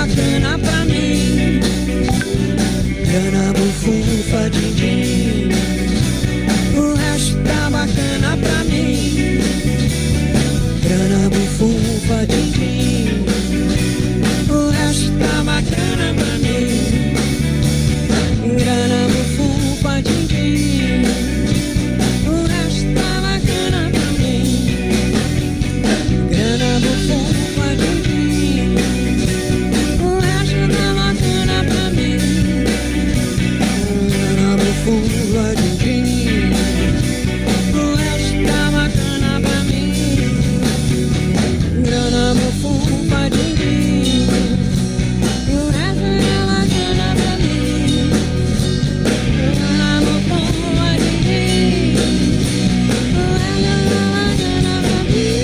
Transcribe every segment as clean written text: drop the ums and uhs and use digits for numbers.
bacana pra mim. Grana, bufunfa, din-din, o resto tá bacana pra mim. Grana, bufunfa, din-din, o resto tá bacana pra mim. Grana, bufunfa, din-din, o resto tá bacana pra mim. Grana, bufunfa, din-din, o resto tá bacana pra mim. Grana, bufunfa, din-din, o resto tá bacana pra mim. Grana, bufunfa, din-din, o resto tá bacana pra mim. Grana, bufunfa, din-din, o resto tá bacana pra mim.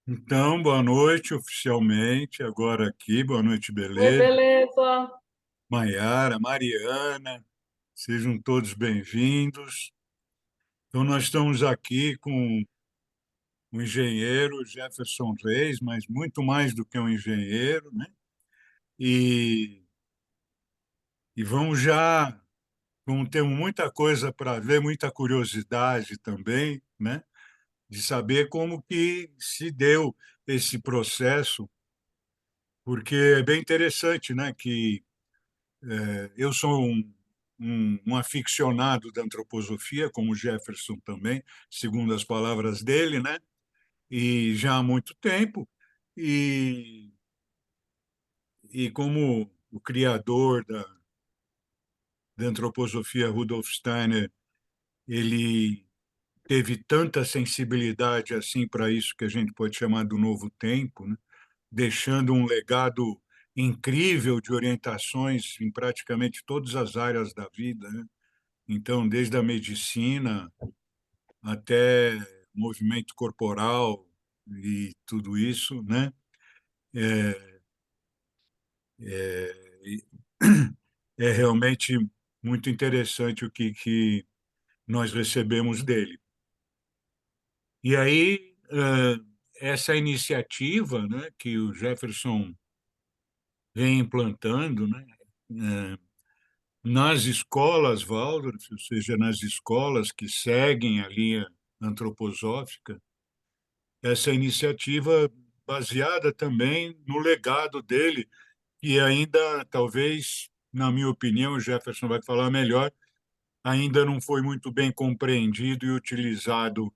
Então, boa noite oficialmente, agora aqui, boa noite, Oi, beleza? beleza? Maiara, Mariana, sejam todos bem-vindos. Então, nós estamos aqui com o engenheiro Jefferson Reis, mas muito mais do que um engenheiro, né? E, e vamos ter muita coisa para ver, muita curiosidade também, né? De saber como que se deu esse processo, porque é bem interessante, né? Que eu sou um aficionado da antroposofia, como Jefferson também, segundo as palavras dele, né? E já há muito tempo. E, e como o criador da antroposofia, Rudolf Steiner, ele teve tanta sensibilidade assim para isso que a gente pode chamar do novo tempo, né? Deixando um legado incrível de orientações em praticamente todas as áreas da vida, né? Então, desde a medicina até movimento corporal e tudo isso, né? É, é, é realmente muito interessante o que nós recebemos dele. E aí, essa iniciativa, né, que o Jefferson vem implantando, né, nas escolas Waldorf, ou seja, nas escolas que seguem a linha antroposófica, essa iniciativa baseada também no legado dele, que ainda, talvez, na minha opinião, o Jefferson vai falar melhor, ainda não foi muito bem compreendido e utilizado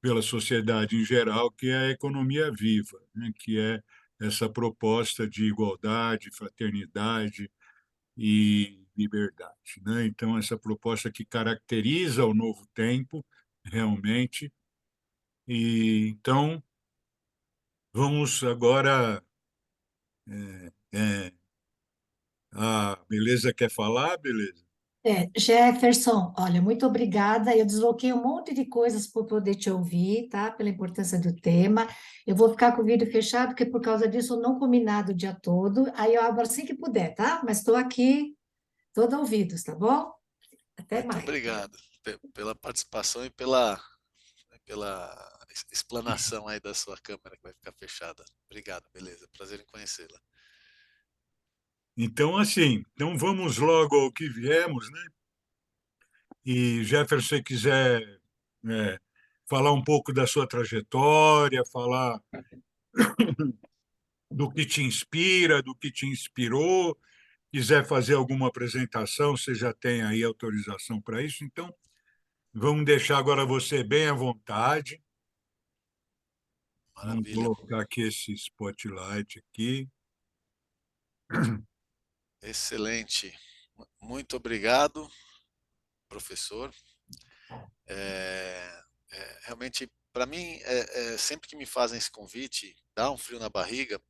pela sociedade em geral, que é a economia viva, né? Que é essa proposta de igualdade, fraternidade e liberdade, né? Então, essa proposta que caracteriza o novo tempo, realmente. E então, vamos agora. É, Beleza quer falar? Beleza. Jefferson, olha, muito obrigada. Eu desloquei um monte de coisas para poder te ouvir, tá? Pela importância do tema. Eu vou ficar com o vídeo fechado, porque por causa disso eu não comi nada o dia todo. Aí eu abro assim que puder, tá? Mas estou aqui, todo ouvidos, tá bom? Até Muito mais. obrigado pela participação e pela explanação aí da sua câmera que vai ficar fechada. Obrigado, beleza. Prazer em conhecê-la. Então, assim, então vamos logo ao que viemos, né? E Jefferson, se quiser falar um pouco da sua trajetória, falar do que te inspira, do que te inspirou, quiser fazer alguma apresentação, você já tem aí autorização para isso. Então, vamos deixar agora você bem à vontade. Vamos Maravilha. colocar aqui esse spotlight aqui. Excelente. Muito obrigado, professor. Realmente, para mim, sempre que me fazem esse convite, dá um frio na barriga,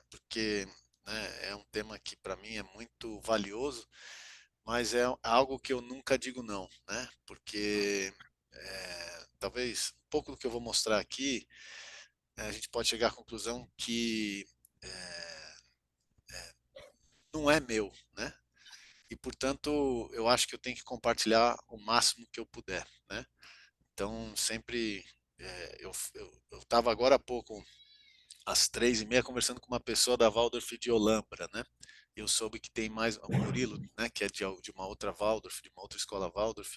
porque, né, é um tema que para mim é muito valioso, mas é algo que eu nunca digo não, né? Porque talvez um pouco do que eu vou mostrar aqui, a gente pode chegar à conclusão que não é meu, né? E portanto, eu acho que eu tenho que compartilhar o máximo que eu puder, né? Então, sempre eu estava agora há pouco às 3h30 conversando com uma pessoa da Waldorf de Olambra, né? Eu soube que tem mais o Murilo, né? Que é de uma outra Waldorf, de uma outra escola Waldorf.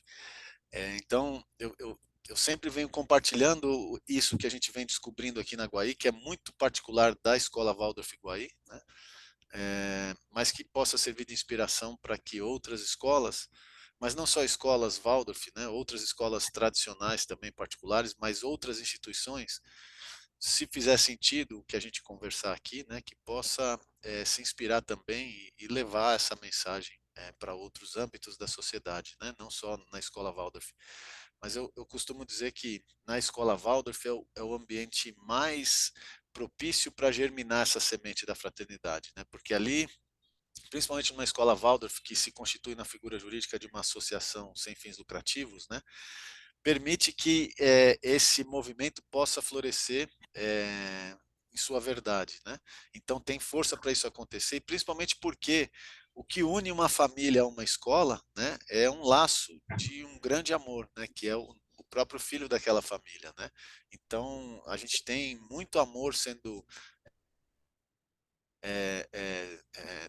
Então, eu sempre venho compartilhando isso que a gente vem descobrindo aqui na Guaí, que é muito particular da escola Waldorf Guaí, né? Mas que possa servir de inspiração para que outras escolas, mas não só escolas Waldorf, né? Outras escolas tradicionais também particulares, mas outras instituições, se fizer sentido o que a gente conversar aqui, né, que possa se inspirar também e levar essa mensagem para outros âmbitos da sociedade, né, não só na escola Waldorf. Mas eu costumo dizer que na escola Waldorf é o ambiente mais propício para germinar essa semente da fraternidade, né, porque ali, principalmente numa escola Waldorf, que se constitui na figura jurídica de uma associação sem fins lucrativos, né, permite que esse movimento possa florescer em sua verdade, né? Então tem força para isso acontecer, e principalmente porque o que une uma família a uma escola, né, é um laço de um grande amor, né, que é o próprio filho daquela família, né? Então a gente tem muito amor sendo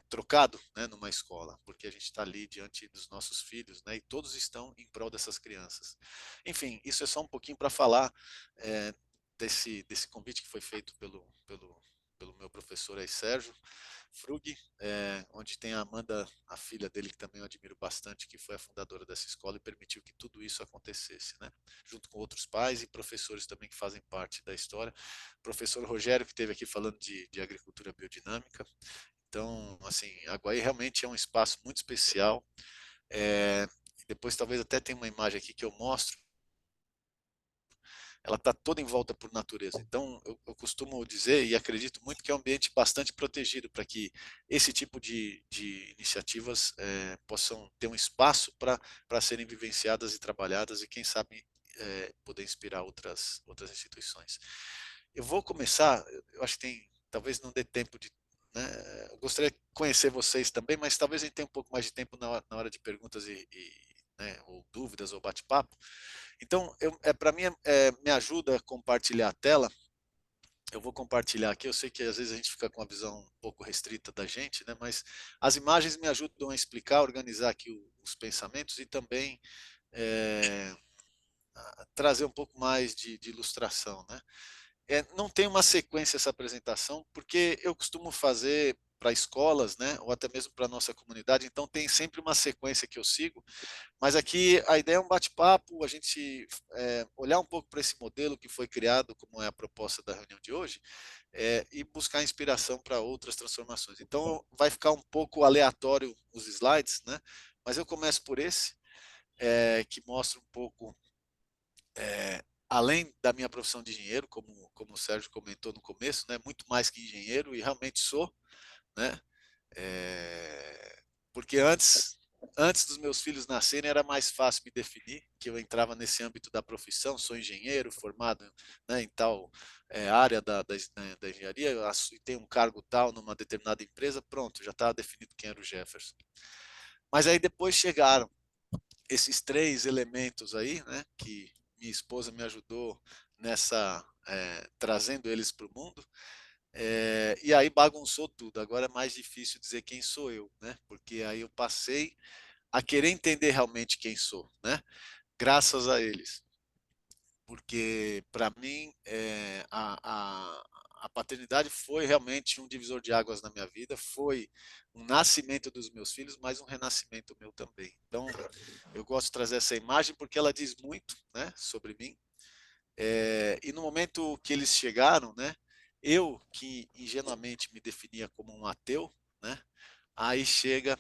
trocado, né, numa escola, porque a gente está ali diante dos nossos filhos, né, e todos estão em prol dessas crianças. Enfim, isso é só um pouquinho para falar é, desse convite que foi feito pelo meu professor aí, Sérgio Frug, onde tem a Amanda, a filha dele, que também eu admiro bastante, que foi a fundadora dessa escola e permitiu que tudo isso acontecesse, né? Junto com outros pais e professores também que fazem parte da história. O professor Rogério, que esteve aqui falando de agricultura biodinâmica. Então, assim, a Guaí realmente é um espaço muito especial. Depois talvez até tenha uma imagem aqui que eu mostro. Ela está toda em volta por natureza. Então, eu costumo dizer e acredito muito que é um ambiente bastante protegido para que esse tipo de iniciativas possam ter um espaço para serem vivenciadas e trabalhadas e, quem sabe, poder inspirar outras instituições. Eu vou começar, eu acho que talvez não dê tempo de. Né, eu gostaria de conhecer vocês também, mas talvez a gente tenha um pouco mais de tempo na hora de perguntas né, ou dúvidas ou bate-papo. Então, para mim, me ajuda a compartilhar a tela. Eu vou compartilhar aqui. Eu sei que às vezes a gente fica com uma visão um pouco restrita da gente, né? Mas as imagens me ajudam a explicar, organizar aqui os pensamentos e também é, trazer um pouco mais de ilustração, né? Não tem uma sequência essa apresentação, porque eu costumo fazer para escolas, né, ou até mesmo para a nossa comunidade, então tem sempre uma sequência que eu sigo, mas aqui a ideia é um bate-papo, a gente olhar um pouco para esse modelo que foi criado, como é a proposta da reunião de hoje, e buscar inspiração para outras transformações. Então vai ficar um pouco aleatório os slides, né, mas eu começo por esse, que mostra um pouco além da minha profissão de engenheiro, como o Sérgio comentou no começo, né, muito mais que engenheiro, e realmente sou, né, porque antes dos meus filhos nascerem era mais fácil me definir, que eu entrava nesse âmbito da profissão, sou engenheiro formado, né, em tal área da engenharia, e tenho um cargo tal numa determinada empresa, pronto, já estava definido quem era o Jefferson. Mas aí depois chegaram esses três elementos aí, né, que minha esposa me ajudou nessa, trazendo eles para o mundo, e aí bagunçou tudo. Agora é mais difícil dizer quem sou eu, né, porque aí eu passei a querer entender realmente quem sou, né, graças a eles, porque para mim a paternidade foi realmente um divisor de águas na minha vida, foi um nascimento dos meus filhos, mas um renascimento meu também. Então, eu gosto de trazer essa imagem porque ela diz muito, né, sobre mim. E no momento que eles chegaram, né, eu que ingenuamente me definia como um ateu, né, aí chega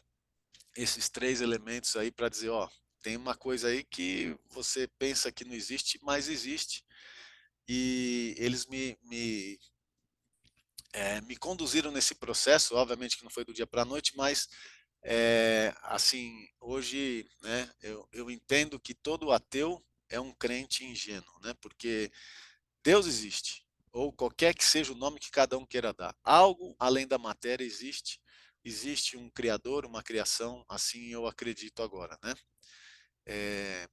esses três elementos aí para dizer, ó, tem uma coisa aí que você pensa que não existe, mas existe. E eles me conduziram nesse processo, obviamente que não foi do dia para a noite, mas assim, hoje, né, eu entendo que todo ateu é um crente ingênuo, né, porque Deus existe, ou qualquer que seja o nome que cada um queira dar. Algo além da matéria existe, existe um criador, uma criação, assim eu acredito agora, né?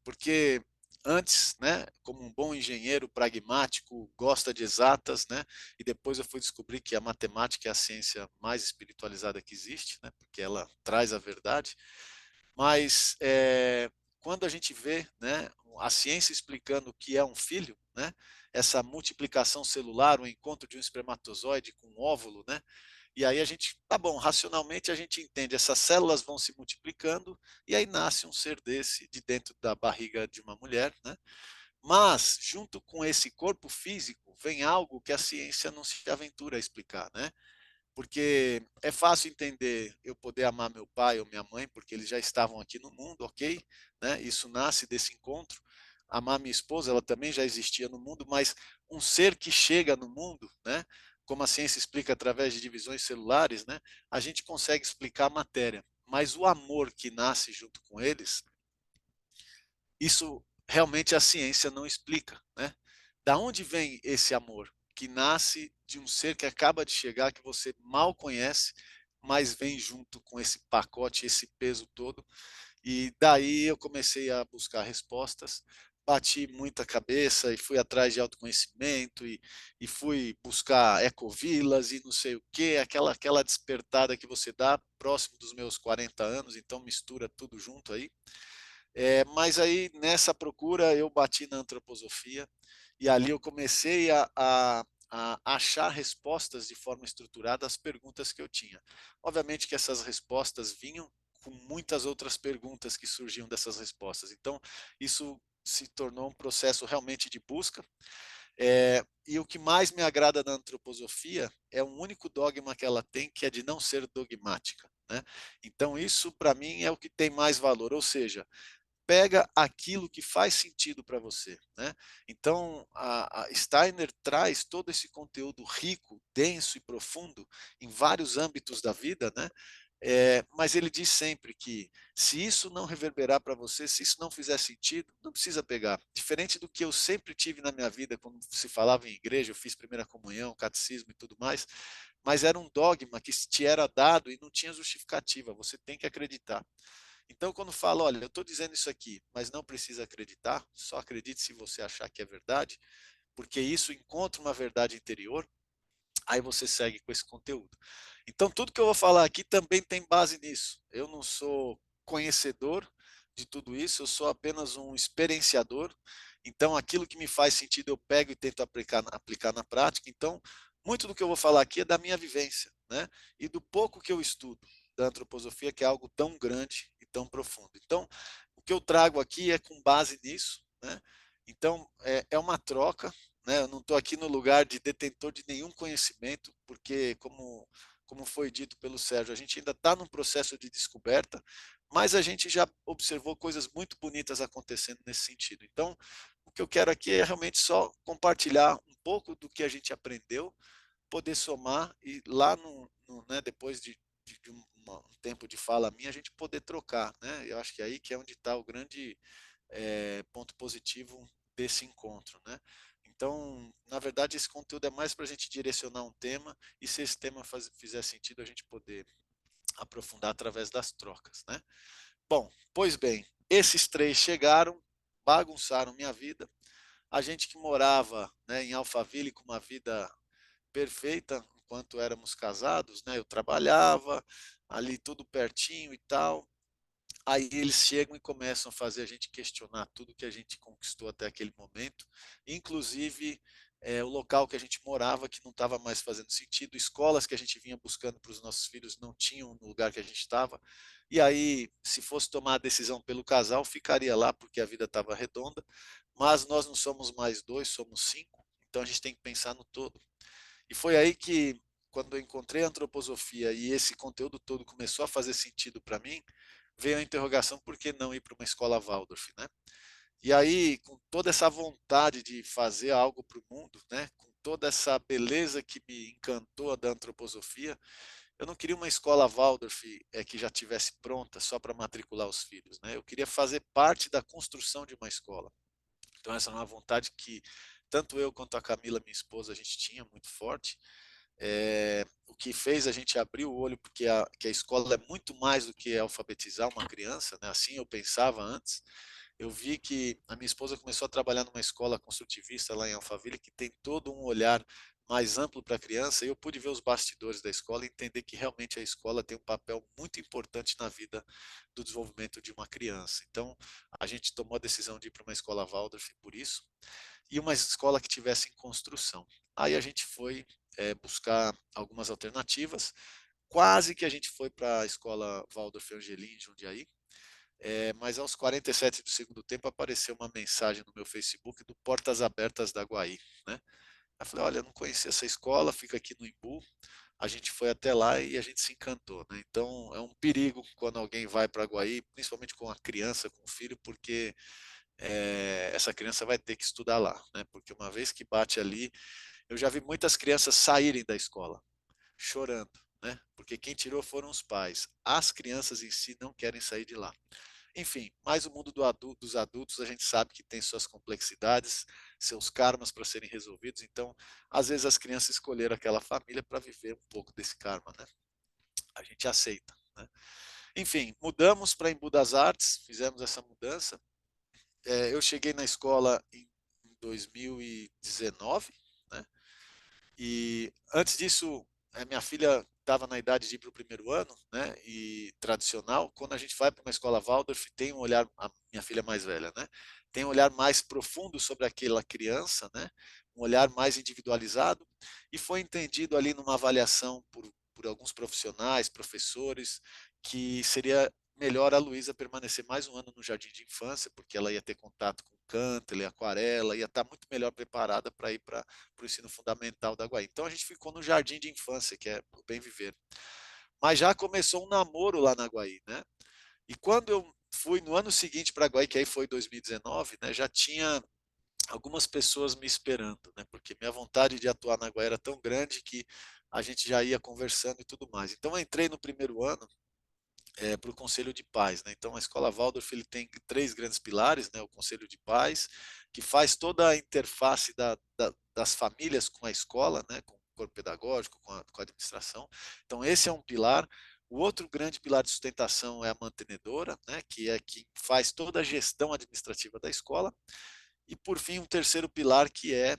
Porque antes, né, como um bom engenheiro pragmático, gosta de exatas, né, e depois eu fui descobrir que a matemática é a ciência mais espiritualizada que existe, né, porque ela traz a verdade. Mas quando a gente vê, né, a ciência explicando o que é um filho, né, essa multiplicação celular, o encontro de um espermatozoide com um óvulo, né, e aí a gente, tá bom, racionalmente a gente entende, essas células vão se multiplicando e aí nasce um ser desse de dentro da barriga de uma mulher, né? Mas junto com esse corpo físico vem algo que a ciência não se aventura a explicar, né? Porque é fácil entender eu poder amar meu pai ou minha mãe, porque eles já estavam aqui no mundo, ok? Né? Isso nasce desse encontro. Amar minha esposa, ela também já existia no mundo, mas um ser que chega no mundo, né? Como a ciência explica através de divisões celulares, né? A gente consegue explicar a matéria, mas o amor que nasce junto com eles, isso realmente a ciência não explica, né? Da onde vem esse amor que nasce de um ser que acaba de chegar, que você mal conhece, mas vem junto com esse pacote, esse peso todo? E daí eu comecei a buscar respostas, bati muita cabeça e fui atrás de autoconhecimento e fui buscar ecovilas e não sei o que, aquela despertada que você dá próximo dos meus 40 anos, então mistura tudo junto aí. Mas aí, nessa procura, eu bati na antroposofia e ali eu comecei a achar respostas de forma estruturada às perguntas que eu tinha. Obviamente que essas respostas vinham com muitas outras perguntas que surgiam dessas respostas. Então, isso se tornou um processo realmente de busca. E o que mais me agrada na antroposofia é um único dogma que ela tem, que é de não ser dogmática, né? Então, isso para mim é o que tem mais valor, ou seja, pega aquilo que faz sentido para você, né? Então, a Steiner traz todo esse conteúdo rico, denso e profundo em vários âmbitos da vida, né? Mas ele diz sempre que se isso não reverberar para você, se isso não fizer sentido, não precisa pegar. Diferente do que eu sempre tive na minha vida, quando se falava em igreja, eu fiz primeira comunhão, catecismo e tudo mais, mas era um dogma que te era dado e não tinha justificativa, você tem que acreditar. Então, quando falo, olha, eu estou dizendo isso aqui, mas não precisa acreditar, só acredite se você achar que é verdade, porque isso encontra uma verdade interior, aí você segue com esse conteúdo. Então, tudo que eu vou falar aqui também tem base nisso. Eu não sou conhecedor de tudo isso, eu sou apenas um experienciador. Então, aquilo que me faz sentido, eu pego e tento aplicar na prática. Então, muito do que eu vou falar aqui é da minha vivência, né? E do pouco que eu estudo da antroposofia, que é algo tão grande e tão profundo. Então, o que eu trago aqui é com base nisso, né? Então, é uma troca, né? Eu não estou aqui no lugar de detentor de nenhum conhecimento, porque, como foi dito pelo Sérgio, a gente ainda está num processo de descoberta, mas a gente já observou coisas muito bonitas acontecendo nesse sentido. Então, o que eu quero aqui é realmente só compartilhar um pouco do que a gente aprendeu, poder somar e lá né, depois de um tempo de fala minha, a gente poder trocar, né? Eu acho que é aí que é onde está o grande ponto positivo desse encontro, né? Então, na verdade, esse conteúdo é mais para a gente direcionar um tema e se esse tema fizer sentido, a gente poder aprofundar através das trocas, né? Bom, pois bem, esses três chegaram, bagunçaram minha vida. A gente que morava, né, em Alphaville com uma vida perfeita enquanto éramos casados, né? Eu trabalhava ali tudo pertinho e tal. Aí eles chegam e começam a fazer a gente questionar tudo que a gente conquistou até aquele momento, inclusive o local que a gente morava, que não estava mais fazendo sentido, escolas que a gente vinha buscando para os nossos filhos não tinham no lugar que a gente estava. E aí, se fosse tomar a decisão pelo casal, ficaria lá porque a vida estava redonda, mas nós não somos mais dois, somos cinco, então a gente tem que pensar no todo. E foi aí que, quando eu encontrei a antroposofia e esse conteúdo todo começou a fazer sentido para mim, veio a interrogação por que não ir para uma escola Waldorf, né? E aí, com toda essa vontade de fazer algo para o mundo, né? Com toda essa beleza que me encantou da antroposofia, eu não queria uma escola Waldorf que já tivesse pronta só para matricular os filhos, né? Eu queria fazer parte da construção de uma escola. Então essa é uma vontade que tanto eu quanto a Camila, minha esposa, a gente tinha muito forte. O que fez a gente abrir o olho, porque que a escola é muito mais do que alfabetizar uma criança, né? Assim eu pensava antes. Eu vi que a minha esposa começou a trabalhar numa escola construtivista lá em Alphaville, que tem todo um olhar mais amplo para a criança, e eu pude ver os bastidores da escola e entender que realmente a escola tem um papel muito importante na vida do desenvolvimento de uma criança. Então, a gente tomou a decisão de ir para uma escola Waldorf por isso, e uma escola que tivesse em construção. Aí a gente foi buscar algumas alternativas, quase que a gente foi para a escola Waldorf Angelim, em Jundiaí, mas aos 47 do segundo tempo apareceu uma mensagem no meu Facebook do Portas Abertas da Guaí, né? Eu falei, olha, eu não conhecia essa escola, fica aqui no Imbu. A gente foi até lá e a gente se encantou, né? Então é um perigo quando alguém vai para Guaí, principalmente com a criança, com o filho, porque essa criança vai ter que estudar lá, né? Porque uma vez que bate ali, eu já vi muitas crianças saírem da escola chorando, né? Porque quem tirou foram os pais. As crianças em si não querem sair de lá. Enfim, mas o mundo dos adultos a gente sabe que tem suas complexidades, seus karmas para serem resolvidos. Então, às vezes as crianças escolheram aquela família para viver um pouco desse karma, né? A gente aceita, né? Enfim, mudamos para Embu das Artes, fizemos essa mudança. Eu cheguei na escola em 2019, né? E antes disso, a minha filha estava na idade de ir para o primeiro ano, né? E tradicional, quando a gente vai para uma escola Waldorf, tem um olhar, a minha filha mais velha, né? Tem um olhar mais profundo sobre aquela criança, né? Um olhar mais individualizado, e foi entendido ali numa avaliação por alguns profissionais, professores, que seria melhor a Luísa permanecer mais um ano no jardim de infância, porque ela ia ter contato com canto, aquarela, ia estar muito melhor preparada para ir para o ensino fundamental da Guaí. Então a gente ficou no jardim de infância, que é o Bem Viver. Mas já começou um namoro lá na Guaí, né? E quando eu fui no ano seguinte para a Guaí, que aí foi 2019, né, já tinha algumas pessoas me esperando, né? Porque minha vontade de atuar na Guaí era tão grande que a gente já ia conversando e tudo mais. Então eu entrei no primeiro ano para o Conselho de Pais, né? Então a Escola Waldorf ele tem três grandes pilares, né? O Conselho de Pais, que faz toda a interface das famílias com a escola, né? Com o corpo pedagógico, com a administração. Então esse é um pilar. O outro grande pilar de sustentação é a mantenedora, né? Que é quem faz toda a gestão administrativa da escola. E por fim um terceiro pilar que é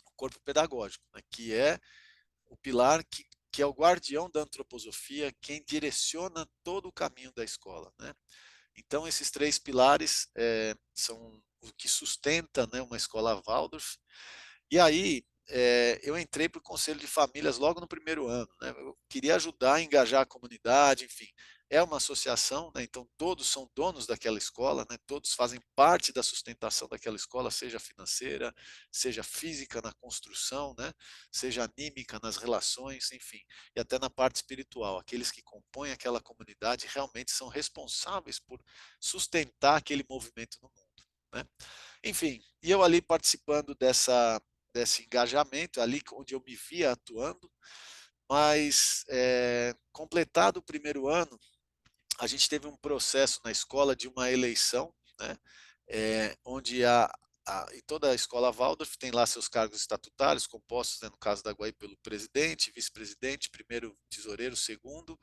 o corpo pedagógico, né? Que é o pilar que é o guardião da antroposofia, quem direciona todo o caminho da escola, né? Então, esses três pilares são o que sustenta, né, uma escola Waldorf. E aí, eu entrei para o Conselho de Famílias logo no primeiro ano, né? Eu queria ajudar a engajar a comunidade, enfim. É uma associação, né? Então todos são donos daquela escola, né? Todos fazem parte da sustentação daquela escola, seja financeira, seja física na construção, né? Seja anímica nas relações, enfim, e até na parte espiritual. Aqueles que compõem aquela comunidade realmente são responsáveis por sustentar aquele movimento no mundo, né? Enfim, e eu ali participando desse engajamento, ali onde eu me via atuando, mas completado o primeiro ano, a gente teve um processo na escola de uma eleição, né, onde e toda a escola Waldorf tem lá seus cargos estatutários, compostos, né, no caso da Guaí, pelo presidente, vice-presidente, primeiro tesoureiro, segundo,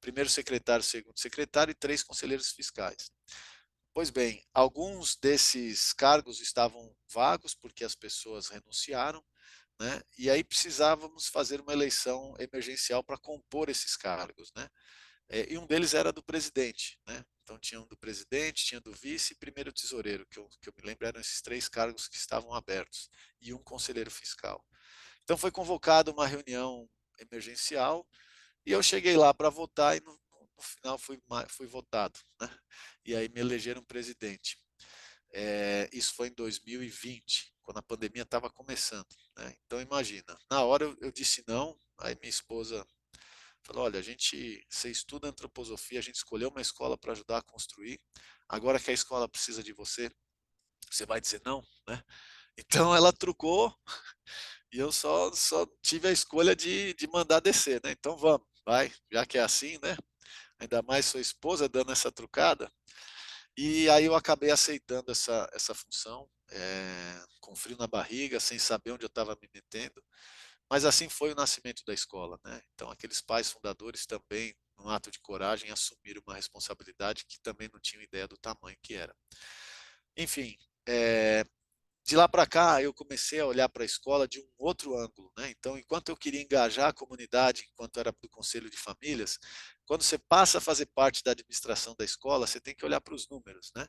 primeiro secretário, segundo secretário e três conselheiros fiscais. Pois bem, alguns desses cargos estavam vagos porque as pessoas renunciaram, né? E aí precisávamos fazer uma eleição emergencial para compor esses cargos, né? E um deles era do presidente, né? Então tinha um do presidente, tinha do vice e primeiro tesoureiro, que eu me lembro eram esses três cargos que estavam abertos, e um conselheiro fiscal. Então foi convocada uma reunião emergencial e eu cheguei lá para votar e no final fui votado, né? E aí me elegeram presidente. Isso foi em 2020, quando a pandemia estava começando, né? Então imagina, na hora eu disse não, aí minha esposa falou, olha, você estuda antroposofia, a gente escolheu uma escola para ajudar a construir, agora que a escola precisa de você, você vai dizer não, né? Então ela trucou e eu só tive a escolha de mandar descer, né? Então vamos, vai, já que é assim, né? Ainda mais sua esposa dando essa trucada. E aí eu acabei aceitando essa função, com frio na barriga, sem saber onde eu estava me metendo. Mas assim foi o nascimento da escola, né? Então aqueles pais fundadores também, num ato de coragem, assumiram uma responsabilidade que também não tinham ideia do tamanho que era. Enfim, de lá para cá eu comecei a olhar para a escola de um outro ângulo, né? Então, enquanto eu queria engajar a comunidade, enquanto era do conselho de famílias, quando você passa a fazer parte da administração da escola, você tem que olhar para os números, né?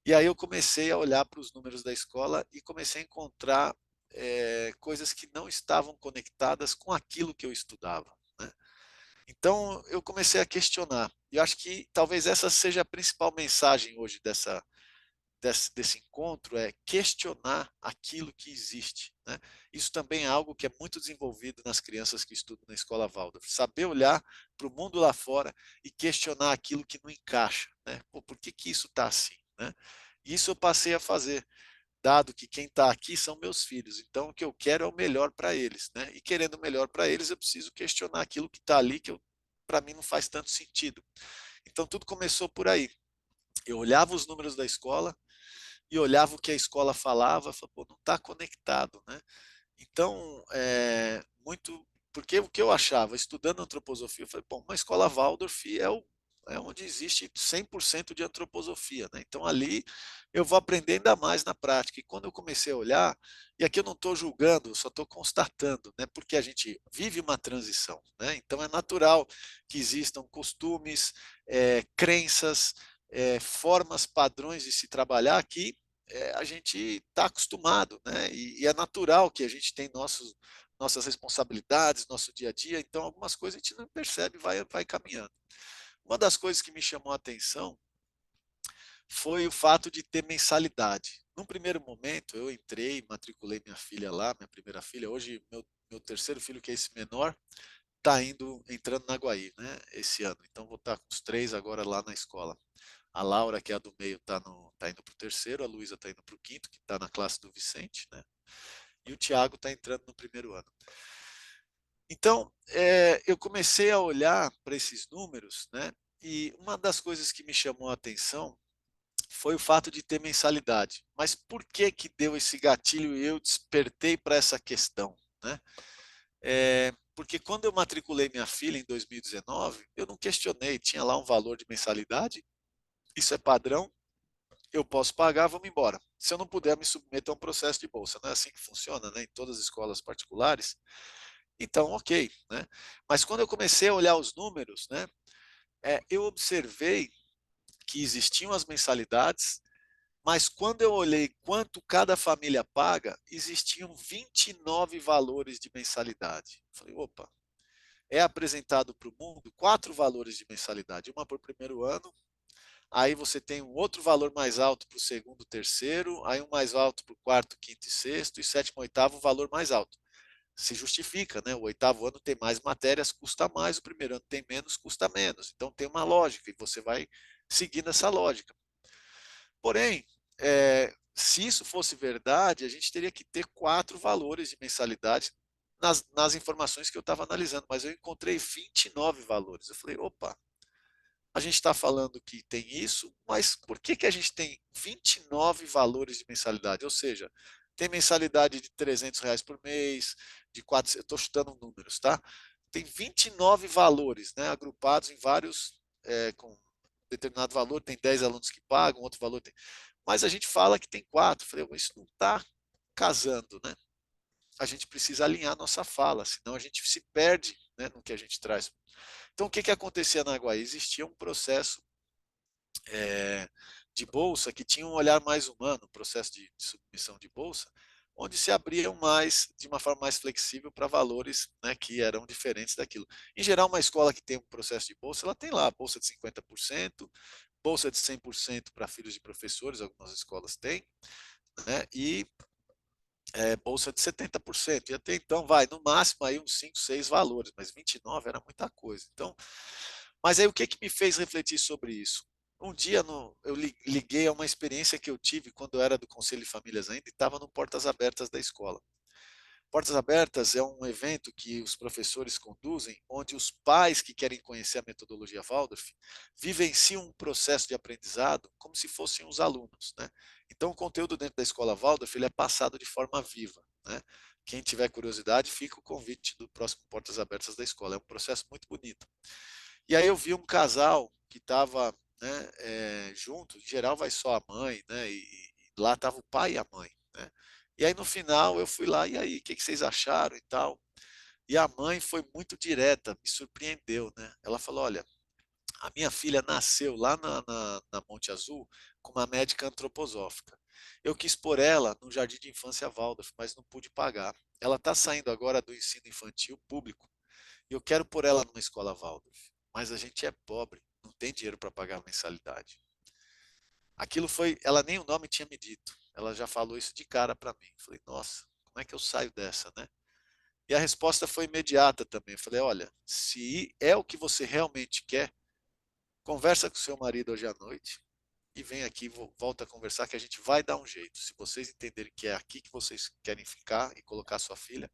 E aí eu comecei a olhar para os números da escola e comecei a encontrar coisas que não estavam conectadas com aquilo que eu estudava, né? Então eu comecei a questionar. E eu acho que talvez essa seja a principal mensagem hoje desse encontro, é questionar aquilo que existe, né? Isso também é algo que é muito desenvolvido nas crianças que estudam na escola Waldorf. Saber olhar para o mundo lá fora e questionar aquilo que não encaixa, né? Pô, por que que isso está assim, né? Isso eu passei a fazer, dado que quem está aqui são meus filhos. Então, o que eu quero é o melhor para eles, né? E querendo o melhor para eles, eu preciso questionar aquilo que está ali, que para mim não faz tanto sentido. Então, tudo começou por aí. Eu olhava os números da escola e olhava o que a escola falava, falava, pô, não está conectado, né? Então, muito, porque o que eu achava, estudando antroposofia, eu falei, bom, uma escola Waldorf é onde existe 100% de antroposofia, né? Então ali eu vou aprender ainda mais na prática. E quando eu comecei a olhar, e aqui eu não estou julgando, só estou constatando, né? Porque a gente vive uma transição, né? Então é natural que existam costumes, crenças, formas, padrões de se trabalhar que a gente está acostumado, né? E é natural que a gente tem nossas responsabilidades, nosso dia a dia, então algumas coisas a gente não percebe, vai caminhando. Uma das coisas que me chamou a atenção foi o fato de ter mensalidade. Num primeiro momento, eu entrei, matriculei minha filha lá, minha primeira filha. Hoje, meu terceiro filho, que é esse menor, está entrando na Guaí, né, esse ano. Então, vou estar com os três agora lá na escola. A Laura, que é a do meio, está indo para o terceiro, a Luísa está indo para o quinto, que está na classe do Vicente, né? E o Tiago está entrando no primeiro ano. Então, eu comecei a olhar para esses números, né? E uma das coisas que me chamou a atenção foi o fato de ter mensalidade. Mas por que que deu esse gatilho e eu despertei para essa questão, né? Porque quando eu matriculei minha filha em 2019, eu não questionei, tinha lá um valor de mensalidade, isso é padrão, eu posso pagar, vamos embora. Se eu não puder, me submeto a um processo de bolsa. Não é assim que funciona, né? Em todas as escolas particulares. Então, ok, né? Mas quando eu comecei a olhar os números, né, eu observei que existiam as mensalidades, mas quando eu olhei quanto cada família paga, existiam 29 valores de mensalidade. Falei, opa, é apresentado para o mundo 4 valores de mensalidade, uma por primeiro ano, aí você tem um outro valor mais alto para o segundo, terceiro, aí um mais alto para o quarto, quinto e sexto, e sétimo, oitavo, valor mais alto. Se justifica, né? O oitavo ano tem mais matérias, custa mais, o primeiro ano tem menos, custa menos. Então tem uma lógica e você vai seguindo essa lógica. Porém, se isso fosse verdade, a gente teria que ter 4 valores de mensalidade nas informações que eu estava analisando, mas eu encontrei 29 valores. Eu falei, opa, a gente está falando que tem isso, mas por que que a gente tem 29 valores de mensalidade? Ou seja, tem mensalidade de R$ 300 por mês, de 400, eu estou chutando números, tá? Tem 29 valores, né, agrupados em vários, com determinado valor, tem 10 alunos que pagam, outro valor tem. Mas a gente fala que tem 4. Eu falei, isso não está casando, né? A gente precisa alinhar nossa fala, senão a gente se perde, né, no que a gente traz. Então, o que que acontecia na Guaí? Existia um processo de bolsa que tinha um olhar mais humano, processo de submissão de bolsa, onde se abriam mais, de uma forma mais flexível para valores, né, que eram diferentes daquilo. Em geral, uma escola que tem um processo de bolsa, ela tem lá a bolsa de 50%, bolsa de 100% para filhos de professores, algumas escolas têm, né? E bolsa de 70%. E até então, no máximo aí uns 5, 6 valores, mas 29 era muita coisa. Então, mas aí o que me fez refletir sobre isso? Um dia eu liguei a uma experiência que eu tive quando eu era do Conselho de Famílias ainda e estava no Portas Abertas da escola. Portas Abertas é um evento que os professores conduzem, onde os pais que querem conhecer a metodologia Waldorf vivenciam um processo de aprendizado como se fossem os alunos, né? Então, o conteúdo dentro da escola Waldorf ele é passado de forma viva, né? Quem tiver curiosidade, fica o convite do próximo Portas Abertas da escola. É um processo muito bonito. E aí eu vi um casal que estava, né, junto, em geral vai só a mãe, né, e lá estava o pai e a mãe, né. E aí no final eu fui lá, e aí, o que vocês acharam e tal? E a mãe foi muito direta, me surpreendeu, né. Ela falou, olha, a minha filha nasceu lá na Monte Azul com uma médica antroposófica. Eu quis pôr ela no Jardim de Infância Waldorf, mas não pude pagar. Ela está saindo agora do ensino infantil público e eu quero pôr ela numa escola Waldorf, mas a gente é pobre, não tem dinheiro para pagar a mensalidade. Aquilo foi, ela nem o nome tinha me dito, ela já falou isso de cara para mim. Falei, nossa, como é que eu saio dessa, né? E a resposta foi imediata também. Falei, olha, se é o que você realmente quer, conversa com seu marido hoje à noite e vem aqui, volta a conversar que a gente vai dar um jeito. Se vocês entenderem que é aqui que vocês querem ficar e colocar sua filha,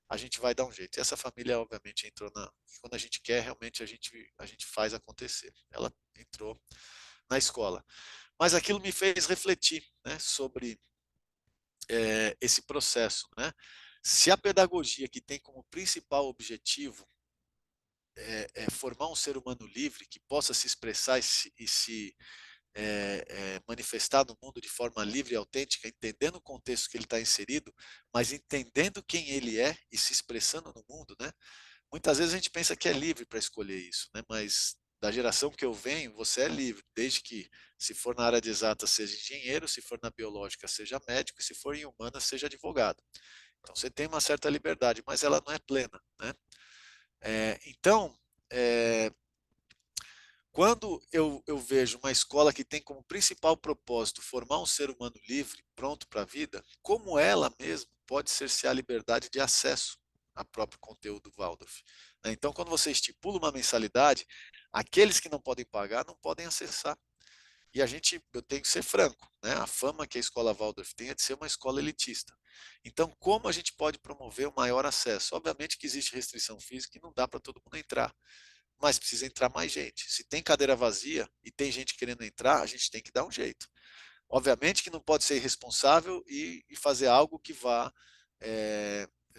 a gente vai dar um jeito. E essa família, obviamente, entrou na. Quando a gente quer, realmente a gente faz acontecer. Ela entrou na escola. Mas aquilo me fez refletir, né, sobre esse processo. Né? Se a pedagogia que tem como principal objetivo formar um ser humano livre que possa se expressar e se manifestar no mundo de forma livre e autêntica, entendendo o contexto que ele está inserido, mas entendendo quem ele é e se expressando no mundo, né? Muitas vezes a gente pensa que é livre para escolher isso, né? Mas da geração que eu venho, você é livre, desde que, se for na área de exata, seja engenheiro, se for na biológica, seja médico, e se for em humana, seja advogado. Então você tem uma certa liberdade, mas ela não é plena, né? Então, é, quando eu vejo uma escola que tem como principal propósito formar um ser humano livre, pronto para a vida, como ela mesma pode cercear a liberdade de acesso ao próprio conteúdo Waldorf? Né? Então, quando você estipula uma mensalidade, aqueles que não podem pagar não podem acessar. E eu tenho que ser franco, né? A fama que a escola Waldorf tem é de ser uma escola elitista. Então, como a gente pode promover o maior acesso? Obviamente que existe restrição física e não dá para todo mundo entrar, mas precisa entrar mais gente. Se tem cadeira vazia e tem gente querendo entrar, a gente tem que dar um jeito. Obviamente que não pode ser irresponsável e fazer algo que vá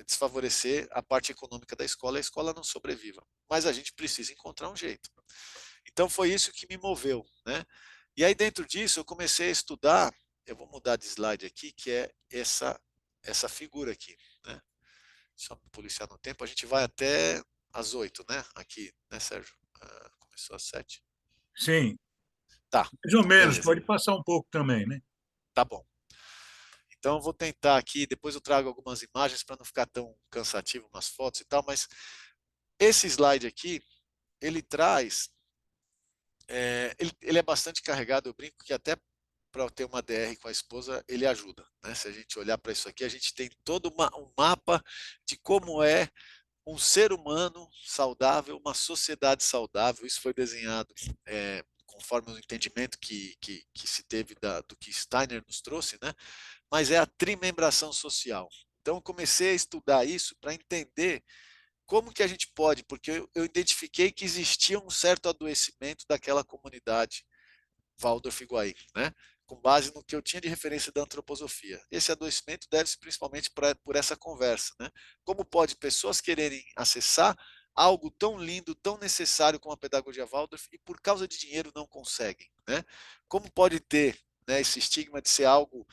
desfavorecer a parte econômica da escola e a escola não sobreviva. Mas a gente precisa encontrar um jeito. Então foi isso que me moveu, né? E aí dentro disso eu comecei a estudar, eu vou mudar de slide aqui, que é essa figura aqui, né? Só me policiar no tempo, a gente vai até às 8, né? Aqui, né, Sérgio? Começou às 7. Sim, Tá, mais ou então menos, beleza. pode passar um pouco também, né? Tá bom. Então eu vou tentar aqui, depois eu trago algumas imagens para não ficar tão cansativo, umas fotos e tal, mas esse slide aqui, ele traz, ele é bastante carregado, eu brinco que até para ter uma DR com a esposa, ele ajuda. Né? Se a gente olhar para isso aqui, a gente tem todo um mapa de como é um ser humano saudável, uma sociedade saudável. Isso foi desenhado conforme o entendimento que se teve do que Steiner nos trouxe, né? Mas é a trimembração social. Então, comecei a estudar isso para entender como que a gente pode, porque eu identifiquei que existia um certo adoecimento daquela comunidade Waldorf-Iguaí, né? Com base no que eu tinha de referência da antroposofia. Esse adoecimento deve-se principalmente por essa conversa, né? Como pode pessoas quererem acessar algo tão lindo, tão necessário como a pedagogia Waldorf e por causa de dinheiro não conseguem, né? Como pode ter, né, esse estigma de ser algo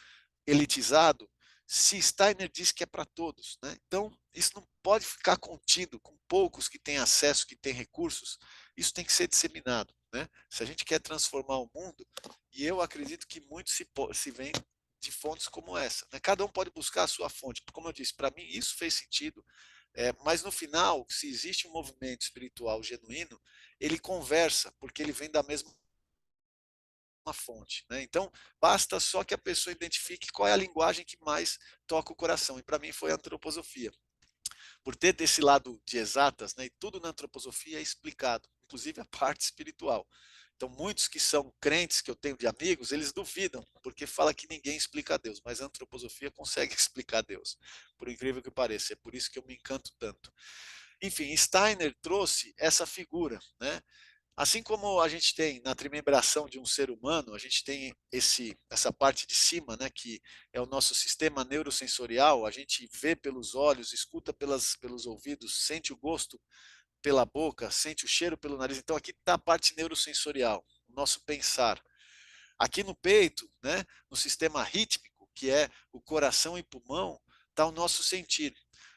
elitizado se Steiner diz que é para todos, né? Então, isso não pode ficar contido com poucos que têm acesso, que têm recursos. Isso tem que ser disseminado, né? Se a gente quer transformar o mundo, e eu acredito que muito se vem de fontes como essa, né? Cada um pode buscar a sua fonte. Como eu disse, para mim isso fez sentido, mas no final, se existe um movimento espiritual genuíno, ele conversa, porque ele vem da mesma uma fonte, né? Então, basta só que a pessoa identifique qual é a linguagem que mais toca o coração. E para mim foi a antroposofia. Por ter desse lado de exatas, né, e tudo na antroposofia é explicado, inclusive a parte espiritual. Então, muitos que são crentes que eu tenho de amigos, eles duvidam, porque fala que ninguém explica Deus, mas a antroposofia consegue explicar Deus, por incrível que pareça. É por isso que eu me encanto tanto. Enfim, Steiner trouxe essa figura, né? Assim como a gente tem na trimembração de um ser humano, a gente tem essa parte de cima, né, que é o nosso sistema neurosensorial, a gente vê pelos olhos, escuta pelos ouvidos, sente o gosto pela boca, sente o cheiro pelo nariz. Então aqui está a parte neurosensorial, o nosso pensar. Aqui no peito, né, no sistema rítmico, que é o coração e pulmão, está o nosso sentir.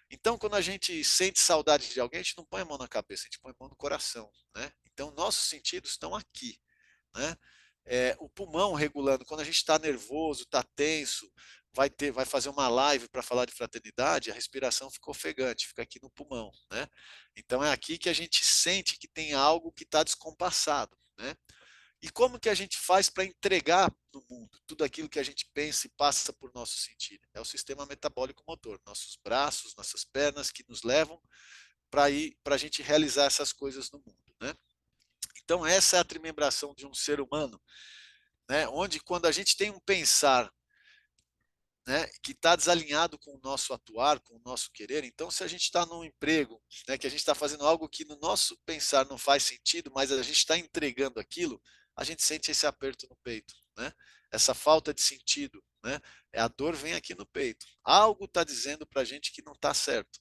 Então, quando a gente sente saudade de alguém, a gente não põe a mão na cabeça, a gente põe a mão no coração, né? Então, nossos sentidos estão aqui, né? O pulmão regulando, quando a gente está nervoso, está tenso, vai fazer uma live para falar de fraternidade, a respiração fica ofegante, fica aqui no pulmão, né? Então, é aqui que a gente sente que tem algo que está descompassado, né? E como que a gente faz para entregar no mundo tudo aquilo que a gente pensa e passa por nosso sentido? É o sistema metabólico motor, nossos braços, nossas pernas que nos levam para a gente realizar essas coisas no mundo, né? Então essa é a trimembração de um ser humano, né? Onde quando a gente tem um pensar, né, que está desalinhado com o nosso atuar, com o nosso querer. Então, se a gente está num emprego, né, que a gente está fazendo algo que no nosso pensar não faz sentido, mas a gente está entregando aquilo, a gente sente esse aperto no peito, né? Essa falta de sentido, né? A dor vem aqui no peito. Algo está dizendo para a gente que não está certo,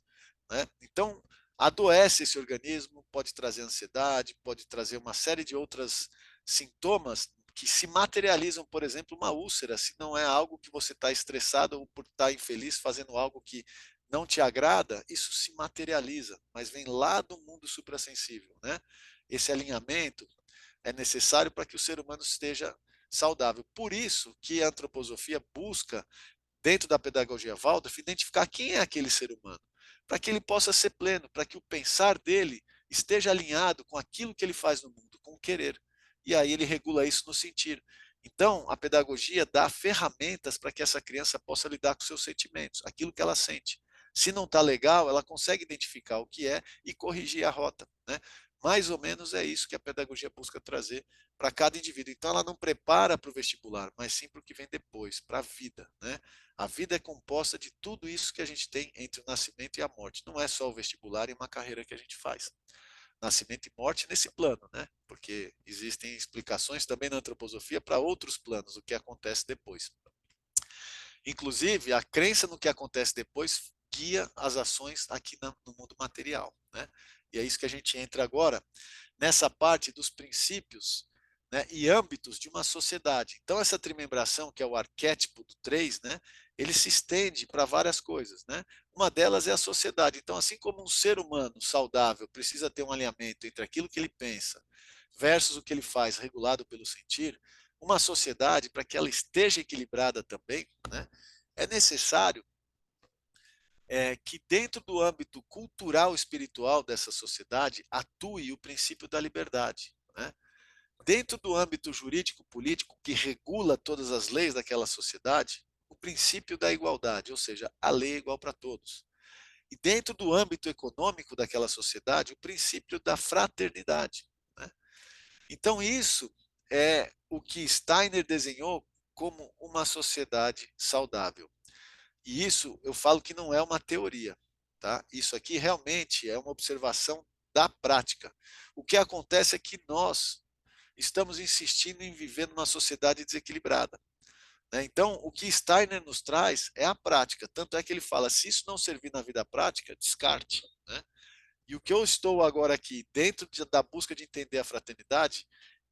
né? Então, adoece esse organismo, pode trazer ansiedade, pode trazer uma série de outros sintomas que se materializam, por exemplo, uma úlcera, se não é algo que você está estressado ou por estar infeliz fazendo algo que não te agrada, isso se materializa, mas vem lá do mundo suprassensível, né? Esse alinhamento é necessário para que o ser humano esteja saudável. Por isso que a antroposofia busca, dentro da pedagogia Waldorf, identificar quem é aquele ser humano, para que ele possa ser pleno, para que o pensar dele esteja alinhado com aquilo que ele faz no mundo, com o querer. E aí ele regula isso no sentir. Então, a pedagogia dá ferramentas para que essa criança possa lidar com seus sentimentos, aquilo que ela sente. Se não está legal, ela consegue identificar o que é e corrigir a rota, né? Mais ou menos é isso que a pedagogia busca trazer para cada indivíduo. Então, ela não prepara para o vestibular, mas sim para o que vem depois, para a vida, né? A vida é composta de tudo isso que a gente tem entre o nascimento e a morte. Não é só o vestibular e uma carreira que a gente faz. Nascimento e morte nesse plano, né? Porque existem explicações também na antroposofia para outros planos, o que acontece depois. Inclusive, a crença no que acontece depois guia as ações aqui no mundo material, né? E é isso que a gente entra agora nessa parte dos princípios, né, e âmbitos de uma sociedade. Então, essa trimembração, que é o arquétipo do 3, né, ele se estende para várias coisas, né? Uma delas é a sociedade. Então, assim como um ser humano saudável precisa ter um alinhamento entre aquilo que ele pensa versus o que ele faz regulado pelo sentir, uma sociedade, para que ela esteja equilibrada também, né, é necessário que dentro do âmbito cultural e espiritual dessa sociedade atue o princípio da liberdade, né? Dentro do âmbito jurídico-político que regula todas as leis daquela sociedade, o princípio da igualdade, ou seja, a lei é igual para todos. E dentro do âmbito econômico daquela sociedade, o princípio da fraternidade, né? Então, isso é o que Steiner desenhou como uma sociedade saudável. E isso eu falo que não é uma teoria, tá? Isso aqui realmente é uma observação da prática. O que acontece é que nós estamos insistindo em viver numa sociedade desequilibrada, né? Então, o que Steiner nos traz é a prática. Tanto é que ele fala, se isso não servir na vida prática, descarte, né? E o que eu estou agora aqui, dentro da busca de entender a fraternidade,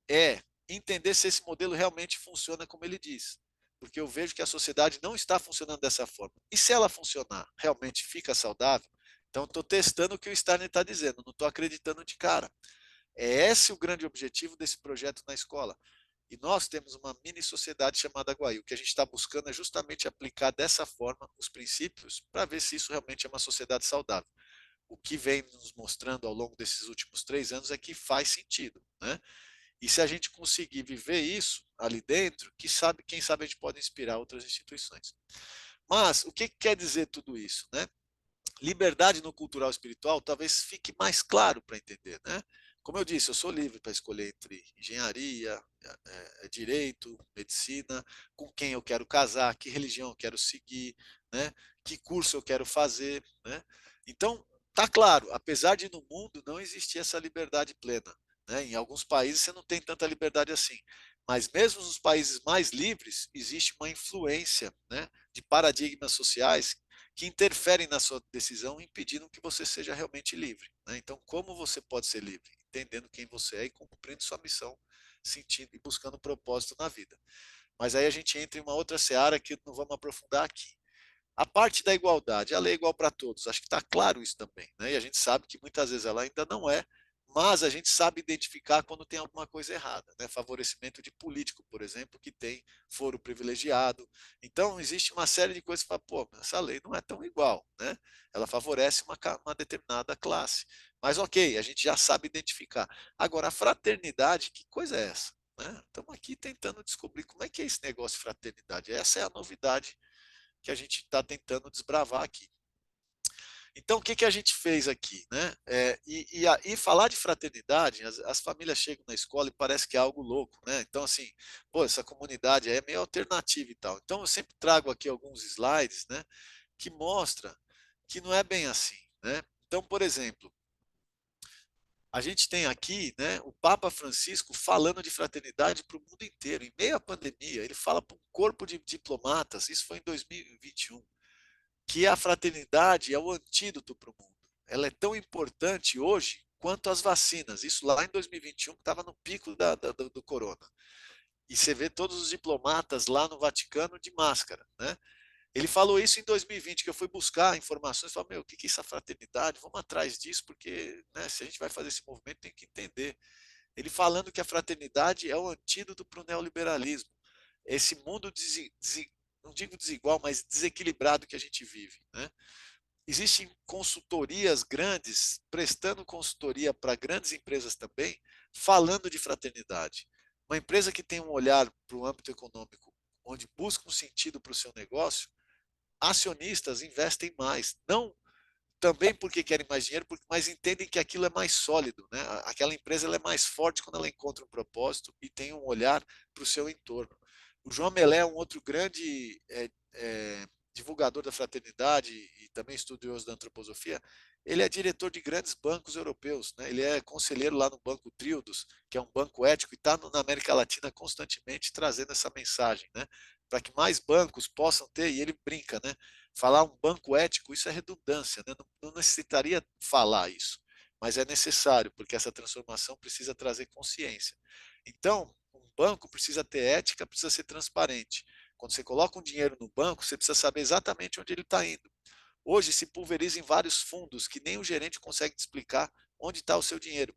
é entender se esse modelo realmente funciona como ele diz. Porque eu vejo que a sociedade não está funcionando dessa forma. E se ela funcionar, realmente fica saudável? Então, estou testando o que o Steiner está dizendo, não estou acreditando de cara. É esse o grande objetivo desse projeto na escola. E nós temos uma mini sociedade chamada Guaí. O que a gente está buscando é justamente aplicar dessa forma os princípios para ver se isso realmente é uma sociedade saudável. O que vem nos mostrando ao longo desses últimos 3 anos é que faz sentido, né? E se a gente conseguir viver isso, ali dentro que sabe, quem sabe a gente pode inspirar outras instituições. Mas o que quer dizer tudo isso, né? Liberdade no cultural espiritual talvez fique mais claro para entender, né? Como eu disse, eu sou livre para escolher entre engenharia, direito, medicina, com quem eu quero casar, que religião eu quero seguir, né? Que curso eu quero fazer, né? Então, tá claro, apesar de no mundo não existir essa liberdade plena, né? Em alguns países você não tem tanta liberdade assim, mas mesmo nos países mais livres existe uma influência, né, de paradigmas sociais que interferem na sua decisão, impedindo que você seja realmente livre, né? Então, como você pode ser livre? Entendendo quem você é e cumprindo sua missão, sentindo e buscando propósito na vida. Mas aí a gente entra em uma outra seara que não vamos aprofundar aqui. A parte da igualdade, a lei é igual para todos, acho que está claro isso também, né? E a gente sabe que muitas vezes ela ainda não é, mas a gente sabe identificar quando tem alguma coisa errada, né? Favorecimento de político, por exemplo, que tem foro privilegiado. Então, existe uma série de coisas que fala, pô, essa lei não é tão igual, né? Ela favorece uma determinada classe. Mas ok, a gente já sabe identificar. Agora, a fraternidade, que coisa é essa? Né? Estamos aqui tentando descobrir como é que é esse negócio de fraternidade. Essa é a novidade que a gente está tentando desbravar aqui. Então, o que, que a gente fez aqui? Né? E falar de fraternidade, as famílias chegam na escola e parece que é algo louco. Né? Então, assim, pô, essa comunidade é meio alternativa e tal. Então, eu sempre trago aqui alguns slides, né, que mostra que não é bem assim. Né? Então, por exemplo, a gente tem aqui, né, o Papa Francisco falando de fraternidade para o mundo inteiro, em meio à pandemia. Ele fala para um corpo de diplomatas, isso foi em 2021, que a fraternidade é o antídoto para o mundo. Ela é tão importante hoje quanto as vacinas. Isso lá em 2021, que estava no pico do corona. E você vê todos os diplomatas lá no Vaticano de máscara, né? Ele falou isso em 2020, que eu fui buscar informações, falei, meu, o que é essa fraternidade? Vamos atrás disso, porque, né, se a gente vai fazer esse movimento, tem que entender. Ele falando que a fraternidade é o antídoto para o neoliberalismo. Esse mundo, não digo desigual, mas desequilibrado que a gente vive. Né? Existem consultorias grandes, prestando consultoria para grandes empresas também, falando de fraternidade. Uma empresa que tem um olhar para o âmbito econômico, onde busca um sentido para o seu negócio, acionistas investem mais. Não também porque querem mais dinheiro, mas entendem que aquilo é mais sólido. Né? Aquela empresa ela é mais forte quando ela encontra um propósito e tem um olhar para o seu entorno. O João Melé é um outro grande divulgador da fraternidade e também estudioso da antroposofia. Ele é diretor de grandes bancos europeus. Né? Ele é conselheiro lá no Banco Tríodos, que é um banco ético, e está na América Latina constantemente trazendo essa mensagem, né? Para que mais bancos possam ter, e ele brinca, né? Falar um banco ético, isso é redundância, né? Não necessitaria falar isso, mas é necessário, porque essa transformação precisa trazer consciência. Então, um banco precisa ter ética, precisa ser transparente. Quando você coloca um dinheiro no banco, você precisa saber exatamente onde ele está indo. Hoje se pulveriza em vários fundos que nem o gerente consegue te explicar onde está o seu dinheiro.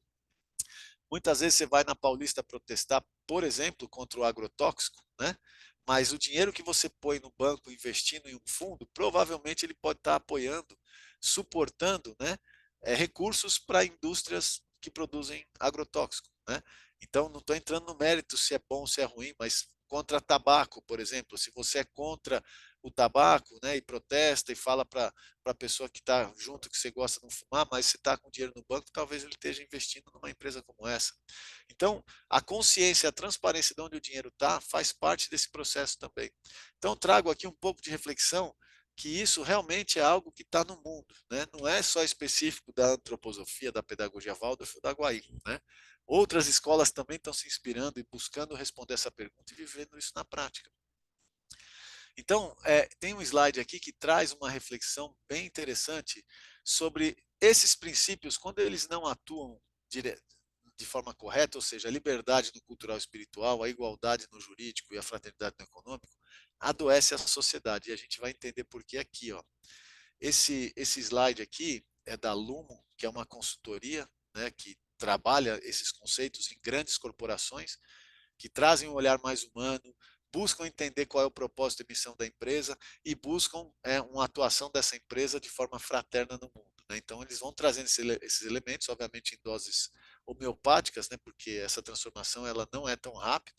Muitas vezes você vai na Paulista protestar, por exemplo, contra o agrotóxico, né? Mas o dinheiro que você põe no banco investindo em um fundo, provavelmente ele pode estar apoiando, suportando, né, recursos para indústrias que produzem agrotóxico. Né? Então, não estou entrando no mérito se é bom ou se é ruim, mas contra tabaco, por exemplo, se você é contra o tabaco, né, e protesta e fala para a pessoa que está junto que você gosta de não fumar, mas se está com dinheiro no banco, talvez ele esteja investindo numa empresa como essa. Então, a consciência, a transparência de onde o dinheiro está, faz parte desse processo também. Então, trago aqui um pouco de reflexão que isso realmente é algo que está no mundo, né? Não é só específico da antroposofia, da pedagogia Waldorf ou da Guaí, né? Outras escolas também estão se inspirando e buscando responder essa pergunta e vivendo isso na prática. Então, tem um slide aqui que traz uma reflexão bem interessante sobre esses princípios, quando eles não atuam de forma correta, ou seja, a liberdade no cultural e espiritual, a igualdade no jurídico e a fraternidade no econômico, adoece a sociedade. E a gente vai entender por que aqui. Ó. Esse slide aqui é da Lumo, que é uma consultoria, né, que trabalha esses conceitos em grandes corporações, que trazem um olhar mais humano, buscam entender qual é o propósito e missão da empresa e buscam uma atuação dessa empresa de forma fraterna no mundo. Né? Então, eles vão trazendo esses elementos, obviamente em doses homeopáticas, né? Porque essa transformação ela não é tão rápida,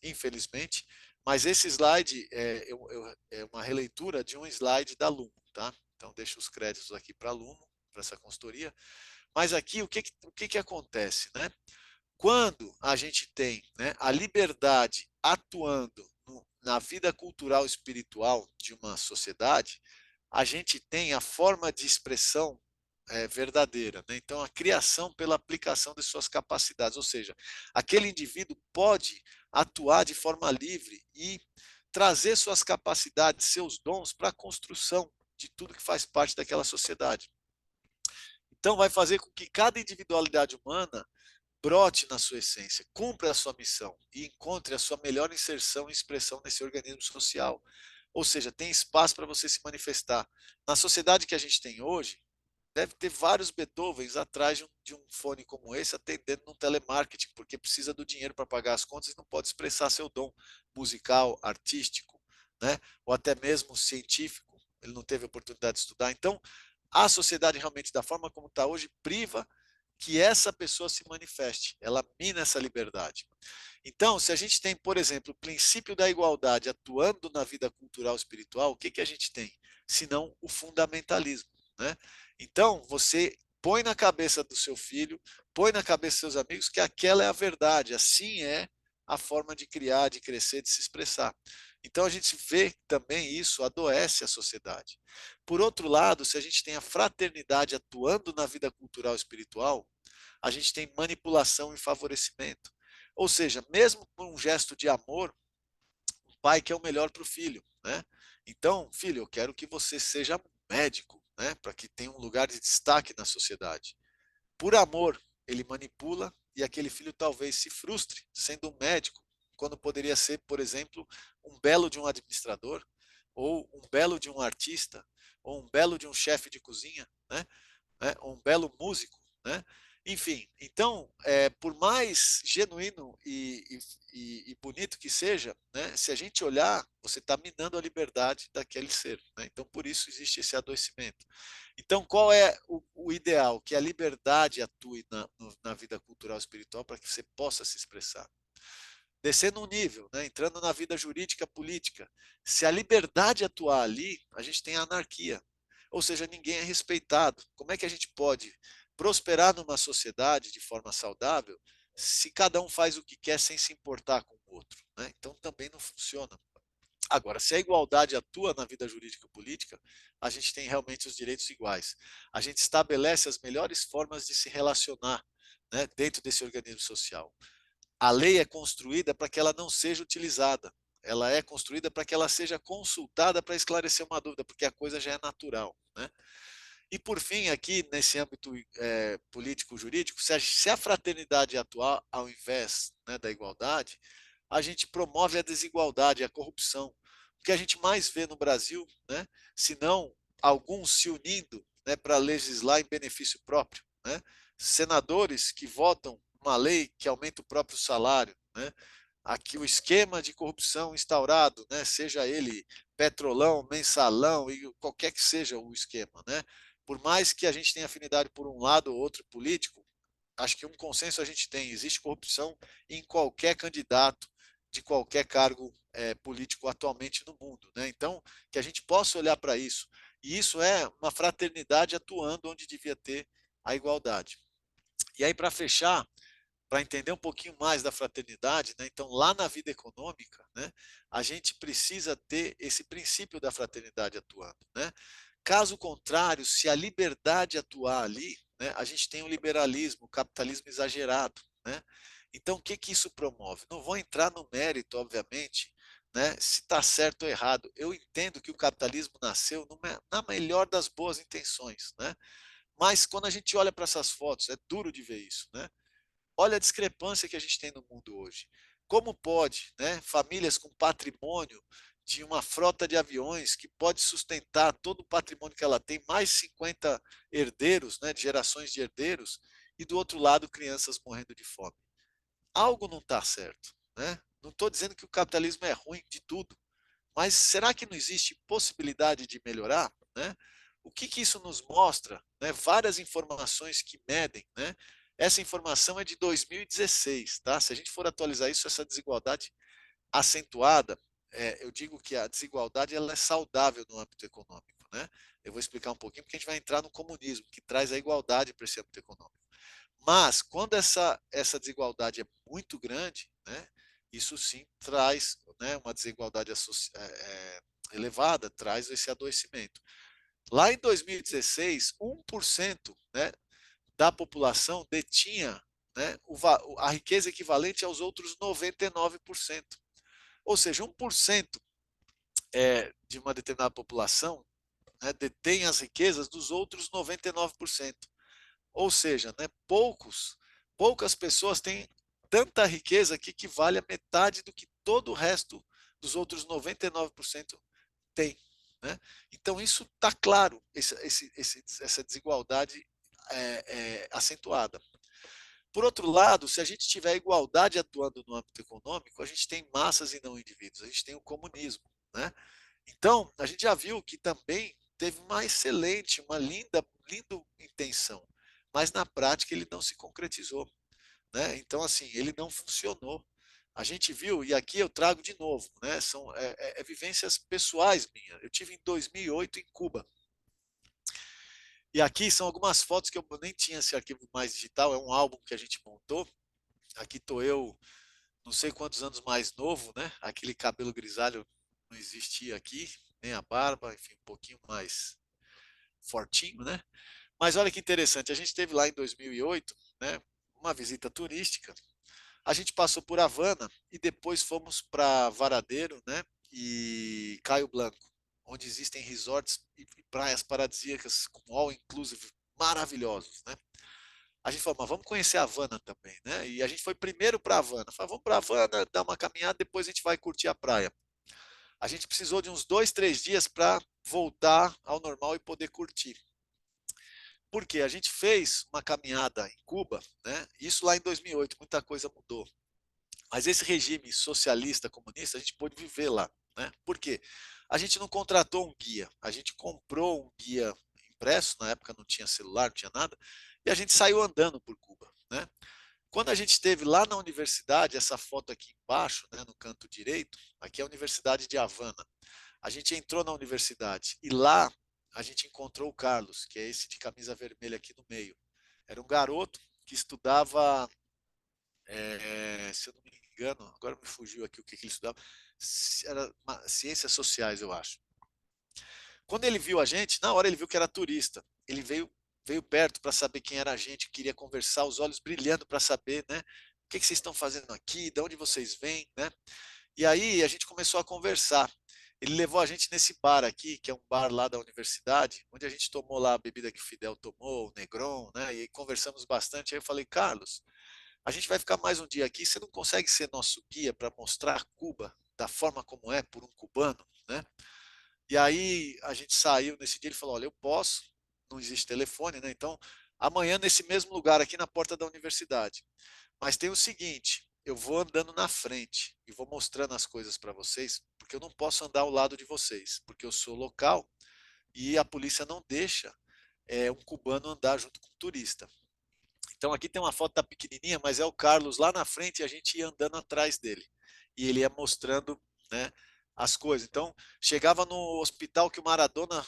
infelizmente, mas esse slide é uma releitura de um slide da Lumo, tá? Então, deixo os créditos aqui para a Lumo, para essa consultoria. Mas aqui, o que acontece, né? Quando a gente tem, né, a liberdade atuando na vida cultural e espiritual de uma sociedade, a gente tem a forma de expressão verdadeira, né? Então, a criação pela aplicação de suas capacidades, ou seja, aquele indivíduo pode atuar de forma livre e trazer suas capacidades, seus dons para a construção de tudo que faz parte daquela sociedade. Então, vai fazer com que cada individualidade humana brote na sua essência, cumpra a sua missão e encontre a sua melhor inserção e expressão nesse organismo social. Ou seja, tem espaço para você se manifestar. Na sociedade que a gente tem hoje, deve ter vários Beethovens atrás de um fone como esse, atendendo no telemarketing, porque precisa do dinheiro para pagar as contas e não pode expressar seu dom musical, artístico, né? Ou até mesmo científico. Ele não teve oportunidade de estudar. Então, a sociedade realmente, da forma como está hoje, priva que essa pessoa se manifeste, ela mina essa liberdade. Então, se a gente tem, por exemplo, o princípio da igualdade atuando na vida cultural e espiritual, o que a gente tem? Senão o fundamentalismo, né? Então, você põe na cabeça do seu filho, põe na cabeça dos seus amigos que aquela é a verdade, assim é a forma de criar, de crescer, de se expressar. Então, a gente vê também isso, adoece a sociedade. Por outro lado, se a gente tem a fraternidade atuando na vida cultural e espiritual, a gente tem manipulação e favorecimento. Ou seja, mesmo por um gesto de amor, um pai quer o melhor para o filho, né? Então, filho, eu quero que você seja médico, né? Para que tenha um lugar de destaque na sociedade. Por amor, ele manipula e aquele filho talvez se frustre sendo um médico, quando poderia ser, por exemplo, um belo de um administrador, ou um belo de um artista, ou um belo de um chefe de cozinha, né? Ou um belo músico, né? Enfim, então, por mais genuíno e bonito que seja, né, se a gente olhar, você está minando a liberdade daquele ser, né? Então, por isso existe esse adoecimento. Então, qual é o ideal? Que a liberdade atue na vida cultural e espiritual para que você possa se expressar. Descendo um nível, né, entrando na vida jurídica política. Se a liberdade atuar ali, a gente tem a anarquia. Ou seja, ninguém é respeitado. Como é que a gente pode prosperar numa sociedade de forma saudável se cada um faz o que quer sem se importar com o outro, né? Então também não funciona. Agora, se a igualdade atua na vida jurídica e política, a gente tem realmente os direitos iguais. A gente estabelece as melhores formas de se relacionar, né, dentro desse organismo social. A lei é construída para que ela não seja utilizada. Ela é construída para que ela seja consultada para esclarecer uma dúvida, porque a coisa já é natural, né? E, por fim, aqui nesse âmbito político-jurídico, se a fraternidade atuar ao invés, né, da igualdade, a gente promove a desigualdade, a corrupção. O que a gente mais vê no Brasil, né, se não alguns se unindo, né, para legislar em benefício próprio, né? Senadores que votam uma lei que aumenta o próprio salário, né? Aqui o esquema de corrupção instaurado, né, seja ele petrolão, mensalão e qualquer que seja o esquema, né? Por mais que a gente tenha afinidade por um lado ou outro político, acho que um consenso a gente tem, existe corrupção em qualquer candidato de qualquer cargo político atualmente no mundo, né? Então, que a gente possa olhar para isso. E isso é uma fraternidade atuando onde devia ter a igualdade. E aí, para fechar, para entender um pouquinho mais da fraternidade, né? Então, lá na vida econômica, né, a gente precisa ter esse princípio da fraternidade atuando, né? Caso contrário, se a liberdade atuar ali, né, a gente tem o liberalismo, o capitalismo exagerado, né? Então, o que isso promove? Não vou entrar no mérito, obviamente, né, se está certo ou errado. Eu entendo que o capitalismo nasceu na melhor das boas intenções, né? Mas quando a gente olha para essas fotos, é duro de ver isso, né? Olha a discrepância que a gente tem no mundo hoje. Como pode, né, famílias com patrimônio de uma frota de aviões que pode sustentar todo o patrimônio que ela tem, mais 50 herdeiros, né, de gerações de herdeiros, e do outro lado crianças morrendo de fome? Algo não está certo, né? Não estou dizendo que o capitalismo é ruim de tudo, mas será que não existe possibilidade de melhorar, né? O que isso nos mostra, né? Várias informações que medem, né? Essa informação é de 2016, tá? Se a gente for atualizar isso, essa desigualdade acentuada, eu digo que a desigualdade ela é saudável no âmbito econômico, né? Eu vou explicar um pouquinho, porque a gente vai entrar no comunismo, que traz a igualdade para esse âmbito econômico. Mas, quando essa desigualdade é muito grande, né, isso sim traz, né, uma desigualdade elevada, traz esse adoecimento. Lá em 2016, 1%, né, da população detinha, né, a riqueza equivalente aos outros 99%. Ou seja, 1% de uma determinada população, né, detém as riquezas dos outros 99%. Ou seja, né, poucas pessoas têm tanta riqueza que equivale a metade do que todo o resto dos outros 99% tem. Né? Então, isso está claro, essa desigualdade acentuada. Por outro lado, se a gente tiver igualdade atuando no âmbito econômico, a gente tem massas e não indivíduos, a gente tem o comunismo. Né? Então, a gente já viu que também teve uma excelente, uma linda intenção, mas na prática ele não se concretizou. Né? Então, assim, ele não funcionou. A gente viu, e aqui eu trago de novo, né? São vivências pessoais minhas. Eu tive em 2008 em Cuba. E aqui são algumas fotos que eu nem tinha esse arquivo mais digital, é um álbum que a gente montou. Aqui estou eu, não sei quantos anos mais novo, né? Aquele cabelo grisalho não existia aqui, nem a barba, enfim, um pouquinho mais fortinho, né? Mas olha que interessante, a gente teve lá em 2008, né, uma visita turística. A gente passou por Havana e depois fomos para Varadeiro, né, e Caio Blanco, onde existem resorts e praias paradisíacas com all inclusive maravilhosos, né? A gente falou, mas vamos conhecer Havana também, né? E a gente foi primeiro para Havana. Falei, vamos para Havana, dar uma caminhada, depois a gente vai curtir a praia. A gente precisou de uns 2, 3 dias para voltar ao normal e poder curtir. Porque a gente fez uma caminhada em Cuba, né? Isso lá em 2008, muita coisa mudou. Mas esse regime socialista, comunista, a gente pôde viver lá. Né? Por quê? A gente não contratou um guia, a gente comprou um guia impresso, na época não tinha celular, não tinha nada, e a gente saiu andando por Cuba. Né? Quando a gente esteve lá na universidade, essa foto aqui embaixo, né, no canto direito, aqui é a Universidade de Havana. A gente entrou na universidade e lá a gente encontrou o Carlos, que é esse de camisa vermelha aqui no meio. Era um garoto que estudava, se eu não me engano, agora me fugiu aqui o que ele estudava, era ciências sociais, eu acho. Quando ele viu a gente, na hora ele viu que era turista. Ele veio perto para saber quem era a gente, queria conversar, os olhos brilhando para saber, né? O que vocês estão fazendo aqui? De onde vocês vêm, né? E aí a gente começou a conversar. Ele levou a gente nesse bar aqui, que é um bar lá da universidade, onde a gente tomou lá a bebida que o Fidel tomou, o Negron, né? E conversamos bastante. Aí eu falei, Carlos, a gente vai ficar mais um dia aqui. Você não consegue ser nosso guia para mostrar Cuba da forma como é por um cubano, né? E aí a gente saiu nesse dia. Ele falou, olha, eu posso. Não existe telefone, né? Então amanhã nesse mesmo lugar aqui na porta da universidade. Mas tem o seguinte, eu vou andando na frente e vou mostrando as coisas para vocês, porque eu não posso andar ao lado de vocês, porque eu sou local e a polícia não deixa um cubano andar junto com um turista. Então aqui tem uma foto da pequenininha, mas é o Carlos lá na frente e a gente ia andando atrás dele. E ele ia mostrando, né, as coisas. Então, chegava no hospital que o Maradona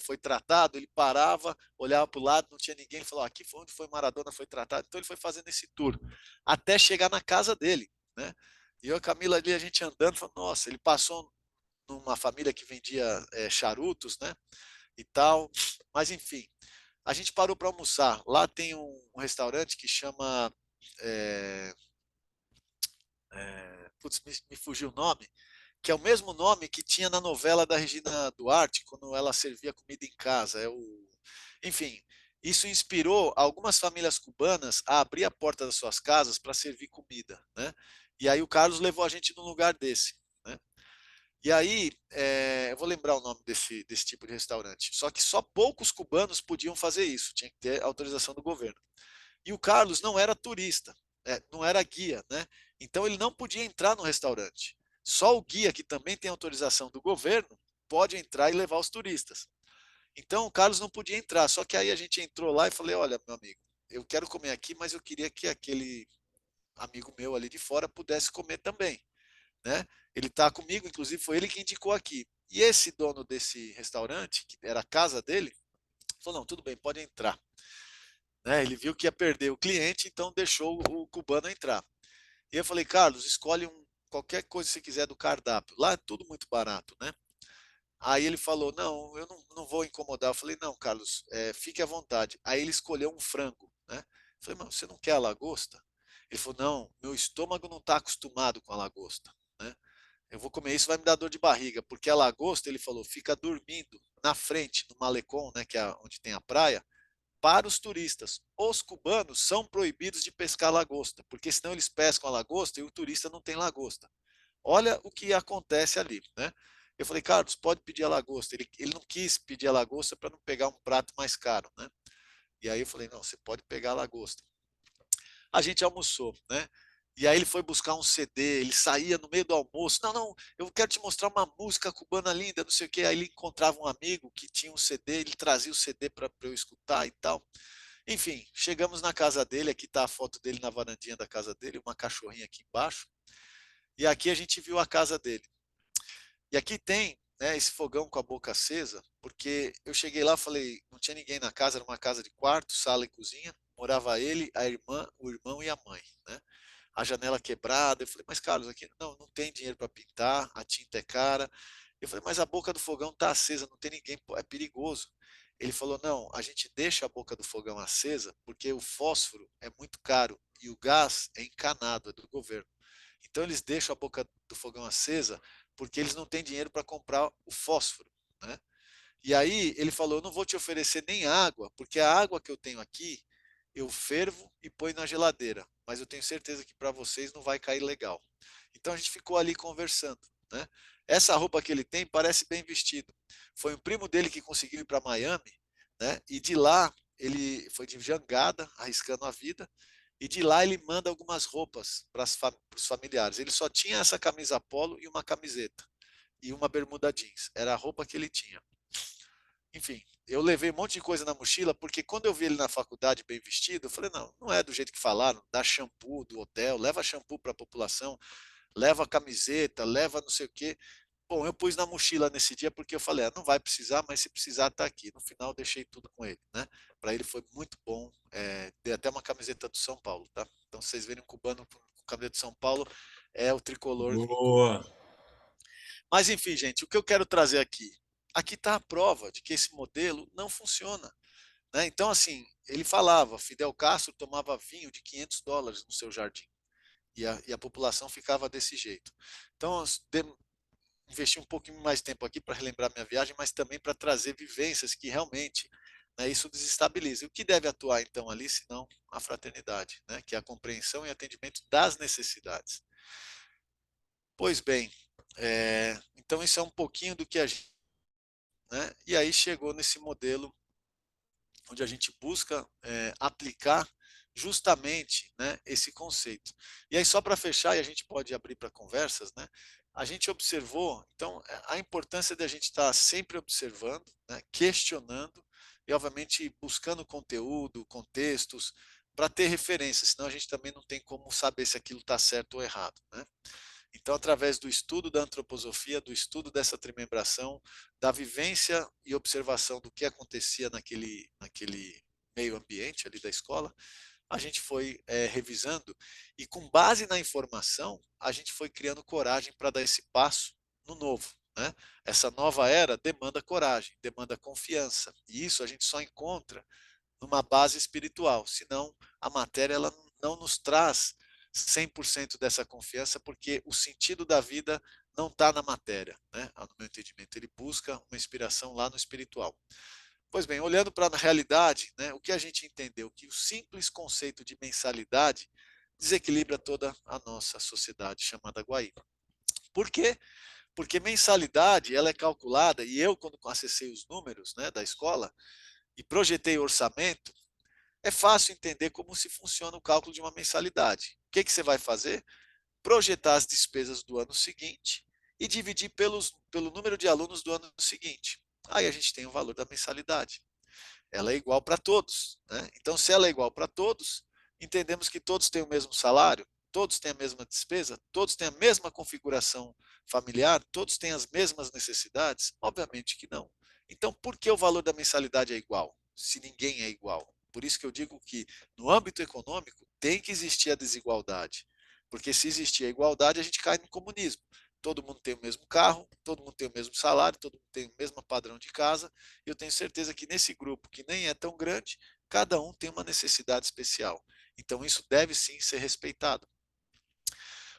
foi tratado, ele parava, olhava para o lado, não tinha ninguém, ele falou, aqui foi onde foi Maradona foi tratado. Então ele foi fazendo esse tour, até chegar na casa dele. Né? E eu e a Camila ali, a gente andando, falou, nossa, ele passou numa família que vendia charutos, né, e tal. Mas enfim, a gente parou para almoçar. Lá tem um restaurante que chama. Putz, me fugiu o nome. Que é o mesmo nome que tinha na novela da Regina Duarte, quando ela servia comida em casa. Enfim, isso inspirou algumas famílias cubanas a abrir a porta das suas casas para servir comida. Né? E aí o Carlos levou a gente num lugar desse. Né? E aí, eu vou lembrar o nome desse tipo de restaurante. Só que só poucos cubanos podiam fazer isso, tinha que ter autorização do governo. E o Carlos não era turista, não era guia, né? Então ele não podia entrar no restaurante. Só o guia, que também tem autorização do governo, pode entrar e levar os turistas. Então o Carlos não podia entrar, só que aí a gente entrou lá e falei, olha, meu amigo, eu quero comer aqui, mas eu queria que aquele amigo meu ali de fora pudesse comer também. Né? Ele está comigo, inclusive foi ele que indicou aqui. E esse dono desse restaurante, que era a casa dele, falou, não, tudo bem, pode entrar. Né? Ele viu que ia perder o cliente, então deixou o cubano entrar. E eu falei, Carlos, escolhe qualquer coisa que você quiser do cardápio. Lá é tudo muito barato, né? Aí ele falou, não, eu não vou incomodar. Eu falei, não, Carlos, fique à vontade. Aí ele escolheu um frango, né? Eu falei, mas você não quer a lagosta? Ele falou, não, meu estômago não está acostumado com a lagosta, né? Eu vou comer isso, vai me dar dor de barriga, porque a lagosta, ele falou, fica dormindo na frente, no malecón, né, que é onde tem a praia, para os turistas. Os cubanos são proibidos de pescar lagosta, porque senão eles pescam a lagosta e o turista não tem lagosta. Olha o que acontece ali, né? Eu falei, Carlos, pode pedir a lagosta. Ele não quis pedir a lagosta para não pegar um prato mais caro, né? E aí eu falei, não, você pode pegar a lagosta. A gente almoçou, né? E aí ele foi buscar um CD, ele saía no meio do almoço, não, não, eu quero te mostrar uma música cubana linda, não sei o quê. Aí ele encontrava um amigo que tinha um CD, ele trazia o CD para eu escutar e tal. Enfim, chegamos na casa dele, aqui está a foto dele na varandinha da casa dele, uma cachorrinha aqui embaixo, e aqui a gente viu a casa dele. E aqui tem, né, esse fogão com a boca acesa, porque eu cheguei lá, falei, não tinha ninguém na casa, era uma casa de quarto, sala e cozinha, morava ele, a irmã, o irmão e a mãe, né? A janela quebrada, eu falei, mas Carlos, aqui não tem dinheiro para pintar, a tinta é cara. Eu falei, mas a boca do fogão está acesa, não tem ninguém, é perigoso. Ele falou, não, a gente deixa a boca do fogão acesa porque o fósforo é muito caro e o gás é encanado, é do governo. Então eles deixam a boca do fogão acesa porque eles não têm dinheiro para comprar o fósforo, né? E aí ele falou, eu não vou te oferecer nem água, porque a água que eu tenho aqui, eu fervo e ponho na geladeira, mas eu tenho certeza que para vocês não vai cair legal. Então a gente ficou ali conversando, né? Essa roupa que ele tem parece bem vestido. Foi um primo dele que conseguiu ir para Miami, né? E de lá ele foi de jangada, arriscando a vida, e de lá ele manda algumas roupas para os familiares. Ele só tinha essa camisa polo e uma camiseta e uma bermuda jeans. Era a roupa que ele tinha. Enfim, eu levei um monte de coisa na mochila, porque quando eu vi ele na faculdade bem vestido, eu falei, não, não é do jeito que falaram, dá shampoo do hotel, leva shampoo para a população, leva camiseta, leva não sei o quê. Bom, eu pus na mochila nesse dia porque eu falei, não vai precisar, mas se precisar tá aqui. No final deixei tudo com ele, né? Para ele foi muito bom. Dei até uma camiseta do São Paulo, tá? Então vocês verem um cubano com camiseta do São Paulo é o tricolor em Cuba. Boa. Mas enfim, gente, o que eu quero trazer aqui está a prova de que esse modelo não funciona, né? Então assim, ele falava, Fidel Castro tomava vinho de $500 no seu jardim e a população ficava desse jeito. Então investi um pouquinho mais tempo aqui para relembrar minha viagem, mas também para trazer vivências que realmente, né, isso desestabiliza. E o que deve atuar então ali, senão a fraternidade, né, que é a compreensão e atendimento das necessidades. Pois bem, então isso é um pouquinho do que a gente, né, e aí chegou nesse modelo onde a gente busca aplicar justamente, né, esse conceito. E aí só para fechar, e a gente pode abrir para conversas, né, a gente observou, então, a importância de a gente estar sempre observando, né, questionando e, obviamente, buscando conteúdo, contextos, para ter referência, senão a gente também não tem como saber se aquilo está certo ou errado, né? Então, através do estudo da antroposofia, do estudo dessa trimembração, da vivência e observação do que acontecia naquele meio ambiente ali da escola, a gente foi revisando e, com base na informação, a gente foi criando coragem para dar esse passo no novo, né? Essa nova era demanda coragem, demanda confiança, e isso a gente só encontra numa base espiritual, senão a matéria ela não nos traz 100% dessa confiança, porque o sentido da vida não está na matéria, né? No meu entendimento, ele busca uma inspiração lá no espiritual. Pois bem, olhando para a realidade, né, o que a gente entendeu? Que o simples conceito de mensalidade desequilibra toda a nossa sociedade chamada Guaíba. Por quê? Porque mensalidade ela é calculada, e eu, quando acessei os números, né, da escola e projetei o orçamento, é fácil entender como se funciona o cálculo de uma mensalidade. O que você vai fazer? Projetar as despesas do ano seguinte e dividir pelo número de alunos do ano seguinte. Aí a gente tem o valor da mensalidade. Ela é igual para todos, né? Então, se ela é igual para todos, entendemos que todos têm o mesmo salário, Todos têm a mesma despesa? Todos têm a mesma configuração familiar? Todos têm as mesmas necessidades? Obviamente que não. Então, por que o valor da mensalidade é igual, se ninguém é igual? Por isso que eu digo que, no âmbito econômico, tem que existir a desigualdade. Porque se existir a igualdade, a gente cai no comunismo. Todo mundo tem o mesmo carro, todo mundo tem o mesmo salário, todo mundo tem o mesmo padrão de casa. E eu tenho certeza que nesse grupo, que nem é tão grande, cada um tem uma necessidade especial. Então, isso deve sim ser respeitado.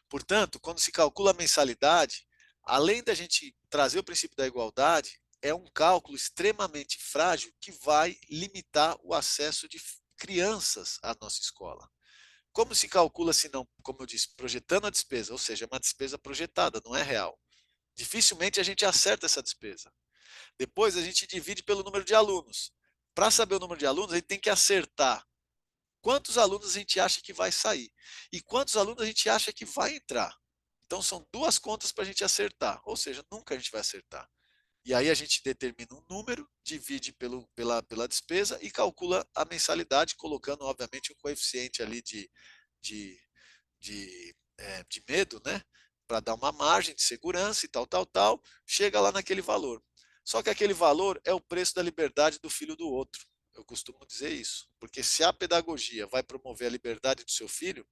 Portanto, quando se calcula a mensalidade, além da gente trazer o princípio da igualdade, é um cálculo extremamente frágil que vai limitar o acesso de crianças à nossa escola. Como se calcula se não, como eu disse, projetando a despesa, ou seja, é uma despesa projetada, não é real. Dificilmente a gente acerta essa despesa. Depois a gente divide pelo número de alunos. Para saber o número de alunos, a gente tem que acertar quantos alunos a gente acha que vai sair e quantos alunos a gente acha que vai entrar. Então são duas contas para a gente acertar, ou seja, nunca a gente vai acertar. E aí a gente determina um número, divide pela despesa e calcula a mensalidade, colocando, obviamente, um coeficiente ali de, de medo, né? Para dar uma margem de segurança e tal, chega lá naquele valor. Só que aquele valor é o preço da liberdade do filho do outro. Eu costumo dizer isso. Porque se a pedagogia vai promover a liberdade do seu filho,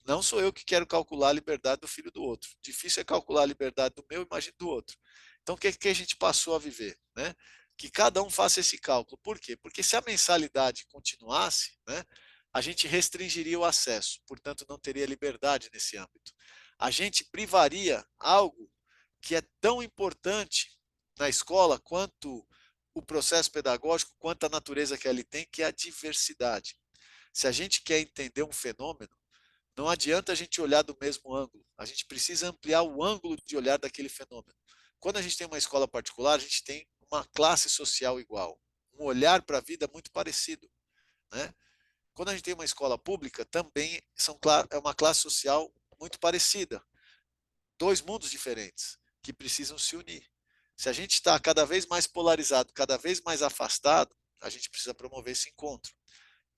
não sou eu que quero calcular a liberdade do filho do outro. Difícil é calcular a liberdade do meu, imagine do outro. Então, o que a gente passou a viver? Né? Que cada um faça esse cálculo. Por quê? Porque se a mensalidade continuasse, né, a gente restringiria o acesso, portanto, não teria liberdade nesse âmbito. A gente privaria algo que é tão importante na escola quanto o processo pedagógico, quanto a natureza que ele tem, que é a diversidade. Se a gente quer entender um fenômeno, não adianta a gente olhar do mesmo ângulo. A gente precisa ampliar o ângulo de olhar daquele fenômeno. Quando a gente tem uma escola particular, a gente tem uma classe social igual, um olhar para a vida muito parecido, né? Quando a gente tem uma escola pública, também é uma classe social muito parecida. Dois mundos diferentes que precisam se unir. Se a gente está cada vez mais polarizado, cada vez mais afastado, a gente precisa promover esse encontro.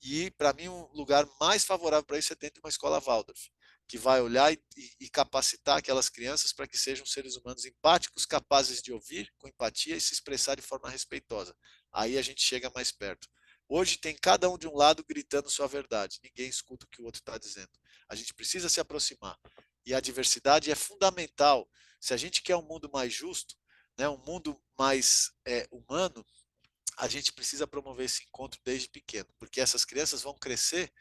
E, para mim, um lugar mais favorável para isso é dentro de uma escola Waldorf, que vai olhar e capacitar aquelas crianças para que sejam seres humanos empáticos, capazes de ouvir com empatia e se expressar de forma respeitosa. Aí a gente chega mais perto. Hoje tem cada um de um lado gritando sua verdade. Ninguém escuta o que o outro está dizendo. A gente precisa se aproximar. E a diversidade é fundamental. Se a gente quer um mundo mais justo, né, um mundo mais humano, a gente precisa promover esse encontro desde pequeno, porque essas crianças vão crescer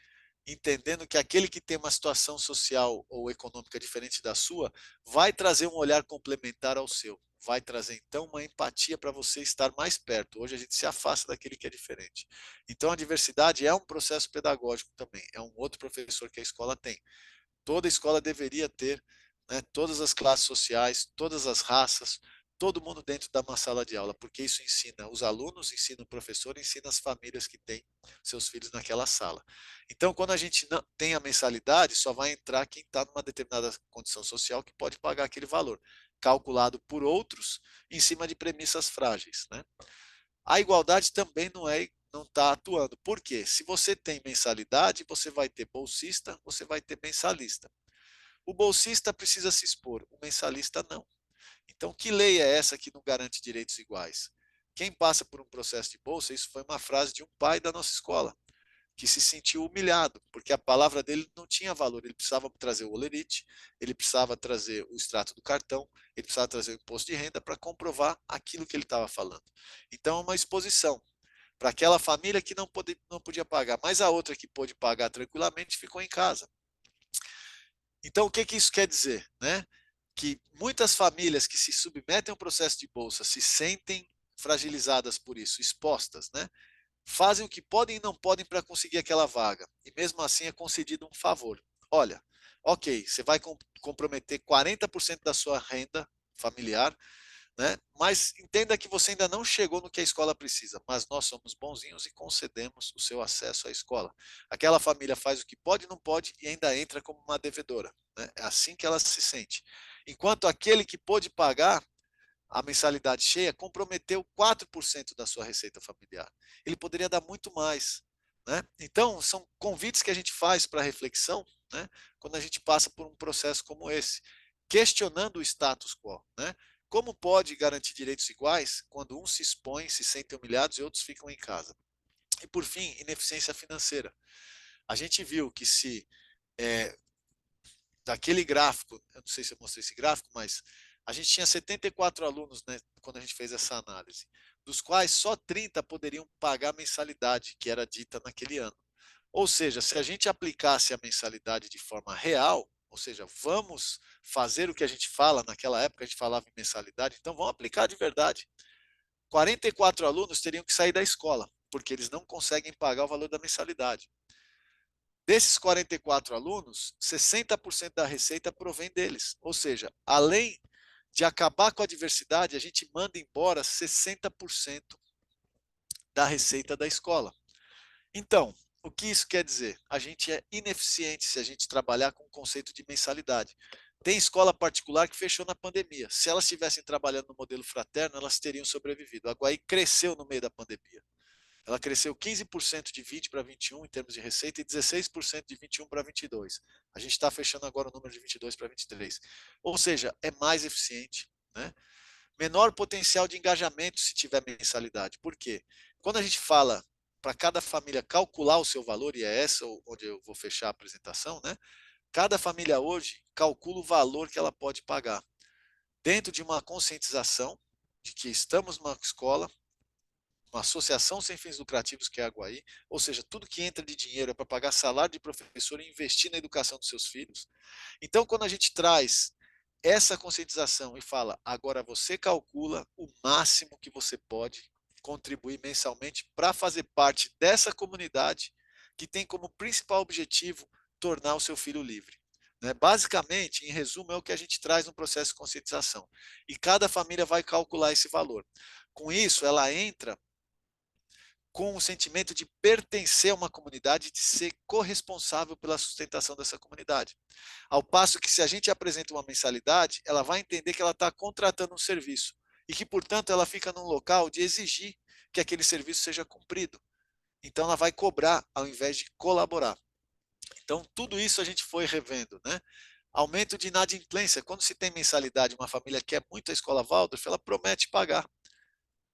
entendendo que aquele que tem uma situação social ou econômica diferente da sua vai trazer um olhar complementar ao seu, vai trazer então uma empatia para você estar mais perto. Hoje a gente se afasta daquele que é diferente. Então a diversidade é um processo pedagógico também, é um outro professor que a escola tem. Toda escola deveria ter, né, todas as classes sociais, todas as raças, todo mundo dentro de uma sala de aula, porque isso ensina os alunos, ensina o professor, ensina as famílias que têm seus filhos naquela sala. Então, quando a gente não tem a mensalidade, só vai entrar quem está numa determinada condição social que pode pagar aquele valor, calculado por outros em cima de premissas frágeis, né? A igualdade também não está atuando. Por quê? Se você tem mensalidade, você vai ter bolsista, você vai ter mensalista. O bolsista precisa se expor, o mensalista não. Então, que lei é essa que não garante direitos iguais? Quem passa por um processo de bolsa, isso foi uma frase de um pai da nossa escola, que se sentiu humilhado, porque a palavra dele não tinha valor. Ele precisava trazer o olerite, ele precisava trazer o extrato do cartão, ele precisava trazer o imposto de renda para comprovar aquilo que ele estava falando. Então, é uma exposição para aquela família que não podia pagar, mas a outra que pôde pagar tranquilamente ficou em casa. Então, o que isso quer dizer? Né? Que muitas famílias que se submetem ao processo de bolsa se sentem fragilizadas por isso, expostas, né? Fazem o que podem e não podem para conseguir aquela vaga. E mesmo assim é concedido um favor. Olha, ok, você vai comprometer 40% da sua renda familiar, né? Mas entenda que você ainda não chegou no que a escola precisa, mas nós somos bonzinhos e concedemos o seu acesso à escola. Aquela família faz o que pode e não pode e ainda entra como uma devedora, né? É assim que ela se sente. Enquanto aquele que pôde pagar a mensalidade cheia comprometeu 4% da sua receita familiar. Ele poderia dar muito mais, né? Então, são convites que a gente faz para reflexão, né, quando a gente passa por um processo como esse, questionando o status quo, né? Como pode garantir direitos iguais quando uns se expõem, se sentem humilhados e outros ficam em casa? E por fim, ineficiência financeira. A gente viu que se daquele gráfico, eu não sei se eu mostrei esse gráfico, mas a gente tinha 74 alunos, né, quando a gente fez essa análise, dos quais só 30 poderiam pagar a mensalidade que era dita naquele ano. Ou seja, se a gente aplicasse a mensalidade de forma real, ou seja, vamos fazer o que a gente fala, naquela época a gente falava em mensalidade, então vamos aplicar de verdade. 44 alunos teriam que sair da escola, porque eles não conseguem pagar o valor da mensalidade. Desses 44 alunos, 60% da receita provém deles. Ou seja, além de acabar com a diversidade, a gente manda embora 60% da receita da escola. Então, o que isso quer dizer? A gente é ineficiente se a gente trabalhar com o conceito de mensalidade. Tem escola particular que fechou na pandemia. Se elas estivessem trabalhando no modelo fraterno, elas teriam sobrevivido. A Guaí cresceu no meio da pandemia. Ela cresceu 15% de 20 para 21 em termos de receita e 16% de 21 para 22. A gente está fechando agora o número de 22 para 23. Ou seja, é mais eficiente, né? Menor potencial de engajamento se tiver mensalidade. Por quê? Quando a gente fala para cada família calcular o seu valor, e é essa onde eu vou fechar a apresentação, né? Cada família hoje calcula o valor que ela pode pagar, dentro de uma conscientização de que estamos numa escola, uma associação sem fins lucrativos que é a Aguaí, ou seja, tudo que entra de dinheiro é para pagar salário de professor e investir na educação dos seus filhos. Então, quando a gente traz essa conscientização e fala, agora você calcula o máximo que você pode contribuir mensalmente para fazer parte dessa comunidade que tem como principal objetivo tornar o seu filho livre. Né? Basicamente, em resumo, é o que a gente traz no processo de conscientização. E cada família vai calcular esse valor. Com isso, ela entra com o sentimento de pertencer a uma comunidade, de ser corresponsável pela sustentação dessa comunidade. Ao passo que, se a gente apresenta uma mensalidade, ela vai entender que ela está contratando um serviço e que, portanto, ela fica num local de exigir que aquele serviço seja cumprido. Então, ela vai cobrar ao invés de colaborar. Então, tudo isso a gente foi revendo, né? Aumento de inadimplência. Quando se tem mensalidade, uma família quer muito a escola Waldorf, ela promete pagar.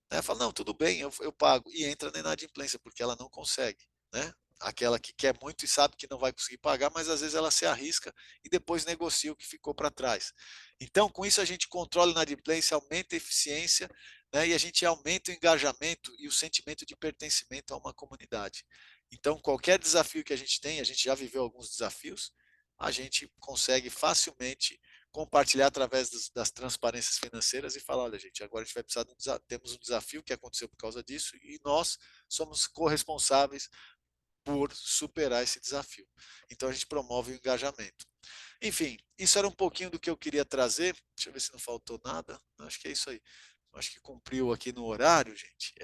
Né? Fala, não, tudo bem, eu pago. E entra na inadimplência, porque ela não consegue. Né? Aquela que quer muito e sabe que não vai conseguir pagar, mas às vezes ela se arrisca e depois negocia o que ficou para trás. Então, com isso, a gente controla a inadimplência, aumenta a eficiência, né? E a gente aumenta o engajamento e o sentimento de pertencimento a uma comunidade. Então, qualquer desafio que a gente já viveu alguns desafios, a gente consegue facilmente compartilhar através das transparências financeiras e falar, olha gente, agora a gente vai precisar temos um desafio que aconteceu por causa disso e nós somos corresponsáveis por superar esse desafio. Então a gente promove o engajamento. Enfim, isso era um pouquinho do que eu queria trazer. Deixa eu ver se não faltou nada. Acho que é isso aí. Acho que cumpriu aqui no horário, gente.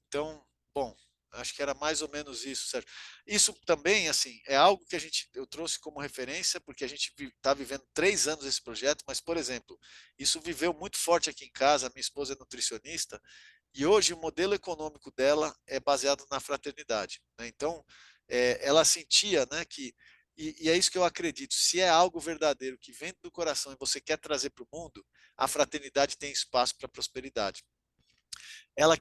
Então, bom, acho que era mais ou menos isso, certo? Isso também, assim, é algo que eu trouxe como referência, porque a gente está vivendo 3 anos esse projeto, mas, por exemplo, isso viveu muito forte aqui em casa. Minha esposa é nutricionista, e hoje o modelo econômico dela é baseado na fraternidade. Né? Então, ela sentia, né, que, e é isso que eu acredito, se é algo verdadeiro que vem do coração e você quer trazer para o mundo, a fraternidade tem espaço para prosperidade. Ela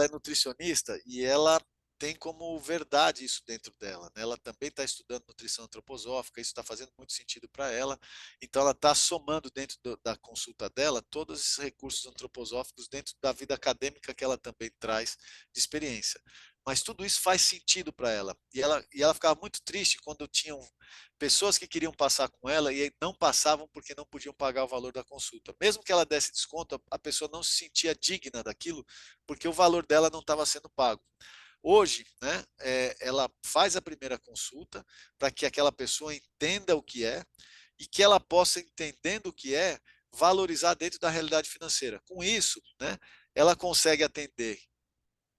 é nutricionista e ela tem como verdade isso dentro dela. Né? Ela também está estudando nutrição antroposófica, isso está fazendo muito sentido para ela. Então, ela está somando dentro da consulta dela todos esses recursos antroposóficos dentro da vida acadêmica que ela também traz de experiência. Mas tudo isso faz sentido para ela. E ela ficava muito triste quando tinham pessoas que queriam passar com ela e não passavam porque não podiam pagar o valor da consulta. Mesmo que ela desse desconto, a pessoa não se sentia digna daquilo porque o valor dela não estava sendo pago. Hoje, né, ela faz a primeira consulta para que aquela pessoa entenda o que é e que ela possa, entendendo o que é, valorizar dentro da realidade financeira. Com isso, né, ela consegue atender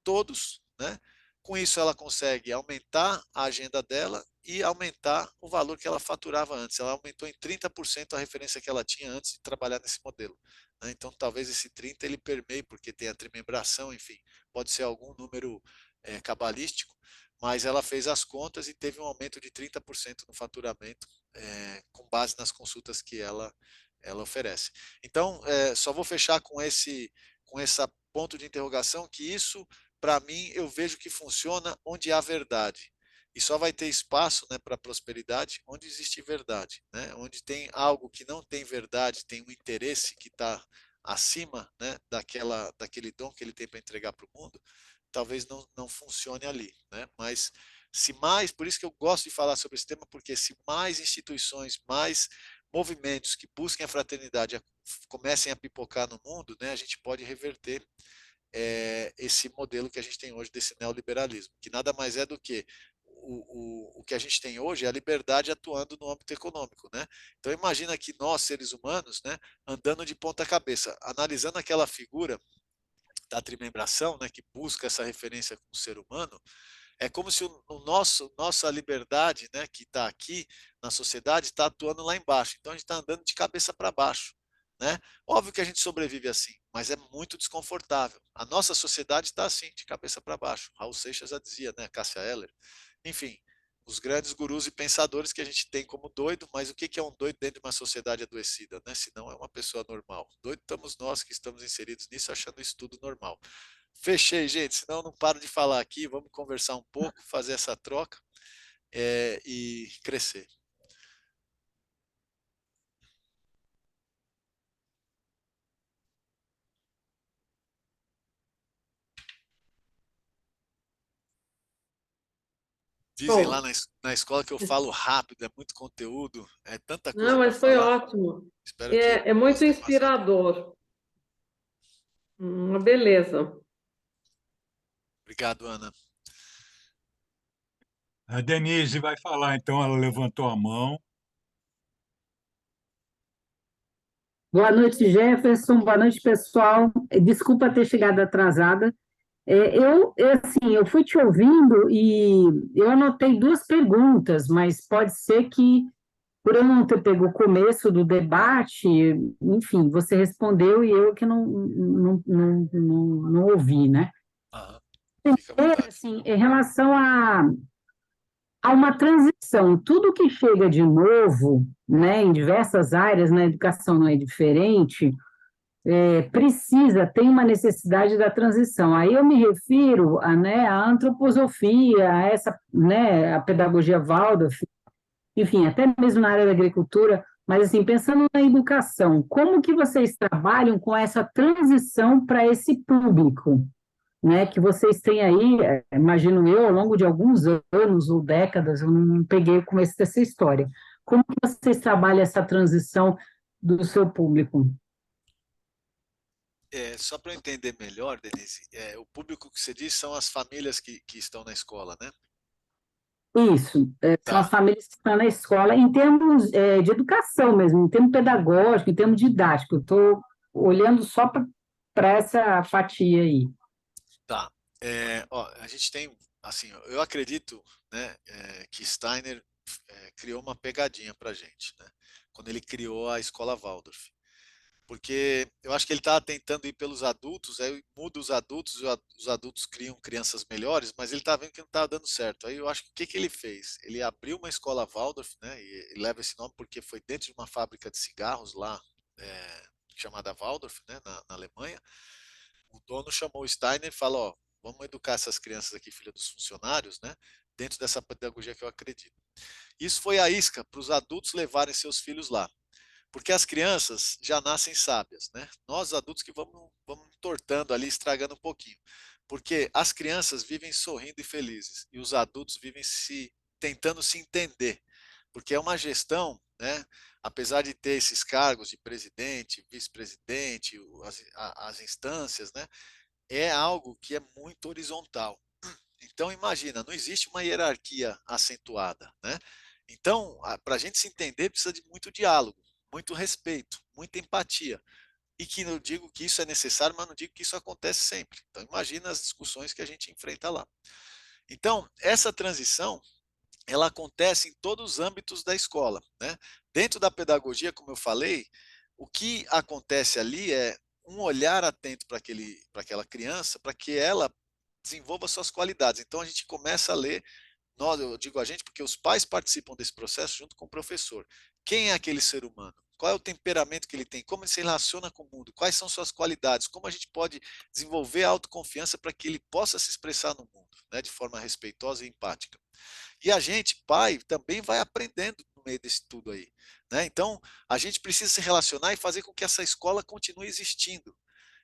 todos, né? Com isso, ela consegue aumentar a agenda dela e aumentar o valor que ela faturava antes. Ela aumentou em 30% a referência que ela tinha antes de trabalhar nesse modelo. Né? Então, talvez esse 30 ele permeie, porque tem a trimembração, enfim, pode ser algum número cabalístico, mas ela fez as contas e teve um aumento de 30% no faturamento, com base nas consultas que ela oferece. Então, só vou fechar com essa ponto de interrogação, que isso, para mim, eu vejo que funciona onde há verdade. E só vai ter espaço, né, para prosperidade onde existe verdade, né? Onde tem algo que não tem verdade, tem um interesse que está acima, né, daquele dom que ele tem para entregar para o mundo, talvez não funcione ali, né? Mas se mais, por isso que eu gosto de falar sobre esse tema, porque se mais instituições, mais movimentos que busquem a fraternidade comecem a pipocar no mundo, né, a gente pode reverter esse modelo que a gente tem hoje desse neoliberalismo, que nada mais é do que o que a gente tem hoje é a liberdade atuando no âmbito econômico, né? Então imagina que nós, seres humanos, né, andando de ponta cabeça, analisando aquela figura da trimembração, né, que busca essa referência com o ser humano, é como se nossa liberdade, né, que está aqui na sociedade, está atuando lá embaixo. Então a gente está andando de cabeça para baixo, né? Óbvio que a gente sobrevive assim, mas é muito desconfortável. A nossa sociedade está assim, de cabeça para baixo. Raul Seixas já dizia, né? Cássia Eller. Enfim, os grandes gurus e pensadores que a gente tem como doido, mas o que é um doido dentro de uma sociedade adoecida, né? Se não é uma pessoa normal. Doido estamos nós que estamos inseridos nisso, achando isso tudo normal. Fechei, gente, senão eu não paro de falar aqui. Vamos conversar um pouco, fazer essa troca e crescer. Dizem lá Bom, na escola que eu falo rápido, é muito conteúdo, é tanta coisa não, para mas foi falar. ótimo. Espero que É muito possa ter passado. inspirador. Uma beleza. Obrigado, Ana. A Denise vai falar, então, ela levantou a mão. Boa noite, Jefferson. Boa noite, pessoal. Desculpa ter chegado atrasada. Assim, eu fui te ouvindo e eu anotei duas perguntas, mas pode ser que, por eu não ter pego o começo do debate, enfim, você respondeu e eu que não ouvi, né? Aham. Fica à vontade. Assim, em relação a uma transição, tudo que chega de novo, né, em diversas áreas, na educação não é diferente, tem uma necessidade da transição. Aí eu me refiro né, à antroposofia, a essa, né, a pedagogia Waldorf, enfim, até mesmo na área da agricultura, mas assim, pensando na educação, como que vocês trabalham com essa transição para esse público? Né, que vocês têm aí, imagino eu, ao longo de alguns anos ou décadas, eu não peguei o começo dessa história. Como que vocês trabalham essa transição do seu público? Só para eu entender melhor, Denise, o público que você diz são as famílias que estão na escola, né? Isso, são as Tá, famílias que estão na escola, em termos de educação mesmo, em termos pedagógico, em termos didático. Eu estou olhando só para essa fatia aí. tá. Ó, a gente tem, assim, eu acredito, né, que Steiner criou uma pegadinha para a gente, né? Quando ele criou a escola Waldorf. Porque eu acho que ele estava tentando ir pelos adultos, aí muda os adultos, os adultos criam crianças melhores, mas ele estava vendo que não estava dando certo. Aí eu acho que o que ele fez? Ele abriu uma escola Waldorf, né, e leva esse nome porque foi dentro de uma fábrica de cigarros lá, chamada Waldorf, né, na Alemanha. O dono chamou o Steiner e falou: ó, vamos educar essas crianças aqui, filha dos funcionários, né, dentro dessa pedagogia que eu acredito. Isso foi a isca para os adultos levarem seus filhos lá. Porque as crianças já nascem sábias, né? Nós adultos que vamos entortando ali, estragando um pouquinho. Porque as crianças vivem sorrindo e felizes e os adultos vivem tentando se entender. Porque é uma gestão, né? Apesar de ter esses cargos de presidente, vice-presidente, as instâncias, né? É algo que é muito horizontal. Então imagina, não existe uma hierarquia acentuada, né? Então, para a gente se entender, precisa de muito diálogo, muito respeito, muita empatia. E que eu digo que isso é necessário, mas não digo que isso acontece sempre. Então, imagina as discussões que a gente enfrenta lá. Então, essa transição, ela acontece em todos os âmbitos da escola, né? Dentro da pedagogia, como eu falei, o que acontece ali é um olhar atento para aquela criança, para que ela desenvolva suas qualidades. Então a gente começa a ler, nós, eu digo a gente porque os pais participam desse processo junto com o professor. Quem é aquele ser humano? Qual é o temperamento que ele tem? Como ele se relaciona com o mundo? Quais são suas qualidades? Como a gente pode desenvolver a autoconfiança para que ele possa se expressar no mundo, né, de forma respeitosa e empática? E a gente, pai, também vai aprendendo no meio desse tudo aí, né? Então, a gente precisa se relacionar e fazer com que essa escola continue existindo.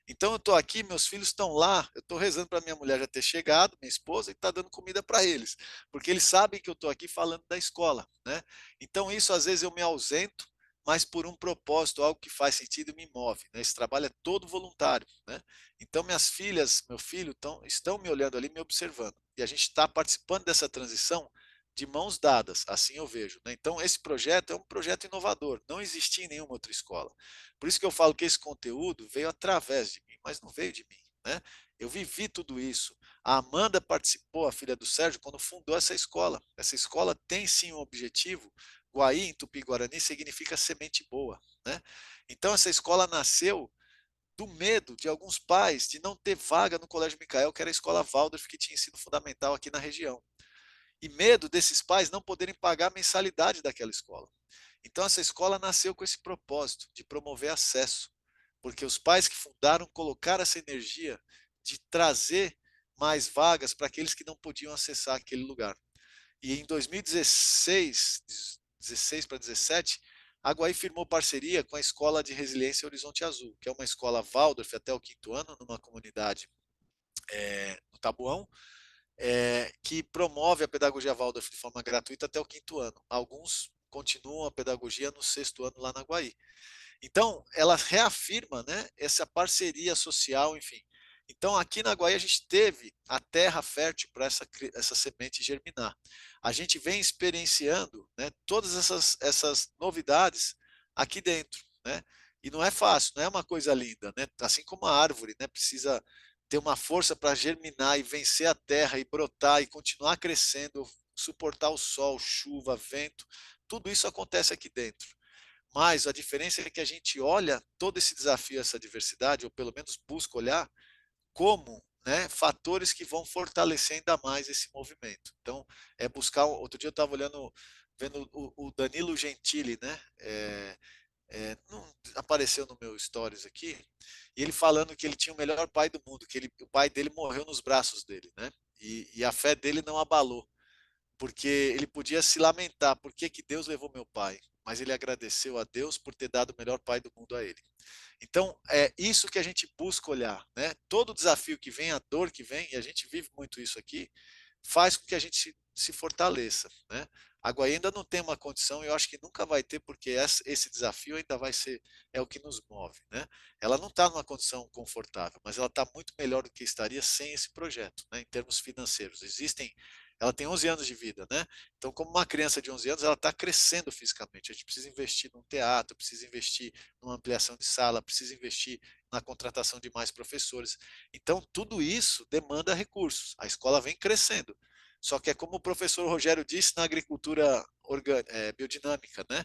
Então, eu estou aqui, meus filhos estão lá, eu estou rezando para minha mulher já ter chegado, minha esposa, e está dando comida para eles, porque eles sabem que eu estou aqui falando da escola, né? Então, isso às vezes eu me ausento, mas por um propósito, algo que faz sentido e me move, né? Esse trabalho é todo voluntário, né? Então, minhas filhas, meu filho estão me olhando ali, me observando, e a gente está participando dessa transição de mãos dadas, assim eu vejo, né? Então, esse projeto é um projeto inovador, não existia em nenhuma outra escola. Por isso que eu falo que esse conteúdo veio através de mim, mas não veio de mim, né? Eu vivi tudo isso. A Amanda participou, a filha do Sérgio, quando fundou essa escola. Essa escola tem sim um objetivo. Guaí, em Tupi-Guarani, significa semente boa, né? Então, essa escola nasceu do medo de alguns pais de não ter vaga no Colégio Micael, que era a escola Waldorf, que tinha ensino fundamental aqui na região. E medo desses pais não poderem pagar a mensalidade daquela escola. Então, essa escola nasceu com esse propósito de promover acesso, porque os pais que fundaram colocaram essa energia de trazer mais vagas para aqueles que não podiam acessar aquele lugar. E em 2016, 16 para 17, a Guaí firmou parceria com a Escola de Resiliência Horizonte Azul, que é uma escola Waldorf até o 5º ano, numa comunidade no Tabuão, que promove a pedagogia Waldorf de forma gratuita até o 5º ano. Alguns continuam a pedagogia no 6º ano lá na Guaí. Então, ela reafirma, né, essa parceria social, enfim. Então, aqui na Guaí a gente teve a terra fértil para essa semente germinar. A gente vem experienciando, né, todas essas novidades aqui dentro, né? E não é fácil, não é uma coisa linda, né? Assim como a árvore, né, precisa ter uma força para germinar e vencer a terra e brotar e continuar crescendo, suportar o sol, chuva, vento, tudo isso acontece aqui dentro. Mas a diferença é que a gente olha todo esse desafio, essa diversidade, ou pelo menos busca olhar, como, né, fatores que vão fortalecer ainda mais esse movimento. Então, é buscar. Outro dia eu estava vendo o Danilo Gentili, né? Não apareceu no meu stories aqui, e ele falando que ele tinha o melhor pai do mundo, que o pai dele morreu nos braços dele, né? E a fé dele não abalou, porque ele podia se lamentar, por que que Deus levou meu pai? Mas ele agradeceu a Deus por ter dado o melhor pai do mundo a ele. Então, é isso que a gente busca olhar, né? Todo desafio que vem, a dor que vem, e a gente vive muito isso aqui, faz com que a gente se fortaleça, né? A Guaí ainda não tem uma condição, eu acho que nunca vai ter, porque esse desafio ainda vai ser, é o que nos move, né? Ela não está numa condição confortável, mas ela está muito melhor do que estaria sem esse projeto, né? Em termos financeiros. Ela tem 11 anos de vida, né? Então, como uma criança de 11 anos, ela está crescendo fisicamente. A gente precisa investir num teatro, precisa investir numa ampliação de sala, precisa investir na contratação de mais professores. Então, tudo isso demanda recursos. A escola vem crescendo. Só que é como o professor Rogério disse na agricultura biodinâmica, né?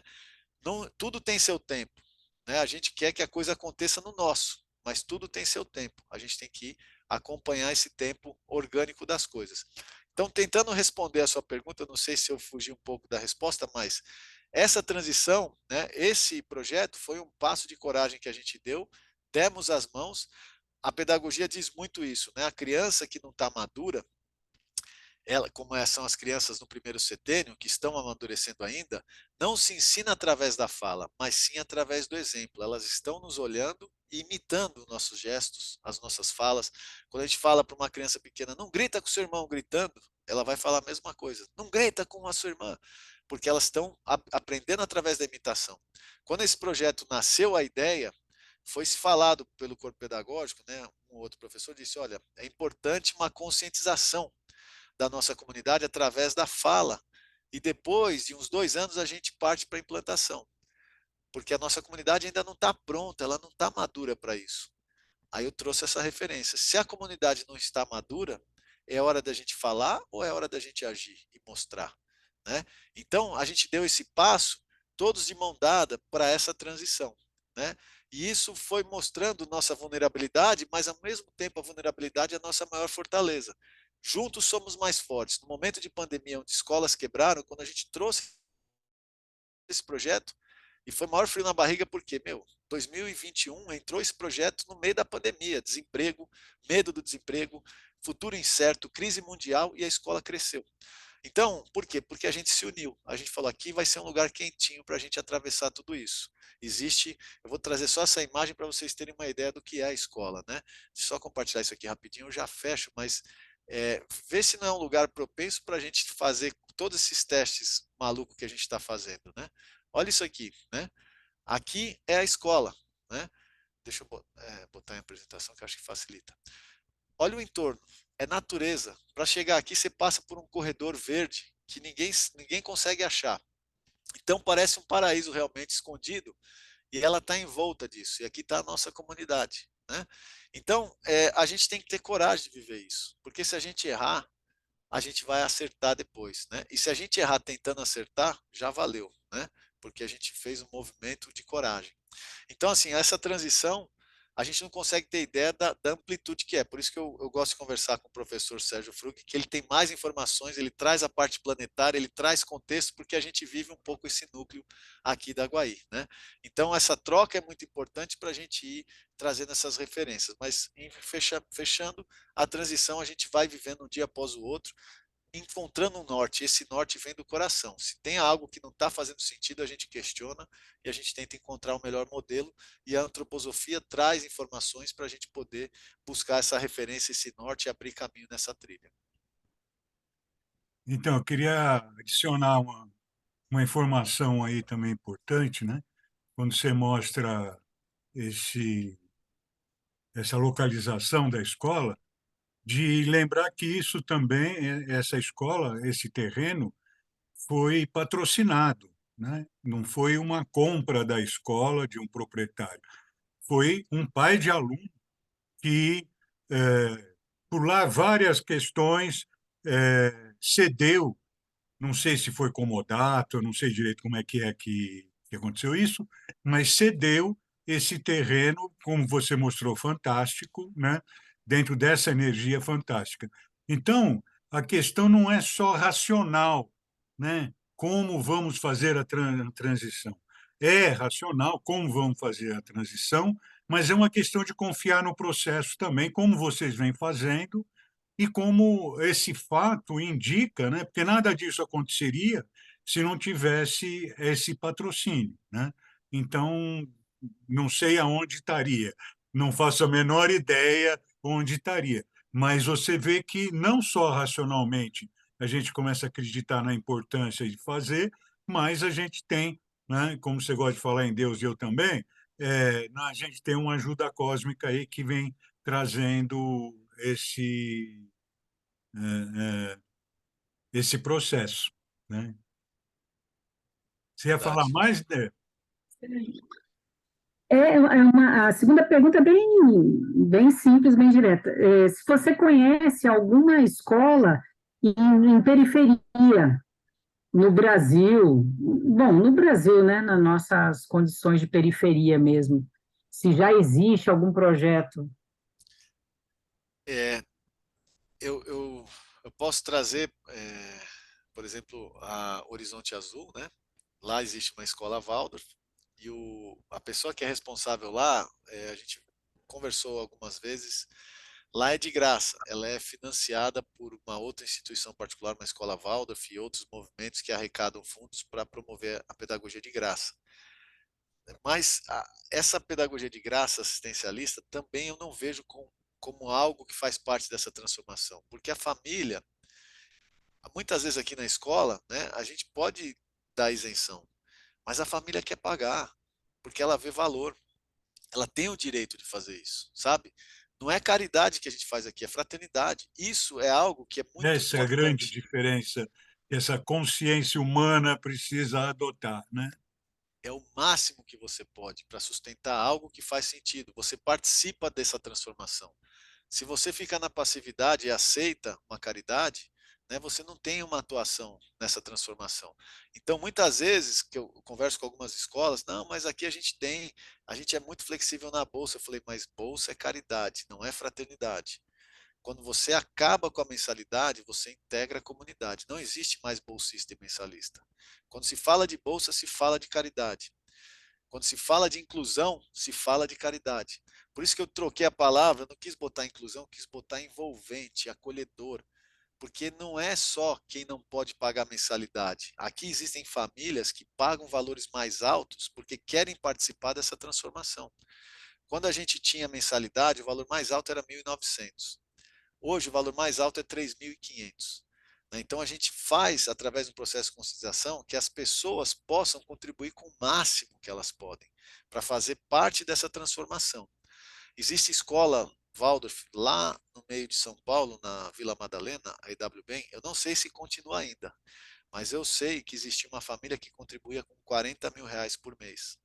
Não, tudo tem seu tempo, né? A gente quer que a coisa aconteça no nosso, mas tudo tem seu tempo. A gente tem que acompanhar esse tempo orgânico das coisas. Então, tentando responder a sua pergunta, não sei se eu fugi um pouco da resposta, mas essa transição, né, esse projeto foi um passo de coragem que a gente deu, demos as mãos. A pedagogia diz muito isso, né? A criança que não está madura, como são as crianças no primeiro setênio, que estão amadurecendo ainda, não se ensina através da fala, mas sim através do exemplo. Elas estão nos olhando e imitando nossos gestos, as nossas falas. Quando a gente fala para uma criança pequena, não grita com o seu irmão gritando, ela vai falar a mesma coisa. Não grita com a sua irmã, porque elas estão aprendendo através da imitação. Quando esse projeto nasceu, a ideia foi se falado pelo corpo pedagógico, né? Um outro professor disse, olha, é importante uma conscientização da nossa comunidade através da fala. E depois de uns 2 anos a gente parte para a implantação, porque a nossa comunidade ainda não está pronta, ela não está madura para isso. Aí eu trouxe essa referência. Se a comunidade não está madura, é hora da gente falar ou é hora da gente agir e mostrar, né? Então a gente deu esse passo, todos de mão dada, para essa transição, né? E isso foi mostrando nossa vulnerabilidade, mas ao mesmo tempo a vulnerabilidade é a nossa maior fortaleza. Juntos somos mais fortes. No momento de pandemia, onde escolas quebraram, quando a gente trouxe esse projeto, e foi maior frio na barriga porque, 2021 entrou esse projeto no meio da pandemia, desemprego, medo do desemprego, futuro incerto, crise mundial, e a escola cresceu. Então, por quê? Porque a gente se uniu. A gente falou, aqui vai ser um lugar quentinho para a gente atravessar tudo isso. Existe, eu vou trazer só essa imagem para vocês terem uma ideia do que é a escola, né? Só compartilhar isso aqui rapidinho, eu já fecho, mas vê se não é um lugar propenso para a gente fazer todos esses testes malucos que a gente está fazendo, né? Olha isso aqui, né? Aqui é a escola, né? Deixa eu botar em apresentação que eu acho que facilita. Olha o entorno, é natureza. Para chegar aqui, você passa por um corredor verde que ninguém consegue achar. Então parece um paraíso realmente escondido e ela está em volta disso. E aqui está a nossa comunidade, né? Então a gente tem que ter coragem de viver isso, porque se a gente errar, a gente vai acertar depois, né? E se a gente errar tentando acertar, já valeu, né? Porque a gente fez um movimento de coragem. Então, assim, essa transição, a gente não consegue ter ideia da amplitude que é. Por isso que eu gosto de conversar com o professor Sérgio Frug, que ele tem mais informações, ele traz a parte planetária, ele traz contexto, porque a gente vive um pouco esse núcleo aqui da Guaí, né? Então, essa troca é muito importante para a gente ir trazendo essas referências. Mas, fechando a transição, a gente vai vivendo um dia após o outro, encontrando um norte. Esse norte vem do coração. Se tem algo que não está fazendo sentido, a gente questiona e a gente tenta encontrar o melhor modelo. E a antroposofia traz informações para a gente poder buscar essa referência, esse norte e abrir caminho nessa trilha. Então, eu queria adicionar uma informação aí também importante, né? Quando você mostra esse, essa localização da escola, de lembrar que isso também, essa escola, esse terreno, foi patrocinado, né? Não foi uma compra da escola de um proprietário, foi um pai de aluno que, por lá várias questões, cedeu, não sei se foi comodato, eu não sei direito como é que aconteceu isso, mas cedeu esse terreno, como você mostrou, fantástico, né? Dentro dessa energia fantástica. Então, a questão não é só racional, né? Como vamos fazer a transição? É racional como vamos fazer a transição, mas é uma questão de confiar no processo também, como vocês vêm fazendo, e como esse fato indica, né? Porque nada disso aconteceria se não tivesse esse patrocínio, né? Então, não sei aonde estaria, não faço a menor ideia onde estaria, mas você vê que não só racionalmente a gente começa a acreditar na importância de fazer, mas a gente tem, né, como você gosta de falar em Deus e eu também, a gente tem uma ajuda cósmica aí que vem trazendo esse processo, né? Você ia falar Verdade. mais, né? A segunda pergunta é bem simples, bem direta. Se você conhece alguma escola em periferia no Brasil, bom, no Brasil, né, nas nossas condições de periferia mesmo, se já existe algum projeto. É, eu posso trazer, por exemplo, a Horizonte Azul, né? Lá existe uma escola Waldorf e a pessoa que é responsável lá, a gente conversou algumas vezes, lá é de graça, ela é financiada por uma outra instituição particular, uma escola Waldorf e outros movimentos que arrecadam fundos para promover a pedagogia de graça. Mas essa pedagogia de graça assistencialista também eu não vejo como algo que faz parte dessa transformação, porque a família, muitas vezes aqui na escola, né, a gente pode dar isenção, mas a família quer pagar, porque ela vê valor, ela tem o direito de fazer isso, sabe? Não é caridade que a gente faz aqui, é fraternidade. Isso é algo que é muito Essa é a grande importante. diferença que essa consciência humana precisa adotar, né? É o máximo que você pode para sustentar algo que faz sentido. Você participa dessa transformação. Se você fica na passividade e aceita uma caridade, né? Você não tem uma atuação nessa transformação. Então, muitas vezes que eu converso com algumas escolas, não, mas aqui a gente é muito flexível na bolsa. Eu falei, mas bolsa é caridade, não é fraternidade. Quando você acaba com a mensalidade, você integra a comunidade. Não existe mais bolsista e mensalista. Quando se fala de bolsa, se fala de caridade. Quando se fala de inclusão, se fala de caridade. Por isso que eu troquei a palavra, eu não quis botar inclusão, quis botar envolvente, acolhedor, porque não é só quem não pode pagar mensalidade. Aqui existem famílias que pagam valores mais altos porque querem participar dessa transformação. Quando a gente tinha mensalidade, o valor mais alto era 1.900. Hoje o valor mais alto é 3.500. Então a gente faz, através do processo de conscientização, que as pessoas possam contribuir com o máximo que elas podem, para fazer parte dessa transformação. Existe escola Waldorf lá no meio de São Paulo, na Vila Madalena, a EWBem, eu não sei se continua ainda, mas eu sei que existia uma família que contribuía com 40 mil reais por mês.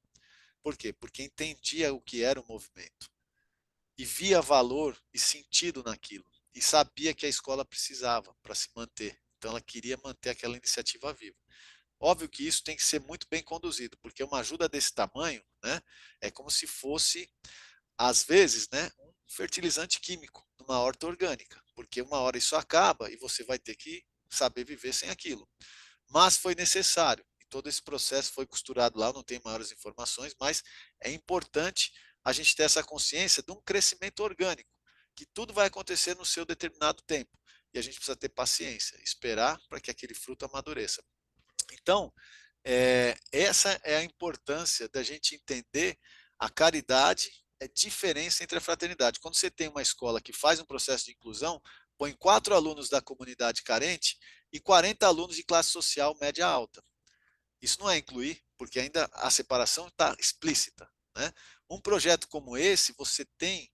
Por quê? Porque entendia o que era o movimento e via valor e sentido naquilo e sabia que a escola precisava para se manter. Então ela queria manter aquela iniciativa viva. Óbvio que isso tem que ser muito bem conduzido, porque uma ajuda desse tamanho, né, é como se fosse, às vezes, né, um fertilizante químico numa horta orgânica, porque uma hora isso acaba e você vai ter que saber viver sem aquilo. Mas foi necessário. E todo esse processo foi costurado lá, não tenho maiores informações, mas é importante a gente ter essa consciência de um crescimento orgânico, que tudo vai acontecer no seu determinado tempo. E a gente precisa ter paciência, esperar para que aquele fruto amadureça. Então, essa é a importância da gente entender a caridade, a diferença entre a fraternidade. Quando você tem uma escola que faz um processo de inclusão, põe 4 alunos da comunidade carente e 40 alunos de classe social média alta. Isso não é incluir, porque ainda a separação está explícita, né? Um projeto como esse, você tem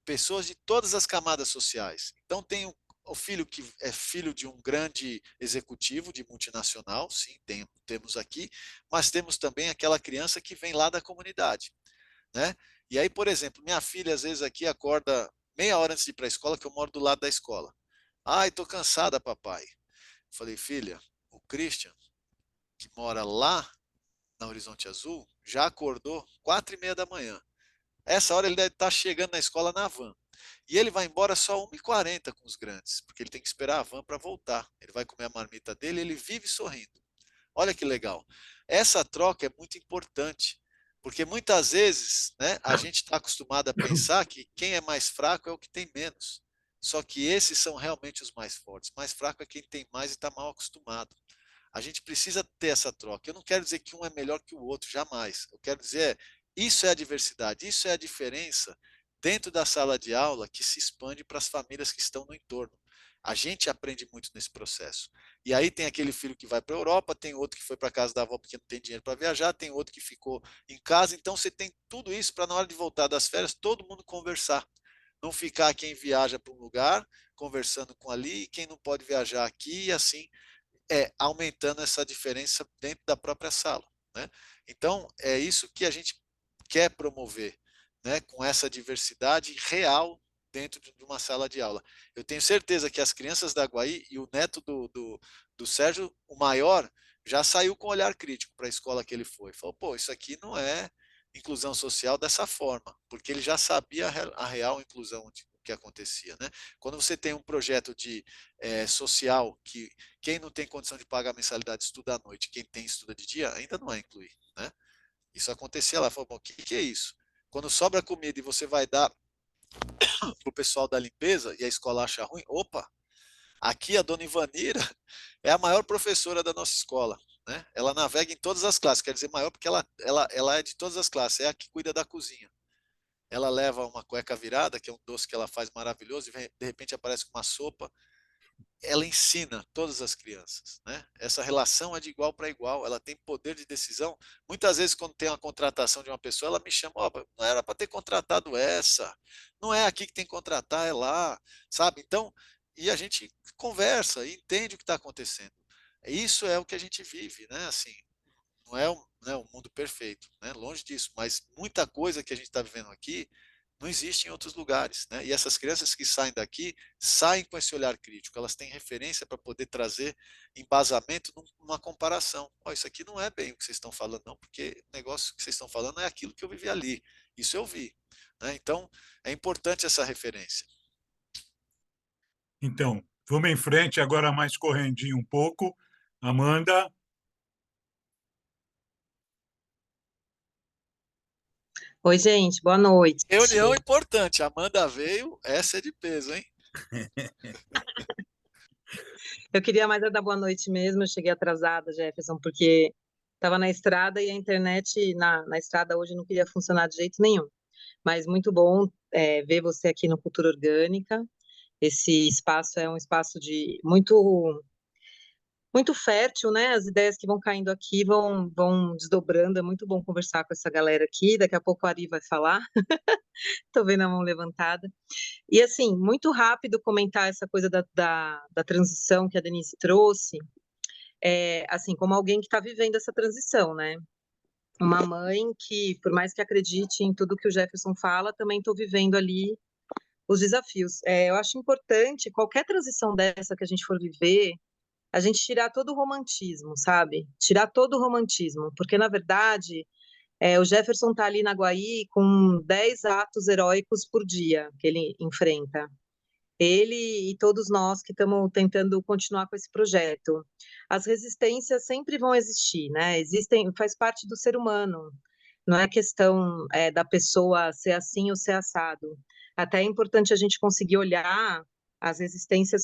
pessoas de todas as camadas sociais. Então, tem o filho que é filho de um grande executivo de multinacional, sim, temos aqui, mas temos também aquela criança que vem lá da comunidade, né? E aí, por exemplo, minha filha às vezes aqui acorda meia hora antes de ir para a escola, que eu moro do lado da escola. Ai, estou cansada, papai. Falei, filha, o Christian, que mora lá na Horizonte Azul, já acordou 4h30 da manhã. Essa hora ele deve estar chegando na escola na van. E ele vai embora só 1h40 com os grandes, porque ele tem que esperar a van para voltar. Ele vai comer a marmita dele e ele vive sorrindo. Olha que legal. Essa troca é muito importante, porque muitas vezes, né, a gente está acostumado a pensar que quem é mais fraco é o que tem menos. Só que esses são realmente os mais fortes. Mais fraco é quem tem mais e está mal acostumado. A gente precisa ter essa troca. Eu não quero dizer que um é melhor que o outro, jamais. Eu quero dizer, isso é a diversidade, isso é a diferença dentro da sala de aula que se expande para as famílias que estão no entorno. A gente aprende muito nesse processo. E aí tem aquele filho que vai para a Europa, tem outro que foi para a casa da avó porque não tem dinheiro para viajar, tem outro que ficou em casa. Então você tem tudo isso para na hora de voltar das férias todo mundo conversar. Não ficar quem viaja para um lugar conversando com ali e quem não pode viajar aqui e assim aumentando essa diferença dentro da própria sala, né? Então, é isso que a gente quer promover, né? Com essa diversidade real dentro de uma sala de aula. Eu tenho certeza que as crianças da Guaí e o neto do Sérgio, o maior, já saiu com olhar crítico para a escola que ele foi. Falou, pô, isso aqui não é inclusão social dessa forma, porque ele já sabia a real inclusão que acontecia, né? Quando você tem um projeto de social que quem não tem condição de pagar a mensalidade estuda à noite, quem tem estuda de dia, ainda não é incluir, né? Isso acontecia lá, falou, bom, o que é isso? Quando sobra comida e você vai dar para o pessoal da limpeza e a escola acha ruim, opa, aqui a dona Ivanira é a maior professora da nossa escola, né? Ela navega em todas as classes, quer dizer maior porque ela é de todas as classes, é a que cuida da cozinha. Ela leva uma cueca virada, que é um doce que ela faz maravilhoso, e de repente aparece com uma sopa. Ela ensina todas as crianças, né? Essa relação é de igual para igual, ela tem poder de decisão. Muitas vezes, quando tem uma contratação de uma pessoa, ela me chama, oh, não era para ter contratado essa, não é aqui que tem que contratar, é lá, sabe? Então, e a gente conversa e entende o que está acontecendo. Isso é o que a gente vive, né? Assim, não é um mundo perfeito, né? Longe disso, mas muita coisa que a gente está vivendo aqui não existe em outros lugares, né? E essas crianças que saem daqui, saem com esse olhar crítico, elas têm referência para poder trazer embasamento numa comparação. Oh, isso aqui não é bem o que vocês estão falando, não, porque o negócio que vocês estão falando é aquilo que eu vivi ali. Isso eu vi, né? Então, é importante essa referência. Então, vamos em frente, agora mais correndinho um pouco. Amanda, Oi, gente, boa noite. Reunião importante. A Amanda veio, essa é de peso, hein? Eu queria mais dar boa noite mesmo. Eu cheguei atrasada, Jefferson, porque estava na estrada e a internet na estrada hoje não queria funcionar de jeito nenhum. Mas muito bom ver você aqui no Cultura Orgânica. Esse espaço é um espaço de muito fértil, né? As ideias que vão caindo aqui vão desdobrando. É muito bom conversar com essa galera aqui. Daqui a pouco a Ari vai falar. Estou vendo a mão levantada. E assim, muito rápido comentar essa coisa da transição que a Denise trouxe, assim, como alguém que está vivendo essa transição, né? Uma mãe que, por mais que acredite em tudo que o Jefferson fala, também estou vivendo ali os desafios. Eu acho importante, qualquer transição dessa que a gente for viver, a gente tirar todo o romantismo, sabe? Tirar todo o romantismo, porque, na verdade, o Jefferson está ali na Guaí com 10 atos heróicos por dia que ele enfrenta. Ele e todos nós que estamos tentando continuar com esse projeto. As resistências sempre vão existir, né? Existem, faz parte do ser humano. Não é questão da pessoa ser assim ou ser assado. Até é importante a gente conseguir olhar as resistências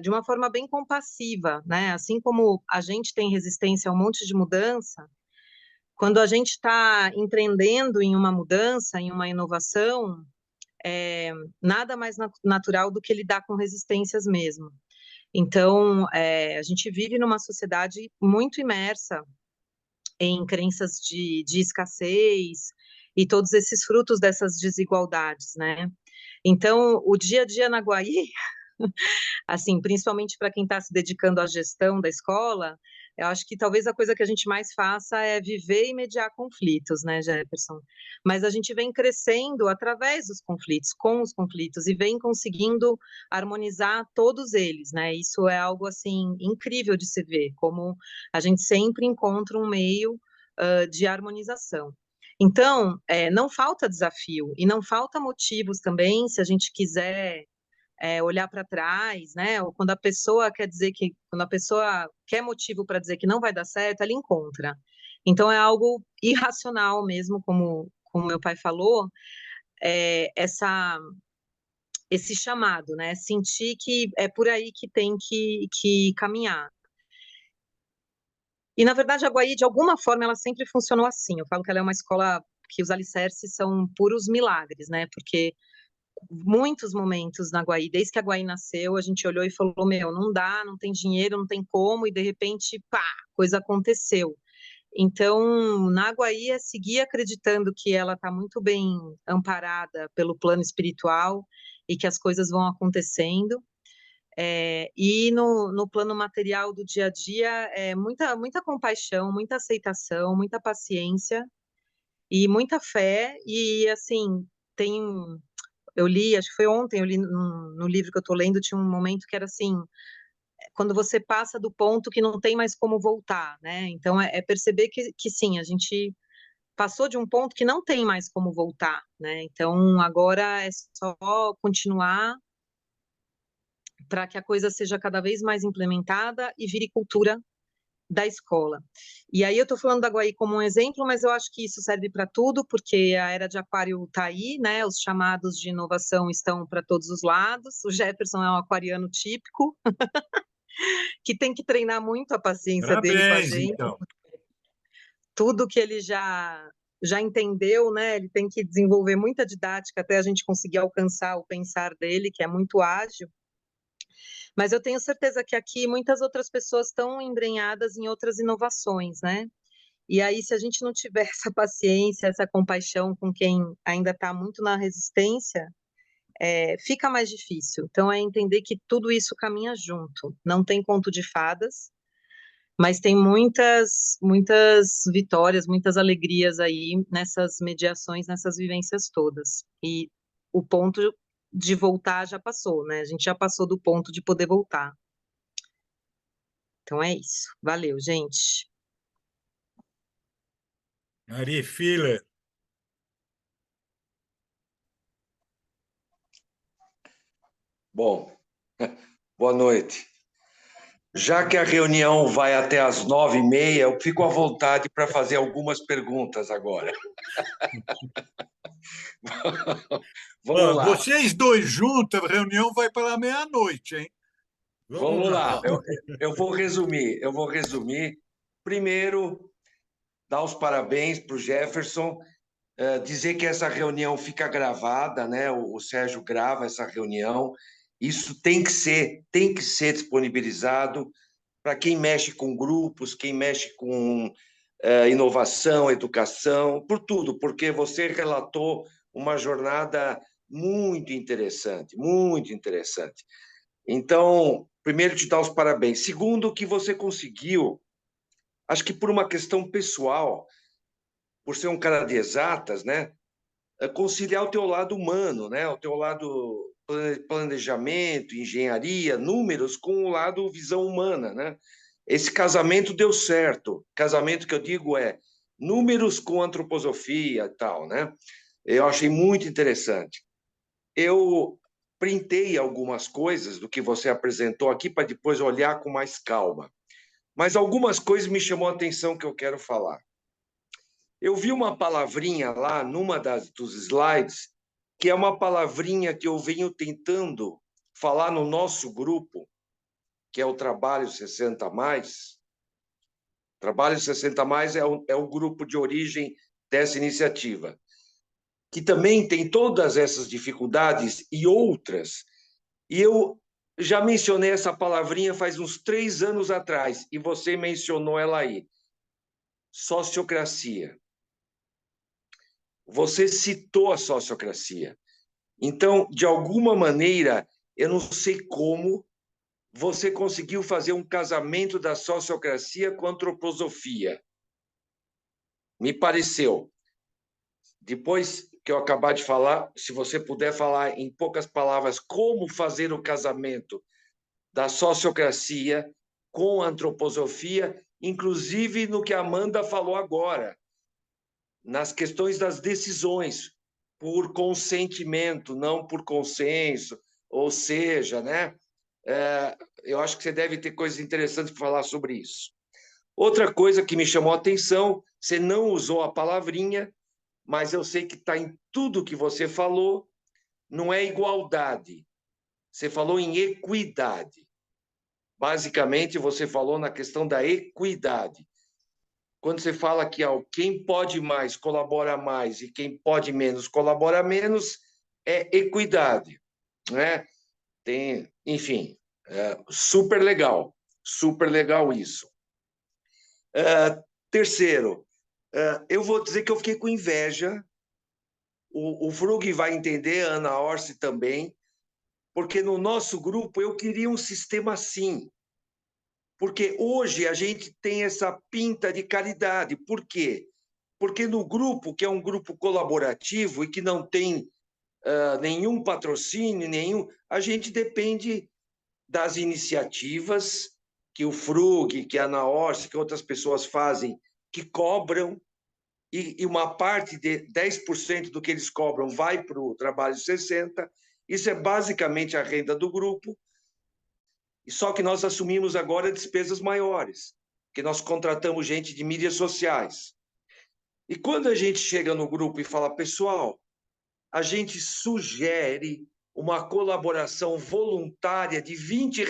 de uma forma bem compassiva, né? Assim como a gente tem resistência a um monte de mudança, quando a gente está empreendendo em uma mudança, em uma inovação, nada mais natural do que lidar com resistências mesmo. Então, a gente vive numa sociedade muito imersa em crenças de escassez e todos esses frutos dessas desigualdades, né? Então, o dia a dia na Guaí, assim, principalmente para quem está se dedicando à gestão da escola, eu acho que talvez a coisa que a gente mais faça é viver e mediar conflitos, né, Jefferson? Mas a gente vem crescendo através dos conflitos, com os conflitos, e vem conseguindo harmonizar todos eles, né? Isso é algo, assim, incrível de se ver, como a gente sempre encontra um meio de harmonização. Então, não falta desafio e não falta motivos também, se a gente quiser olhar para trás, né? Ou quando a pessoa quando a pessoa quer motivo para dizer que não vai dar certo, ela encontra. Então é algo irracional mesmo, como meu pai falou, esse chamado, né? Sentir que é por aí que tem que caminhar. E na verdade a Guaí, de alguma forma, ela sempre funcionou assim. Eu falo que ela é uma escola que os alicerces são puros milagres, né? Porque muitos momentos na Guaí, desde que a Guaí nasceu, a gente olhou e falou, meu, não dá, não tem dinheiro, não tem como, e de repente, pá, coisa aconteceu. Então, na Guaí é seguir acreditando que ela está muito bem amparada pelo plano espiritual e que as coisas vão acontecendo. E no plano material do dia a dia, muita compaixão, muita aceitação, muita paciência e muita fé. E, assim, eu li, acho que foi ontem, eu li no livro que eu estou lendo, tinha um momento que era assim, quando você passa do ponto que não tem mais como voltar, né? Então, perceber que sim, a gente passou de um ponto que não tem mais como voltar, né? Então, agora é só continuar para que a coisa seja cada vez mais implementada e vire cultura da escola. E aí eu estou falando da Guaí como um exemplo, mas eu acho que isso serve para tudo, porque a era de aquário está aí, né? Os chamados de inovação estão para todos os lados. O Jefferson é um aquariano típico, que tem que treinar muito a paciência dele com a parabéns, gente. então. Tudo que ele já entendeu, né? Ele tem que desenvolver muita didática até a gente conseguir alcançar o pensar dele, que é muito ágil. Mas eu tenho certeza que aqui muitas outras pessoas estão embrenhadas em outras inovações, né? E aí, se a gente não tiver essa paciência, essa compaixão com quem ainda está muito na resistência, fica mais difícil. Então, é entender que tudo isso caminha junto. Não tem conto de fadas, mas tem muitas vitórias, muitas alegrias aí nessas mediações, nessas vivências todas. E o ponto de voltar já passou, né? A gente já passou do ponto de poder voltar. Então é isso. Valeu, gente. Ari Filler, Bom, boa noite. Já que a reunião vai até às 9h30, eu fico à vontade para fazer algumas perguntas agora. Vamos lá. vocês dois juntos, a reunião vai para meia-noite, hein? Vamos lá. Eu vou resumir. Primeiro, dar os parabéns para o Jefferson, dizer que essa reunião fica gravada, né? O Sérgio grava essa reunião. Isso tem que ser disponibilizado para quem mexe com grupos, quem mexe com inovação, educação, por tudo, porque você relatou uma jornada muito interessante, muito interessante. Então, primeiro, te dar os parabéns. Segundo, que você conseguiu, acho que por uma questão pessoal, por ser um cara de exatas, né, conciliar o teu lado humano, né, o teu lado planejamento, engenharia, números, com o lado visão humana, né? Esse casamento deu certo. Casamento que eu digo é números com antroposofia e tal, né? Eu achei muito interessante. Eu printei algumas coisas do que você apresentou aqui para depois olhar com mais calma. Mas algumas coisas me chamou a atenção que eu quero falar. Eu vi uma palavrinha lá numa dos slides, que é uma palavrinha que eu venho tentando falar no nosso grupo, que é o Trabalho 60+. Trabalho 60+, é o grupo de origem dessa iniciativa, que também tem todas essas dificuldades e outras. E eu já mencionei essa palavrinha faz uns 3 anos atrás, e você mencionou ela aí. Sociocracia. Você citou a sociocracia. Então, de alguma maneira, eu não sei como, você conseguiu fazer um casamento da sociocracia com a antroposofia. Me pareceu. Depois que eu acabar de falar, se você puder falar em poucas palavras como fazer o casamento da sociocracia com a antroposofia, inclusive no que a Amanda falou agora, nas questões das decisões, por consentimento, não por consenso, ou seja, né? Eu acho que você deve ter coisas interessantes para falar sobre isso. Outra coisa que me chamou a atenção, você não usou a palavrinha, mas eu sei que está em tudo que você falou, não é igualdade. Você falou em equidade. Basicamente, você falou na questão da equidade. Quando você fala que quem pode mais colabora mais e quem pode menos colabora menos, é equidade, né? Enfim, super legal isso. Terceiro, eu vou dizer que eu fiquei com inveja, o Frug vai entender, a Ana Orsi também, porque no nosso grupo eu queria um sistema assim, porque hoje a gente tem essa pinta de caridade. Por quê? Porque no grupo, que é um grupo colaborativo e que não tem nenhum patrocínio, a gente depende das iniciativas que o Frug, que a Ana Orsi, que outras pessoas fazem, que cobram, e uma parte de 10% do que eles cobram vai para o Trabalho 60. Isso é basicamente a renda do grupo, só que nós assumimos agora despesas maiores, porque nós contratamos gente de mídias sociais. E quando a gente chega no grupo e fala, pessoal, a gente sugere uma colaboração voluntária de R$ 20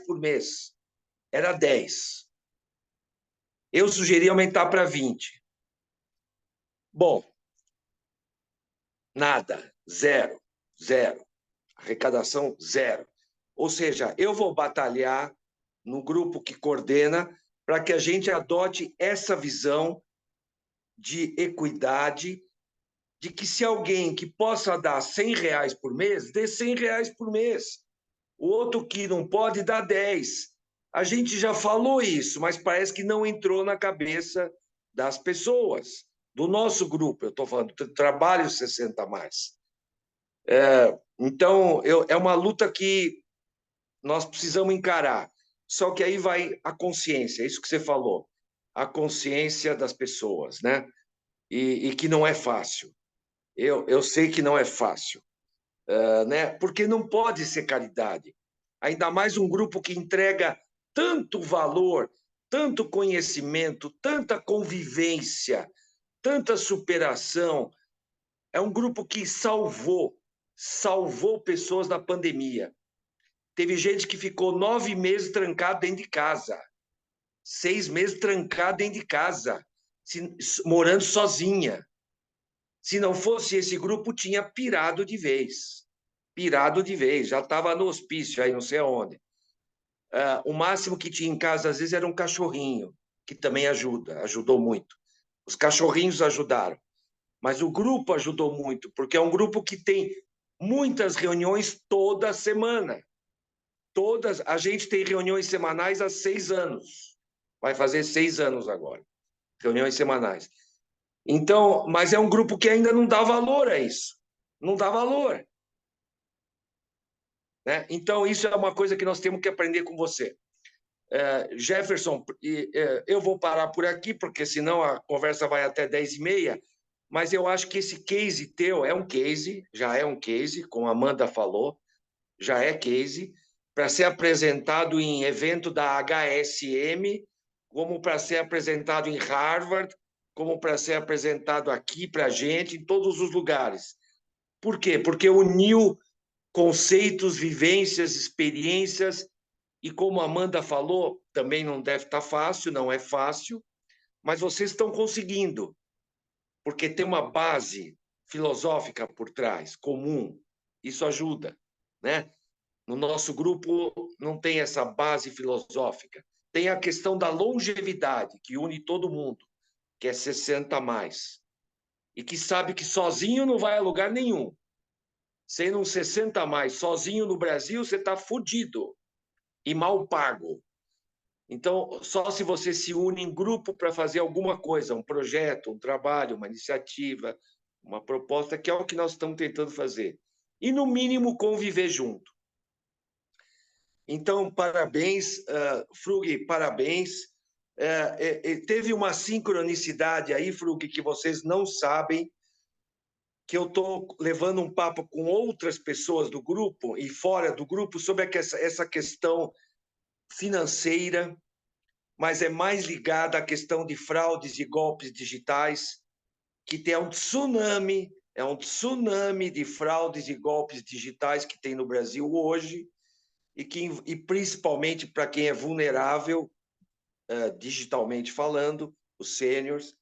por mês. Era 10. Eu sugeri aumentar para 20. Bom, nada, zero. Arrecadação, zero. Ou seja, eu vou batalhar no grupo que coordena para que a gente adote essa visão de equidade, de que se alguém que possa dar R$ 100 por mês, dê R$ 100 por mês. O outro que não pode, dá 10. A gente já falou isso, mas parece que não entrou na cabeça das pessoas, do nosso grupo, eu estou falando do Trabalho 60+. Então, é uma luta que nós precisamos encarar. Só que aí vai a consciência, isso que você falou, a consciência das pessoas, né? E que não é fácil. Eu sei que não é fácil, né? Porque não pode ser caridade. Ainda mais um grupo que entrega tanto valor, tanto conhecimento, tanta convivência, tanta superação. É um grupo que salvou pessoas na pandemia. Teve gente que ficou 9 meses trancado dentro de casa, 6 meses trancado dentro de casa, morando sozinha. Se não fosse esse grupo, tinha pirado de vez. Pirado de vez, já estava no hospício, aí não sei aonde. O máximo que tinha em casa, às vezes, era um cachorrinho, que também ajudou muito. Os cachorrinhos ajudaram. Mas o grupo ajudou muito, porque é um grupo que tem muitas reuniões toda semana. A gente tem reuniões semanais há 6 anos. Vai fazer 6 anos agora. Reuniões semanais. Então, mas é um grupo que ainda não dá valor a isso. Não dá valor. Né? Então, isso é uma coisa que nós temos que aprender com você. Jefferson, eu vou parar por aqui, porque senão a conversa vai até 10h30, mas eu acho que esse case teu é um case, já é um case, como a Amanda falou, já é case, para ser apresentado em evento da HSM, como para ser apresentado em Harvard, como para ser apresentado aqui para a gente, em todos os lugares. Por quê? Porque uniu conceitos, vivências, experiências, e como a Amanda falou, também não deve estar fácil, não é fácil, mas vocês estão conseguindo, porque tem uma base filosófica por trás, comum, isso ajuda, né? No nosso grupo não tem essa base filosófica. Tem a questão da longevidade, que une todo mundo, que é 60 a mais. E que sabe que sozinho não vai a lugar nenhum. Sendo um 60 a mais sozinho no Brasil, você está fudido e mal pago. Então, só se você se une em grupo para fazer alguma coisa, um projeto, um trabalho, uma iniciativa, uma proposta, que é o que nós estamos tentando fazer. E, no mínimo, conviver junto. Então, parabéns, Frug, parabéns. Teve uma sincronicidade aí, Frug, que vocês não sabem, que eu estou levando um papo com outras pessoas do grupo e fora do grupo sobre essa questão financeira, mas é mais ligada à questão de fraudes e golpes digitais, que tem um tsunami de fraudes e golpes digitais que tem no Brasil hoje, e principalmente para quem é vulnerável, digitalmente falando, os sêniors,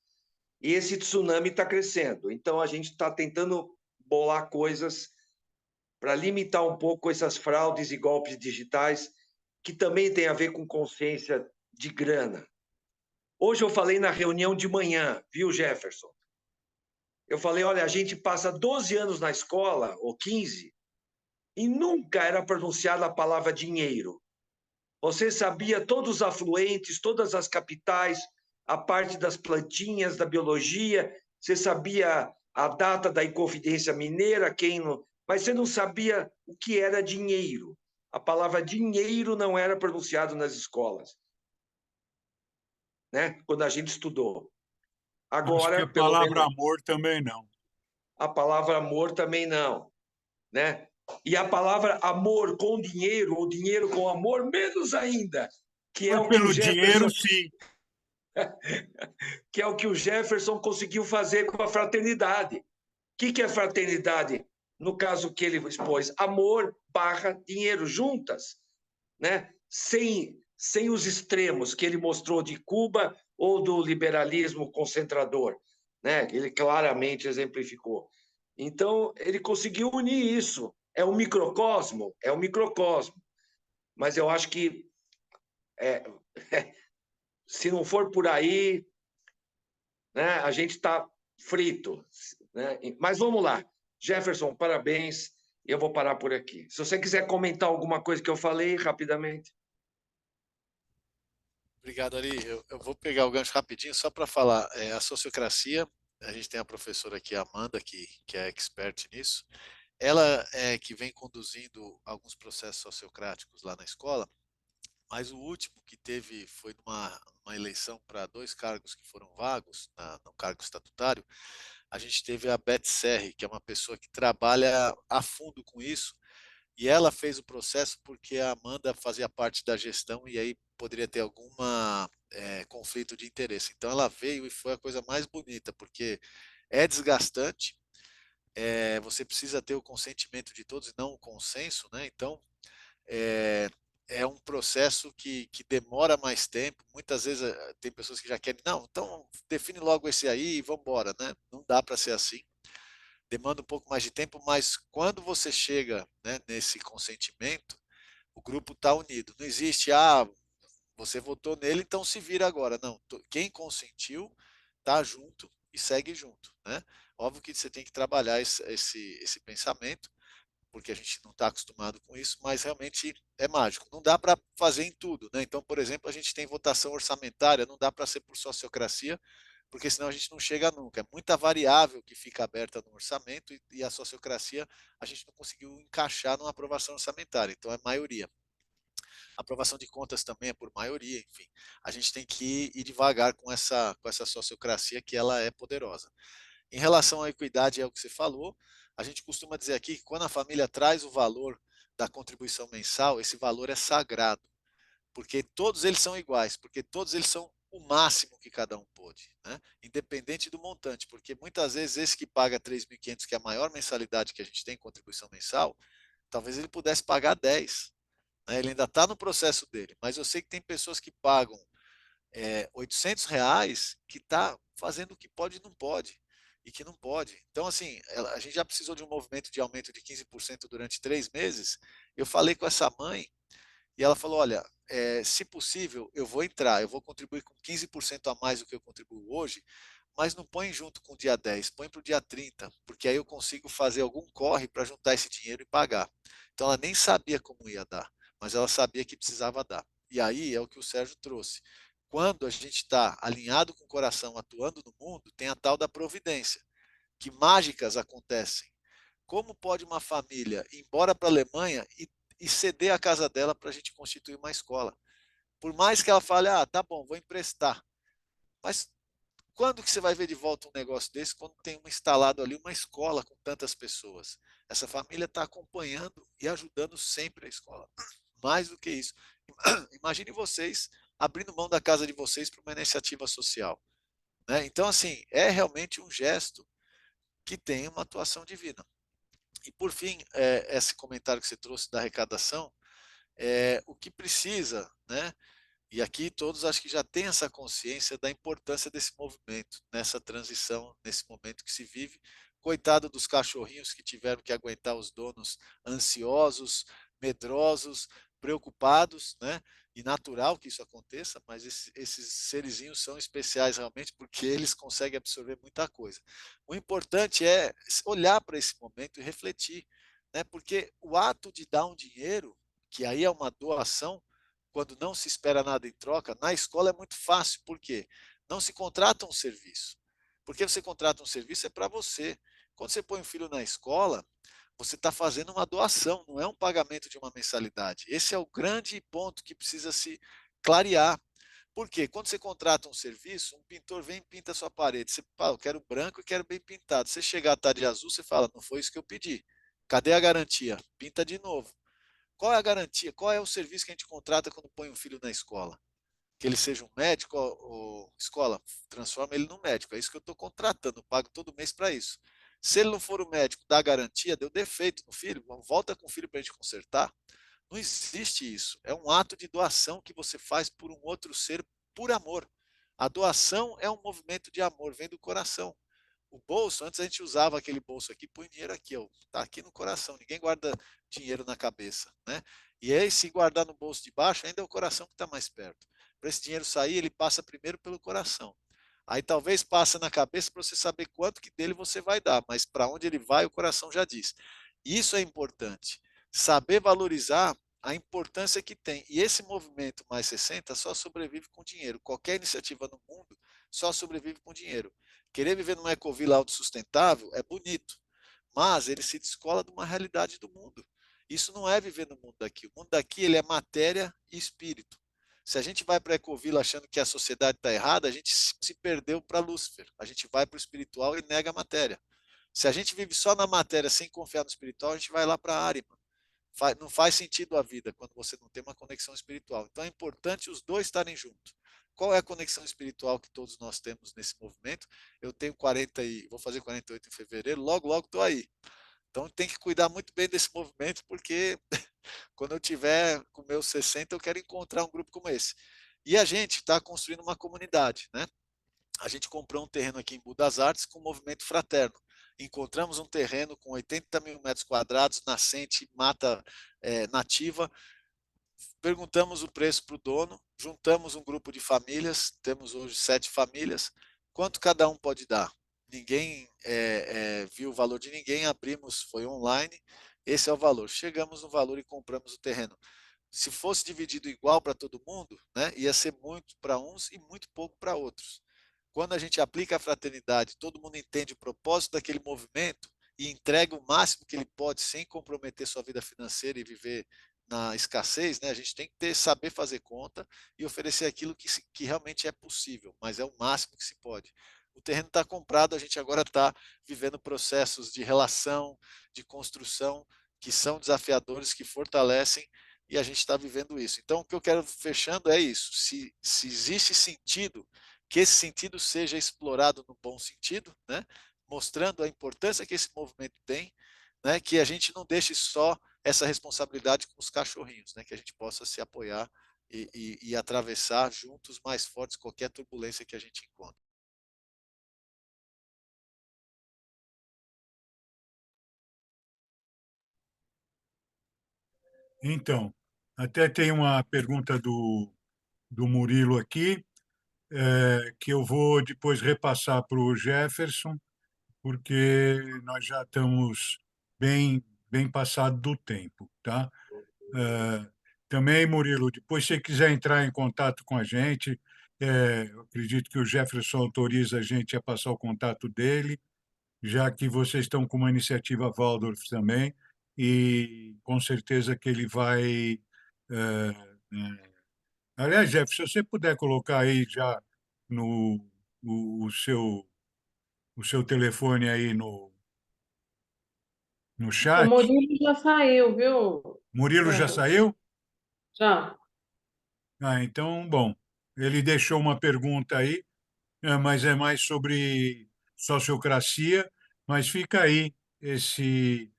e esse tsunami está crescendo. Então, a gente está tentando bolar coisas para limitar um pouco essas fraudes e golpes digitais, que também tem a ver com consciência de grana. Hoje eu falei na reunião de manhã, viu, Jefferson? Eu falei, olha, a gente passa 12 anos na escola, ou 15, e nunca era pronunciada a palavra dinheiro. Você sabia todos os afluentes, todas as capitais, a parte das plantinhas, da biologia, você sabia a data da Inconfidência Mineira, mas você não sabia o que era dinheiro. A palavra dinheiro não era pronunciada nas escolas, né? Quando a gente estudou. Agora, acho que a palavra amor também não. A palavra amor também não, né? E a palavra amor com dinheiro, ou dinheiro com amor, menos ainda, que é o que o Jefferson... dinheiro, sim. Que é o que o Jefferson conseguiu fazer com a fraternidade. O que é fraternidade? No caso que ele expôs, amor barra dinheiro, juntas, né? Sem os extremos que ele mostrou de Cuba ou do liberalismo concentrador, né? Ele claramente exemplificou. Então, ele conseguiu unir isso. É um microcosmo, mas eu acho que se não for por aí, né, a gente está frito. Né? Mas vamos lá. Jefferson, parabéns. Eu vou parar por aqui. Se você quiser comentar alguma coisa que eu falei, rapidamente. Obrigado, Ari. Eu vou pegar o gancho rapidinho só para falar. A sociocracia, a gente tem a professora aqui, Amanda, que é expert nisso, ela é que vem conduzindo alguns processos sociocráticos lá na escola, mas o último que teve foi numa eleição para 2 cargos que foram vagos, no cargo estatutário. A gente teve a Beth Serri, que é uma pessoa que trabalha a fundo com isso, e ela fez o processo porque a Amanda fazia parte da gestão e aí poderia ter alguma conflito de interesse. Então ela veio e foi a coisa mais bonita, porque é desgastante, você precisa ter o consentimento de todos e não o consenso, né? Então é, é um processo que demora mais tempo. Muitas vezes tem pessoas que já querem, não, então define logo esse aí e vamos embora, né? Não dá para ser assim. Demanda um pouco mais de tempo, mas quando você chega, né, nesse consentimento, o grupo está unido. Não existe, você votou nele, então se vira agora. Não, quem consentiu está junto e segue junto, né? Óbvio que você tem que trabalhar esse pensamento, porque a gente não está acostumado com isso, mas realmente é mágico. Não dá para fazer em tudo, né? Então, por exemplo, a gente tem votação orçamentária, não dá para ser por sociocracia, porque senão a gente não chega nunca. É muita variável que fica aberta no orçamento e a sociocracia a gente não conseguiu encaixar numa aprovação orçamentária, então é maioria. A aprovação de contas também é por maioria, enfim. A gente tem que ir devagar com essa sociocracia que ela é poderosa. Em relação à equidade, é o que você falou. A gente costuma dizer aqui que quando a família traz o valor da contribuição mensal, esse valor é sagrado, porque todos eles são iguais, porque todos eles são o máximo que cada um pôde, né? Independente do montante, porque muitas vezes esse que paga 3.500, que é a maior mensalidade que a gente tem em contribuição mensal, talvez ele pudesse pagar 10, né? Ele ainda está no processo dele, mas eu sei que tem pessoas que pagam R$ 800 que está fazendo o que pode e não pode, e que não pode. Então, assim, a gente já precisou de um movimento de aumento de 15% durante 3 meses. Eu falei com essa mãe e ela falou: olha, se possível, eu vou entrar, eu vou contribuir com 15% a mais do que eu contribuo hoje, mas não põe junto com o dia 10, põe para o dia 30, porque aí eu consigo fazer algum corre para juntar esse dinheiro e pagar. Então ela nem sabia como ia dar, mas ela sabia que precisava dar. E aí é o que o Sérgio trouxe. Quando a gente está alinhado com o coração, atuando no mundo, tem a tal da providência, que mágicas acontecem. Como pode uma família ir embora para a Alemanha e ceder a casa dela para a gente constituir uma escola? Por mais que ela fale, tá bom, vou emprestar. Mas quando que você vai ver de volta um negócio desse quando tem instalado ali uma escola com tantas pessoas? Essa família está acompanhando e ajudando sempre a escola. Mais do que isso. Imagine vocês abrindo mão da casa de vocês para uma iniciativa social, né? Então, assim, é realmente um gesto que tem uma atuação divina. E, por fim, esse comentário que você trouxe da arrecadação, o que precisa, né? E aqui todos acho que já têm essa consciência da importância desse movimento, nessa transição, nesse momento que se vive. Coitado dos cachorrinhos que tiveram que aguentar os donos ansiosos, medrosos, preocupados, né? E natural que isso aconteça, mas esses serizinhos são especiais realmente porque eles conseguem absorver muita coisa. O importante é olhar para esse momento e refletir, né? Porque o ato de dar um dinheiro, que aí é uma doação, quando não se espera nada em troca, na escola é muito fácil. Por quê? Não se contrata um serviço. Porque você contrata um serviço é para você. Quando você põe um filho na escola, você está fazendo uma doação, não é um pagamento de uma mensalidade. Esse é o grande ponto que precisa se clarear. Por quê? Quando você contrata um serviço, um pintor vem e pinta a sua parede. Você fala, eu quero branco e quero bem pintado. Você chegar à tarde azul, você fala, não foi isso que eu pedi. Cadê a garantia? Pinta de novo. Qual é a garantia? Qual é o serviço que a gente contrata quando põe um filho na escola? Que ele seja um médico, ou escola, transforma ele num médico. É isso que eu estou contratando, eu pago todo mês para isso. Se ele não for o médico, dá garantia, deu defeito no filho, volta com o filho para a gente consertar. Não existe isso. É um ato de doação que você faz por um outro ser por amor. A doação é um movimento de amor, vem do coração. O bolso, antes a gente usava aquele bolso aqui, põe dinheiro aqui, ó, tá aqui no coração, ninguém guarda dinheiro na cabeça, né? E aí, se guardar no bolso de baixo, ainda é o coração que está mais perto. Para esse dinheiro sair, ele passa primeiro pelo coração. Aí talvez passe na cabeça para você saber quanto que dele você vai dar, mas para onde ele vai, o coração já diz. Isso é importante. Saber valorizar a importância que tem. E esse movimento mais 60 só sobrevive com dinheiro. Qualquer iniciativa no mundo só sobrevive com dinheiro. Querer viver numa ecovila autossustentável é bonito, mas ele se descola de uma realidade do mundo. Isso não é viver no mundo daqui. O mundo daqui ele é matéria e espírito. Se a gente vai para a Ecovila achando que a sociedade está errada, a gente se perdeu para Lúcifer. A gente vai para o espiritual e nega a matéria. Se a gente vive só na matéria sem confiar no espiritual, a gente vai lá para a Arima. Não faz sentido a vida quando você não tem uma conexão espiritual. Então é importante os dois estarem juntos. Qual é a conexão espiritual que todos nós temos nesse movimento? Eu tenho 40 e vou fazer 48 em fevereiro, logo, logo estou aí. Então tem que cuidar muito bem desse movimento, porque quando eu tiver com meus 60, eu quero encontrar um grupo como esse. E a gente está construindo uma comunidade, né? A gente comprou um terreno aqui em Budas Artes com um movimento fraterno. Encontramos um terreno com 80 mil metros quadrados, nascente, mata nativa. Perguntamos o preço para o dono, juntamos um grupo de famílias, temos hoje 7 famílias. Quanto cada um pode dar? Ninguém viu o valor de ninguém, abrimos, foi online. Esse é o valor. Chegamos no valor e compramos o terreno. Se fosse dividido igual para todo mundo, né, ia ser muito para uns e muito pouco para outros. Quando a gente aplica a fraternidade, todo mundo entende o propósito daquele movimento e entrega o máximo que ele pode sem comprometer sua vida financeira e viver na escassez, né? A gente tem que saber fazer conta e oferecer aquilo que realmente é possível, mas é o máximo que se pode. O terreno está comprado, a gente agora está vivendo processos de relação, de construção, que são desafiadores, que fortalecem, e a gente está vivendo isso. Então, o que eu quero fechando é isso. Se existe sentido, que esse sentido seja explorado no bom sentido, né? Mostrando a importância que esse movimento tem, né? Que a gente não deixe só essa responsabilidade com os cachorrinhos, né? Que a gente possa se apoiar e atravessar juntos mais fortes qualquer turbulência que a gente encontre. Então, até tem uma pergunta do Murilo aqui, que eu vou depois repassar para o Jefferson, porque nós já estamos bem passado do tempo, tá? Também, Murilo, depois se você quiser entrar em contato com a gente, eu acredito que o Jefferson autoriza a gente a passar o contato dele, já que vocês estão com uma iniciativa Waldorf também, e com certeza que ele vai. eh, Aliás, Jeff, se você puder colocar aí já no o seu telefone aí no O chat. Murilo já saiu, viu, Murilo já Jefferson? saiu? Já. Ah, então, bom, ele deixou uma pergunta aí, mas é mais sobre sociocracia, mas fica aí esse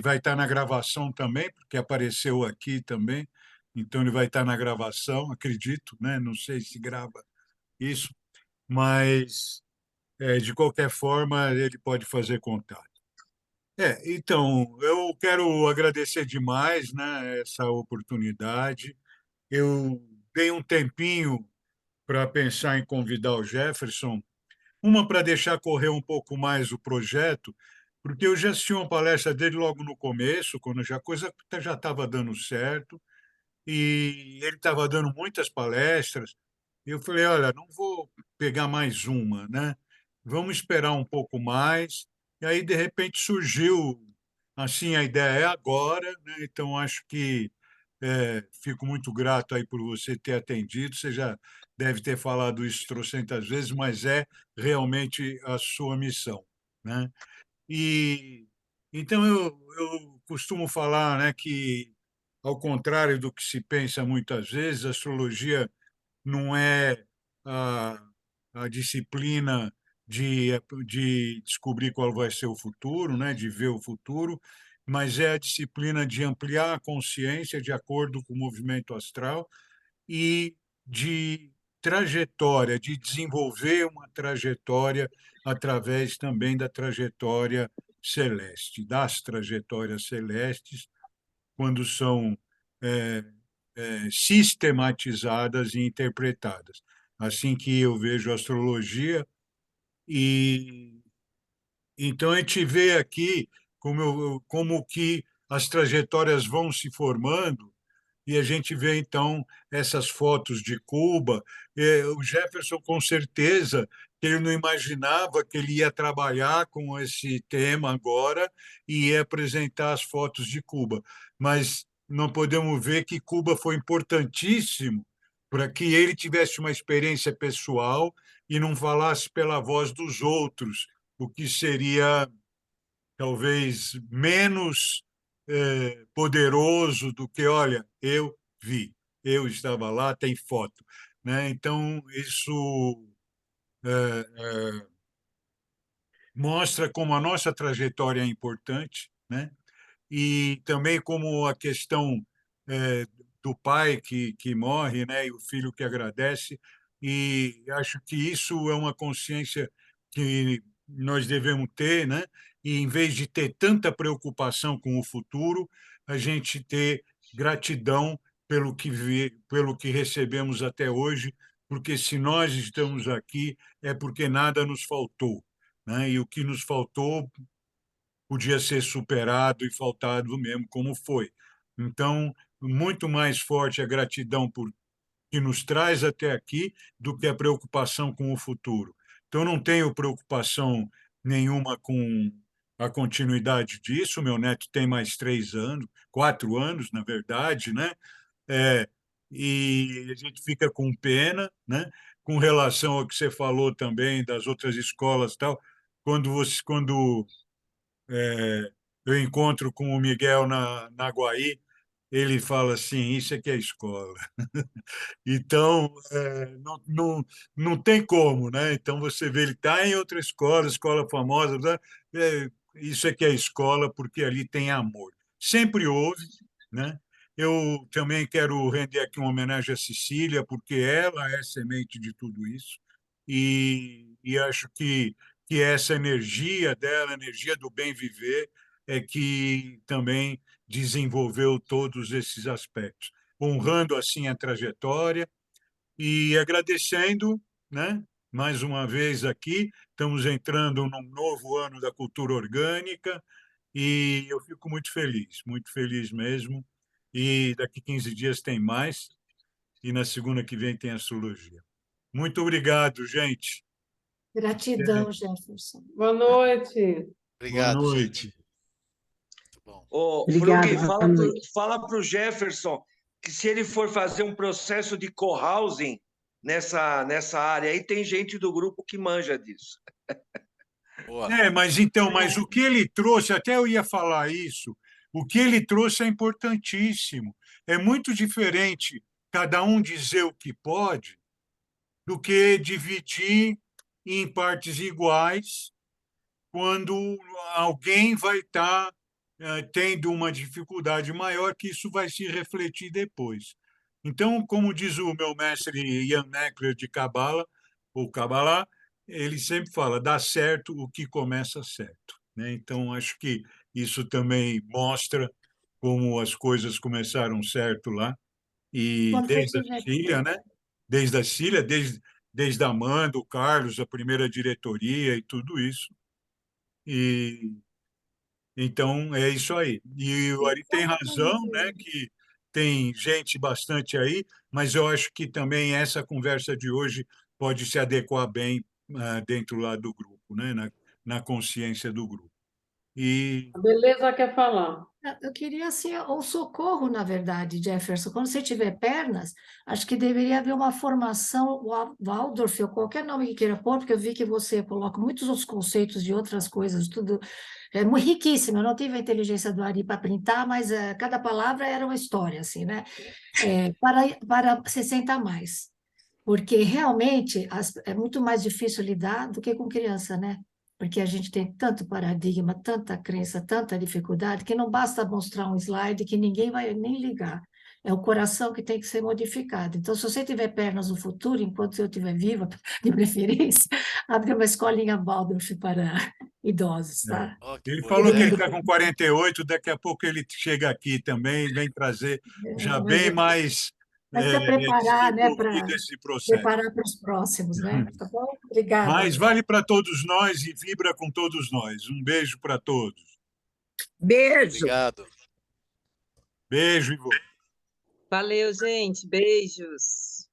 vai estar na gravação também, porque apareceu aqui também, então ele vai estar na gravação, acredito, né? Não sei se grava isso, mas de qualquer forma ele pode fazer contato. Então, eu quero agradecer demais, né, essa oportunidade. Eu dei um tempinho para pensar em convidar o Jefferson, uma para deixar correr um pouco mais o projeto, porque eu já assisti uma palestra dele logo no começo, quando já a coisa já estava dando certo, e ele estava dando muitas palestras. E eu falei, olha, não vou pegar mais uma, né? Vamos esperar um pouco mais. E aí, de repente, surgiu assim a ideia é agora, né? Então acho que fico muito grato aí por você ter atendido. Você já deve ter falado isso trocentas vezes, mas é realmente a sua missão, né? E então eu costumo falar, né, que ao contrário do que se pensa muitas vezes, a astrologia não é a, a disciplina de, de descobrir qual vai ser o futuro, né, de ver o futuro, mas é a disciplina de ampliar a consciência de acordo com o movimento astral e de trajetória, de desenvolver uma trajetória através também da trajetória celeste, das trajetórias celestes, quando são é, sistematizadas e interpretadas. Assim que eu vejo a astrologia, e então a gente vê aqui como que as trajetórias vão se formando e a gente vê, então, essas fotos de Cuba. O Jefferson, com certeza, ele não imaginava que ele ia trabalhar com esse tema agora e ia apresentar as fotos de Cuba. Mas não podemos ver que Cuba foi importantíssimo para que ele tivesse uma experiência pessoal e não falasse pela voz dos outros, o que seria talvez menos poderoso do que, olha, eu vi, eu estava lá, tem foto, né? Então, isso mostra como a nossa trajetória é importante, né? E também como a questão do pai que morre, né, e o filho que agradece, e acho que isso é uma consciência que nós devemos ter, né? E em vez de ter tanta preocupação com o futuro, a gente ter gratidão pelo que recebemos até hoje, porque se nós estamos aqui é porque nada nos faltou, né? E o que nos faltou podia ser superado e faltado mesmo, como foi. Então, muito mais forte a gratidão por que nos traz até aqui do que a preocupação com o futuro. Então, não tenho preocupação nenhuma com a continuidade disso. Meu neto tem mais 3 anos, 4 anos, na verdade, né? É, e a gente fica com pena, né? Com relação ao que você falou também das outras escolas e tal, quando eu encontro com o Miguel na Guaí, ele fala assim, isso é que é escola. Então, não tem como, né? Então, você vê, ele está em outra escola, escola famosa, né? Isso é que é escola, porque ali tem amor. Sempre houve, né? Eu também quero render aqui uma homenagem à Cecília, porque ela é semente de tudo isso, e acho que essa energia dela, a energia do bem viver, é que também desenvolveu todos esses aspectos, honrando assim a trajetória e agradecendo, né? Mais uma vez aqui, estamos entrando num novo ano da cultura orgânica e eu fico muito feliz mesmo. E daqui 15 dias tem mais, e na segunda que vem tem astrologia. Muito obrigado, gente. Gratidão, Jefferson. Boa noite. Boa Obrigado, noite. gente. Muito bom. Ô, Obrigada, Fruc, boa noite. fala para o Jefferson que se ele for fazer um processo de co-housing nessa área, aí tem gente do grupo que manja disso. Boa. Mas o que ele trouxe, até eu ia falar isso, o que ele trouxe é importantíssimo. É muito diferente cada um dizer o que pode do que dividir em partes iguais quando alguém vai estar tendo uma dificuldade maior, que isso vai se refletir depois. Então, como diz o meu mestre Ian Neckler de Cabala, ou Kabbalah, ele sempre fala, dá certo o que começa certo, né? Então, acho que isso também mostra como as coisas começaram certo lá, e Quando você desde a tiver Cília, né? Desde a Amanda, o Carlos, a primeira diretoria e tudo isso. E então é isso aí. E o Ari só tem uma coisa razão, né, que tem gente bastante aí, mas eu acho que também essa conversa de hoje pode se adequar bem dentro lá do grupo, né, na consciência do grupo. E A beleza quer falar. Eu queria assim, um socorro, na verdade, Jefferson. Quando você tiver pernas, acho que deveria haver uma formação, Waldorf, ou qualquer nome que queira pôr, porque eu vi que você coloca muitos outros conceitos de outras coisas, tudo é muito riquíssimo. Eu não tive a inteligência do Ari para printar, mas cada palavra era uma história, assim, né? Para 60 a mais. Porque realmente é muito mais difícil lidar do que com criança, né? Porque a gente tem tanto paradigma, tanta crença, tanta dificuldade, que não basta mostrar um slide que ninguém vai nem ligar. É o coração que tem que ser modificado. Então, se você tiver pernas no futuro, enquanto eu estiver viva, de preferência, abre uma escolinha Waldorf para idosos, tá? Ó, que ele boa falou que ele ideia. está com 48, daqui a pouco ele chega aqui também e vem trazer já Mas bem mais para preparar, né? desenvolvido Para esse processo. preparar para os próximos, né? Tá bom? Obrigada. Mas vale para todos nós e vibra com todos nós. Um beijo para todos. Beijo. Obrigado. Beijo, Ivo. Valeu, gente. Beijos.